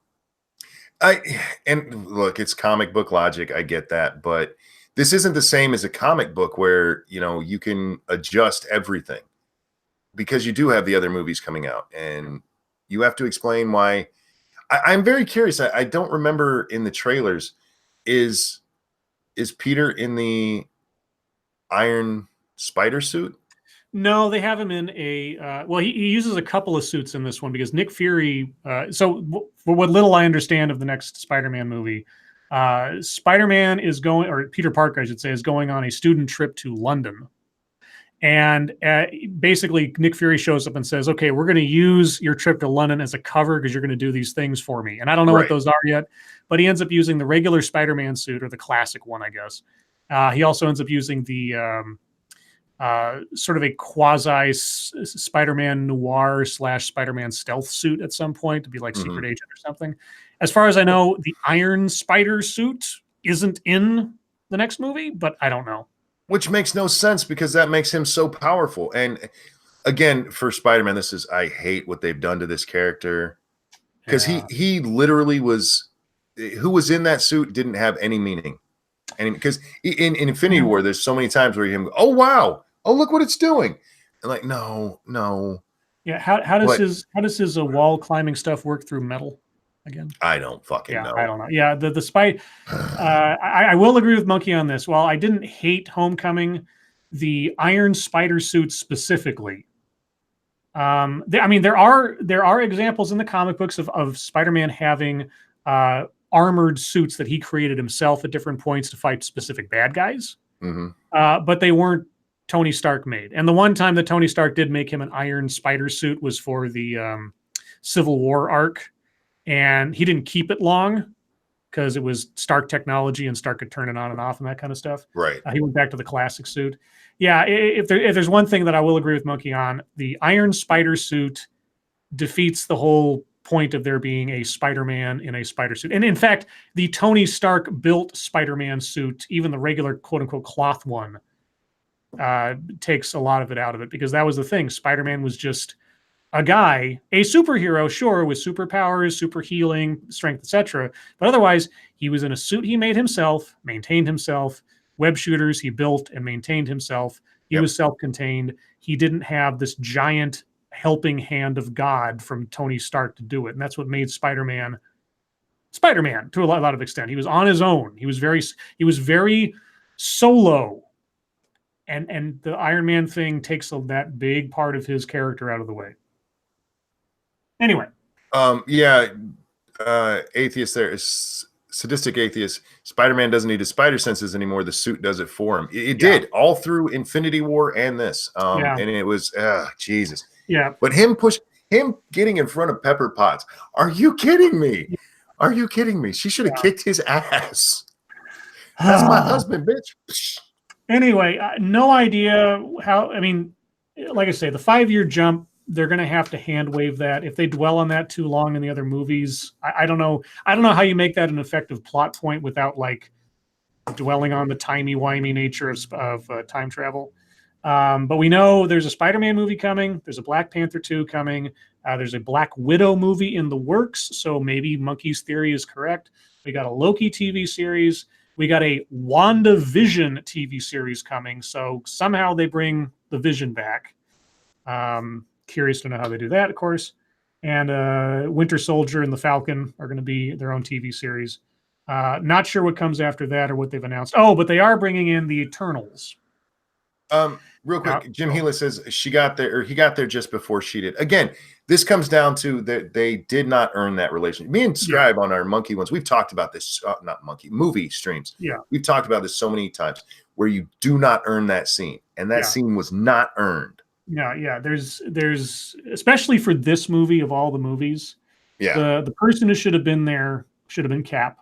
look, it's comic book logic. I get that, but this isn't the same as a comic book where, you can adjust everything, because you do have the other movies coming out, and you have to explain why. I'm very curious. I don't remember in the trailers. Is Peter in the Iron Spider suit? No, they have him in a. Well, he uses a couple of suits in this one, because Nick Fury. So, for what little I understand of the next Spider-Man movie, Spider-Man is going, or Peter Parker, I should say, is going on a student trip to London. And basically, Nick Fury shows up and says, okay, we're going to use your trip to London as a cover because you're going to do these things for me. And I don't know what those are yet, but he ends up using the regular Spider-Man suit, or the classic one, I guess. He also ends up using the sort of a quasi Spider-Man noir / Spider-Man stealth suit at some point to be like secret agent or something. As far as I know, the Iron Spider suit isn't in the next movie, but I don't know. Which makes no sense because that makes him so powerful. And again, for Spider-Man, I hate what they've done to this character. Because he literally was, who was in that suit didn't have any meaning. And because in Infinity War, there's so many times where you go, oh wow, oh look what it's doing. And like, no. Yeah, how does his wall climbing stuff work through metal again? I don't fucking know. I don't know. Yeah, the spy. I will agree with Monkey on this. While I didn't hate Homecoming, the Iron Spider suit specifically. There are examples in the comic books of Spider-Man having armored suits that he created himself at different points to fight specific bad guys. But they weren't Tony Stark made. And the one time that Tony Stark did make him an Iron Spider suit was for the Civil War arc. And he didn't keep it long because it was Stark technology and Stark could turn it on and off and that kind of stuff. Right. He went back to the classic suit. Yeah, if there's one thing that I will agree with Monkey on, the Iron Spider suit defeats the whole point of there being a Spider-Man in a spider suit. And in fact, the Tony Stark built Spider-Man suit, even the regular quote-unquote cloth one, takes a lot of it out of it, because that was the thing. Spider-Man was just a guy, a superhero, sure, with superpowers, super healing, strength, etc. But otherwise, he was in a suit he made himself, maintained himself, web shooters he built and maintained himself. He was self-contained. He didn't have this giant helping hand of God from Tony Stark to do it. And that's what made Spider-Man to a lot of extent. He was on his own. He was very solo. And the Iron Man thing takes that big part of his character out of the way. Anyway. Atheist there is sadistic atheist. Spider-Man doesn't need his spider senses anymore. The suit does it for him. It did all through Infinity War and this. And it was Jesus. Yeah. But him getting in front of Pepper Potts. Are you kidding me? Are you kidding me? She should have kicked his ass. That's my husband, bitch. Anyway, no idea how. I mean, like I say, the 5-year jump, they're going to have to hand wave that. If they dwell on that too long in the other movies, I don't know. I don't know how you make that an effective plot point without like dwelling on the timey-wimey nature of time travel. But we know there's a Spider-Man movie coming. There's a Black Panther 2 coming. There's a Black Widow movie in the works. So maybe Monkey's theory is correct. We got a Loki TV series. We got a WandaVision TV series coming. So somehow they bring the Vision back. Curious to know how they do that, of course. And Winter Soldier and the Falcon are going to be their own TV series. Not sure what comes after that or what they've announced. Oh, but they are bringing in the Eternals. Real quick, Jim Gila says he got there just before she did. Again, this comes down to that they did not earn that relationship. Me and Scribe on our Monkey ones, we've talked about this, movie streams. Yeah. We've talked about this so many times where you do not earn that scene. And that scene was not earned. Yeah. There's especially for this movie of all the movies. Yeah. The person who should have been there should have been Cap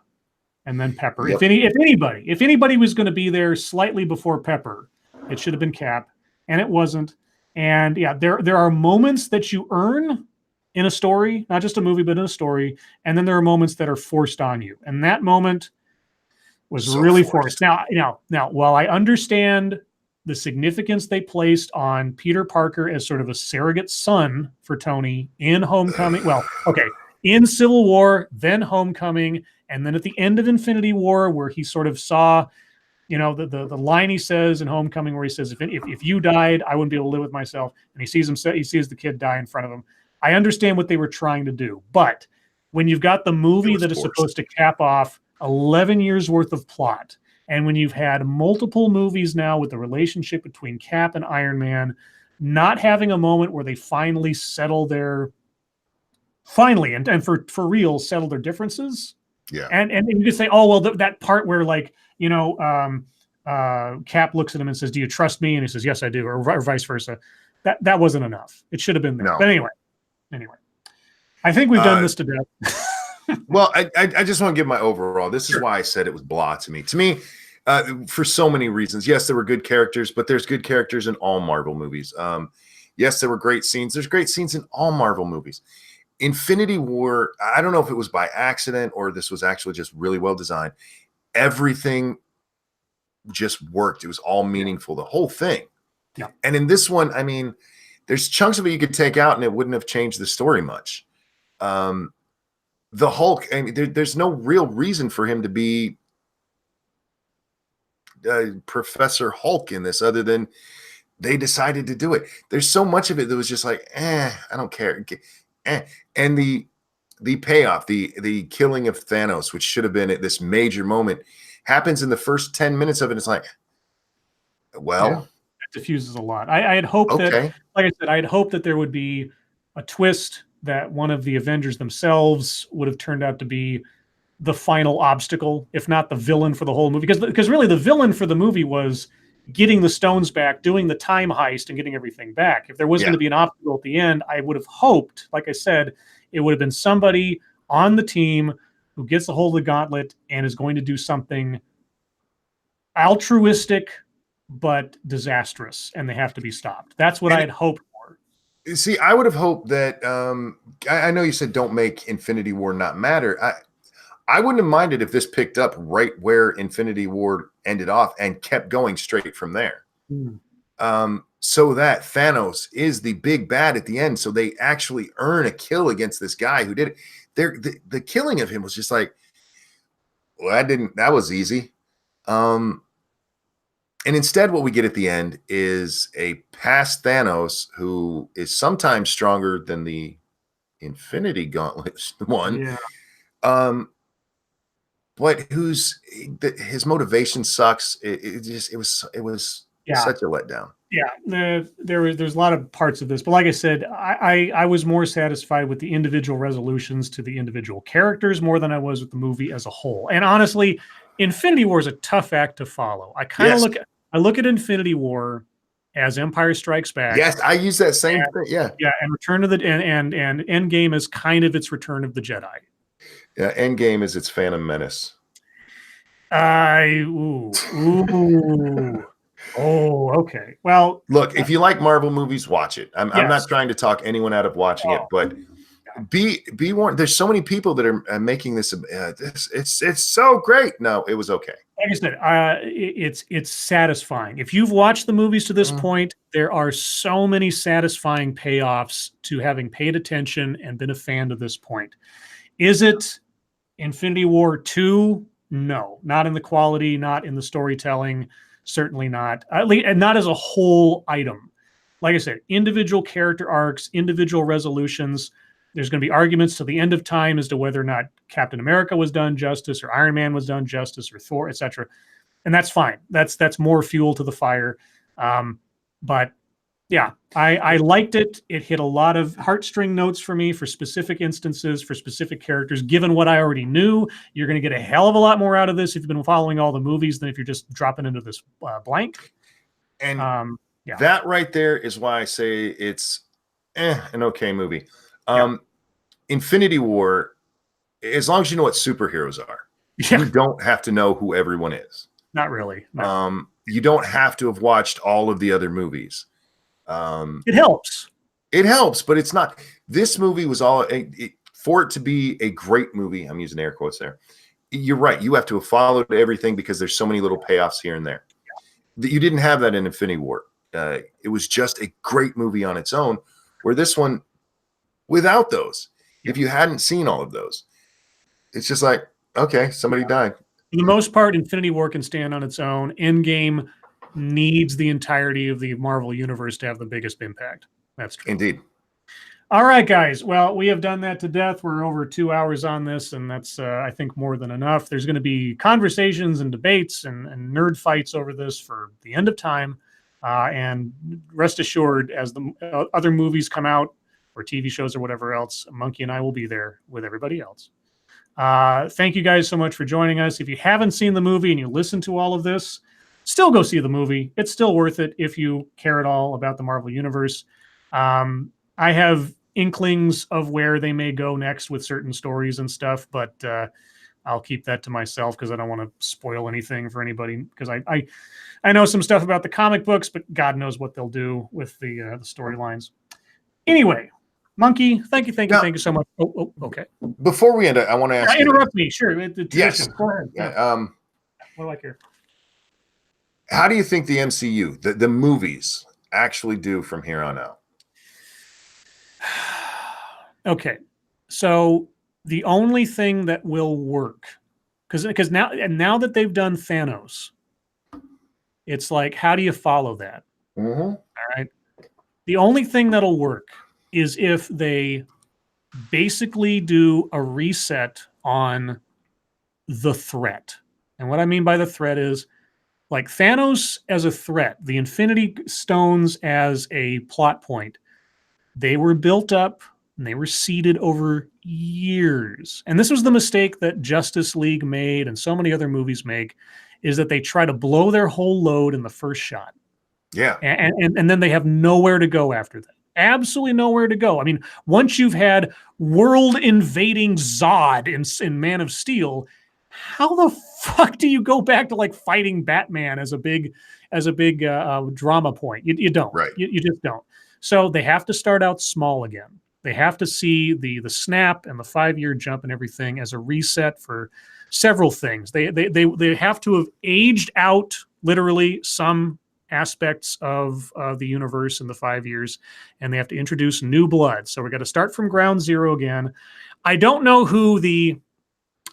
and then Pepper. Yep. If anybody was going to be there slightly before Pepper, it should have been Cap, and it wasn't. And there are moments that you earn in a story, not just a movie, but in a story. And then there are moments that are forced on you. And that moment was really forced. Now, while I understand the significance they placed on Peter Parker as sort of a surrogate son for Tony in Homecoming, in Civil War, then Homecoming, and then at the end of Infinity War, where he sort of saw, the line he says in Homecoming where he says, if you died, I wouldn't be able to live with myself. And he sees the kid die in front of him. I understand what they were trying to do. But when you've got the movie that is supposed to cap off 11 years worth of plot, and when you've had multiple movies now with the relationship between Cap and Iron Man, not having a moment where they finally settle and for real settle their differences. Yeah. And you could say, oh, well, that part where Cap looks at him and says, "Do you trust me?" And he says, "Yes, I do," or vice versa. That wasn't enough. It should have been there. No. But anyway, I think we've done this to death. Well, I just want to give my overall. This is why I said it was blah to me. To me, for so many reasons. Yes, there were good characters, but there's good characters in all Marvel movies. Yes, there were great scenes. There's great scenes in all Marvel movies. Infinity War, I don't know if it was by accident or this was actually just really well designed. Everything just worked. It was all meaningful, the whole thing. Yeah. And in this one, I mean, there's chunks of it you could take out and it wouldn't have changed the story much. The Hulk, I mean, there's no real reason for him to be Professor Hulk in this other than they decided to do it. There's so much of it that was just like, I don't care. And the payoff, the killing of Thanos, which should have been at this major moment, happens in the first 10 minutes of it. It's like, well, it diffuses a lot. I had hoped that, like I said, I had hoped that there would be a twist that one of the Avengers themselves would have turned out to be the final obstacle, if not the villain for the whole movie. Because really the villain for the movie was getting the stones back, doing the time heist, and getting everything back. If there was going to be an obstacle at the end, I would have hoped, like I said, it would have been somebody on the team who gets a hold of the gauntlet and is going to do something altruistic but disastrous, and they have to be stopped. That's what I had hoped for. See, I would have hoped that I know you said don't make Infinity War not matter. I wouldn't have minded if this picked up right where Infinity War ended off and kept going straight from there. So that Thanos is the big bad at the end. So they actually earn a kill against this guy who did it. The killing of him was just like, well, that was easy. And instead what we get at the end is a past Thanos who is sometimes stronger than the Infinity Gauntlet one. But his motivation sucks. It was such a letdown. Yeah, there's a lot of parts of this, but like I said, I was more satisfied with the individual resolutions to the individual characters more than I was with the movie as a whole. And honestly, Infinity War is a tough act to follow. I look at Infinity War as Empire Strikes Back. Yes, I use that same thing. Yeah, and Return of the and Endgame is kind of its Return of the Jedi. Yeah, Endgame is its Phantom Menace. Oh, okay. Well, look, if you like Marvel movies, watch it. I'm not trying to talk anyone out of watching it, but be warned. There's so many people that are making this. It's so great. No, it was okay. Like I said, it's satisfying. If you've watched the movies to this point, there are so many satisfying payoffs to having paid attention and been a fan to this point. Is it Infinity War 2? No, not in the quality, not in the storytelling, certainly not. At least, and not as a whole item. Like I said, individual character arcs, individual resolutions. There's going to be arguments to the end of time as to whether or not Captain America was done justice, or Iron Man was done justice, or Thor, etc. And that's fine. That's more fuel to the fire. But yeah, I liked it. It hit a lot of heartstring notes for me for specific instances, for specific characters. Given what I already knew, you're going to get a hell of a lot more out of this if you've been following all the movies than if you're just dropping into this blank. And that right there is why I say it's an okay movie. Infinity War, as long as you know what superheroes are, you don't have to know who everyone is. Not really. No. You don't have to have watched all of the other movies. It helps. It helps, but it's not. This movie was all for it to be a great movie. I'm using air quotes there. You're right. You have to have followed everything because there's so many little payoffs here and there. You didn't have that in Infinity War. It was just a great movie on its own. Where this one, without those, if you hadn't seen all of those, it's just like, okay, somebody died. For the most part, Infinity War can stand on its own. Endgame needs the entirety of the Marvel universe to have the biggest impact. That's true. Indeed. All right, guys. Well, we have done that to death. We're over 2 hours on this, and that's, I think, more than enough. There's going to be conversations and debates and nerd fights over this for the end of time. And rest assured, as the other movies come out, or TV shows or whatever else, Monkey and I will be there with everybody else. Thank you guys so much for joining us. If you haven't seen the movie and you listen to all of this, still go see the movie. It's still worth it if you care at all about the Marvel Universe. I have inklings of where they may go next with certain stories and stuff, but I'll keep that to myself because I don't want to spoil anything for anybody. Because I know some stuff about the comic books, but God knows what they'll do with the storylines. Anyway, Monkey, thank you so much. Oh, okay. Before we end it, I want to ask you. Interrupt me, sure. Yes. Go ahead. Yeah. What do I care? How do you think the MCU, the movies, actually do from here on out? Okay, so the only thing that will work, because now that they've done Thanos, it's like, how do you follow that? Mm-hmm. All right. The only thing that'll work is if they basically do a reset on the threat. And what I mean by the threat is, like, Thanos as a threat, the Infinity Stones as a plot point, they were built up and they were seeded over years. And this was the mistake that Justice League made and so many other movies make, is that they try to blow their whole load in the first shot. Yeah. And then they have nowhere to go after that. Absolutely nowhere to go. I mean, once you've had world invading Zod in Man of Steel, how the fuck do you go back to like fighting Batman as a big drama point? You don't. Right. You just don't. So they have to start out small again. They have to see the snap and the 5-year jump and everything as a reset for several things. They have to have aged out literally some aspects of the universe in the 5 years, and they have to introduce new blood. So we got to start from ground zero again. I don't know who the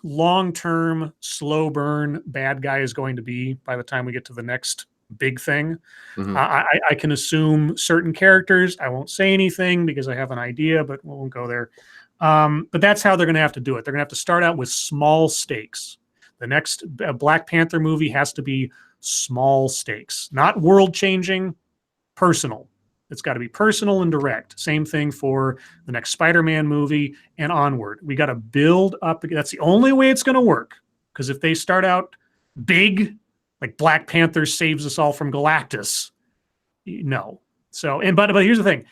long-term slow burn bad guy is going to be by the time we get to the next big thing. Mm-hmm. I can assume certain characters. I won't say anything because I have an idea, but we won't go there. But that's how they're going to have to do it. They're going to have to start out with small stakes. The next Black Panther movie has to be small stakes, not world-changing, personal. It's got to be personal and direct. Same thing for the next Spider-Man movie and onward. We got to build up. That's the only way it's going to work. Because if they start out big, like Black Panther saves us all from Galactus, no. So, but here's the thing.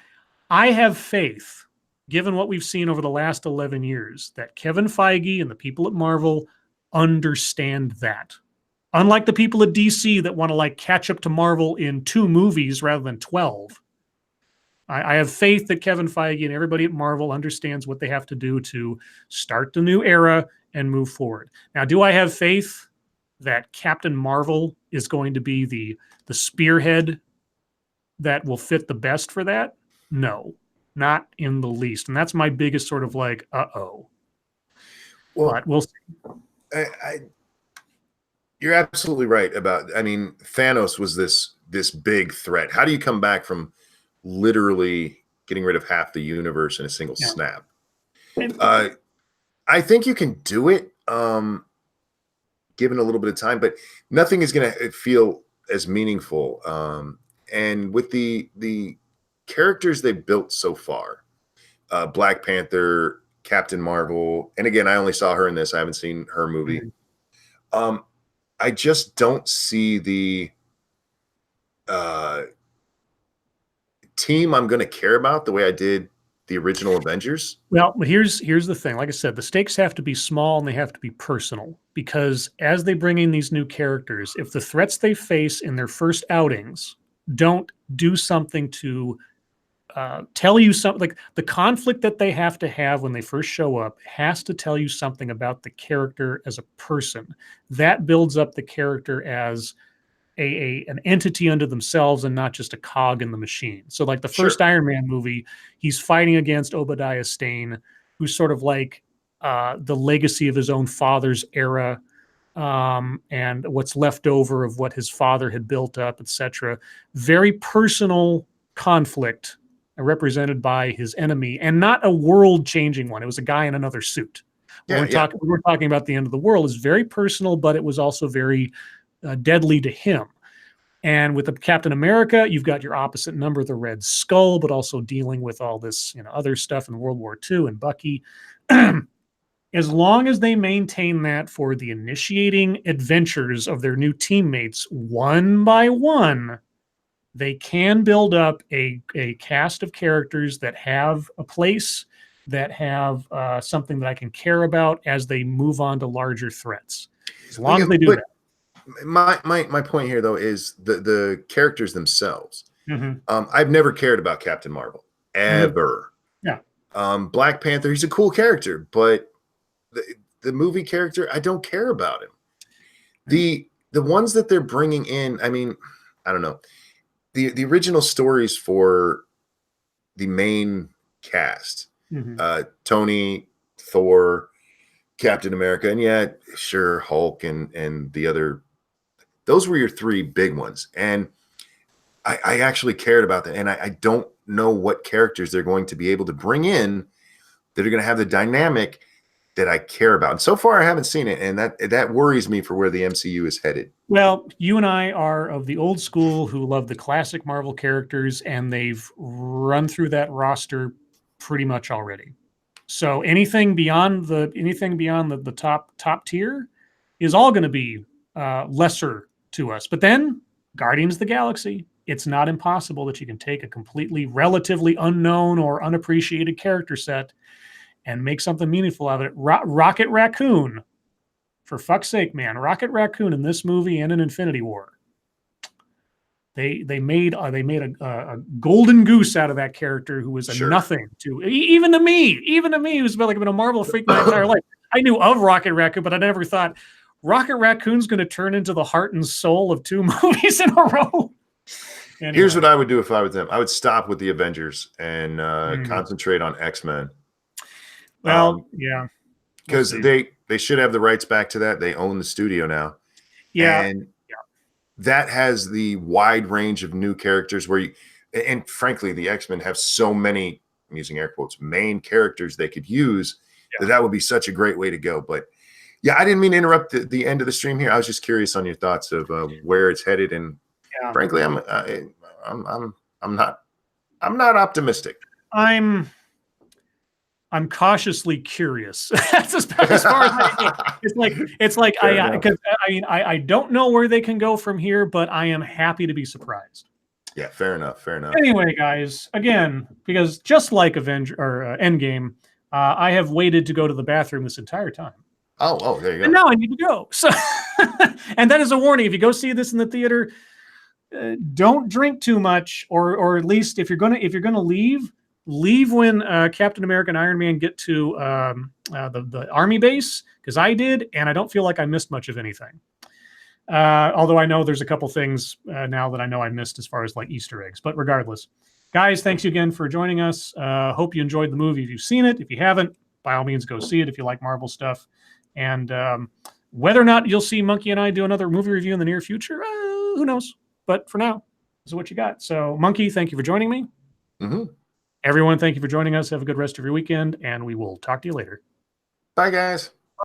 I have faith, given what we've seen over the last 11 years, that Kevin Feige and the people at Marvel understand that. Unlike the people at DC that want to like catch up to Marvel in 2 movies rather than 12. I have faith that Kevin Feige and everybody at Marvel understands what they have to do to start the new era and move forward. Now, do I have faith that Captain Marvel is going to be the spearhead that will fit the best for that? No, not in the least. And that's my biggest sort of like, uh-oh. Well, but we'll see. You're absolutely right about, I mean, Thanos was this big threat. How do you come back from literally getting rid of half the universe in a single snap? I think you can do it, given a little bit of time, but nothing is going to feel as meaningful. And with the characters they've built so far, Black Panther, Captain Marvel, and again, I only saw her in this. I haven't seen her movie. I just don't see the team I'm going to care about the way I did the original Avengers. Well, here's the thing. Like I said, the stakes have to be small and they have to be personal, because as they bring in these new characters, if the threats they face in their first outings don't do something to tell you something, like the conflict that they have to have when they first show up has to tell you something about the character as a person. That builds up the character as an entity unto themselves and not just a cog in the machine. So like the first Iron Man movie, he's fighting against Obadiah Stane, who's sort of like the legacy of his own father's era, and what's left over of what his father had built up, etc. Very personal conflict represented by his enemy, and not a world-changing one. It was a guy in another suit. We're talking about the end of the world is very personal, but it was also very deadly to him. And with the Captain America, you've got your opposite number, the Red Skull, but also dealing with all this, other stuff in World War II and Bucky. as long as they maintain that for the initiating adventures of their new teammates one by one, they can build up a cast of characters that have a place, that have something that I can care about as they move on to larger threats. As long as they do that. My point here, though, is the characters themselves. Mm-hmm. I've never cared about Captain Marvel, ever. Yeah. Black Panther, he's a cool character, but the movie character, I don't care about him. The ones that they're bringing in, I mean, I don't know. The original stories for the main cast, Tony, Thor, Captain America, and yeah, sure, Hulk and the other, those were your three big ones. And I actually cared about that. And I don't know what characters they're going to be able to bring in that are going to have the dynamic that I care about. And so far, I haven't seen it. And that worries me for where the MCU is headed. Well, you and I are of the old school who love the classic Marvel characters, and they've run through that roster pretty much already. So anything beyond the top tier is all going to be lesser to us. But then Guardians of the Galaxy, it's not impossible that you can take a completely relatively unknown or unappreciated character set and make something meaningful out of it. Rocket Raccoon, for fuck's sake, man! Rocket Raccoon in this movie and in Infinity War, they made a golden goose out of that character who was a nothing to even to me, who's been a Marvel freak my entire life. I knew of Rocket Raccoon, but I never thought Rocket Raccoon's going to turn into the heart and soul of 2 movies in a row. Anyway. Here's what I would do if I was them. I would stop with the Avengers and concentrate on X-Men. Well, yeah. Because they should have the rights back to that. They own the studio now. Yeah. And that has the wide range of new characters and frankly, the X-Men have so many, I'm using air quotes, main characters they could use that would be such a great way to go. But yeah, I didn't mean to interrupt the end of the stream here. I was just curious on your thoughts of where it's headed. And frankly, I'm not optimistic. I'm cautiously curious. That's as far as I go. It's like I don't know where they can go from here, but I am happy to be surprised. Yeah, fair enough. Anyway, guys, again, because just like Endgame, I have waited to go to the bathroom this entire time. Oh, there you go. And now I need to go. So, and that is a warning. If you go see this in the theater, don't drink too much, or at least if you're gonna leave when Captain America and Iron Man get to the army base, because I did, and I don't feel like I missed much of anything. Although I know there's a couple things now that I know I missed as far as like Easter eggs. But regardless, guys, thanks you again for joining us. Hope you enjoyed the movie. If you've seen it, if you haven't, by all means, go see it if you like Marvel stuff. And whether or not you'll see Monkey and I do another movie review in the near future, who knows? But for now, this is what you got. So, Monkey, thank you for joining me. Mm-hmm. Everyone, thank you for joining us. Have a good rest of your weekend, and we will talk to you later. Bye, guys.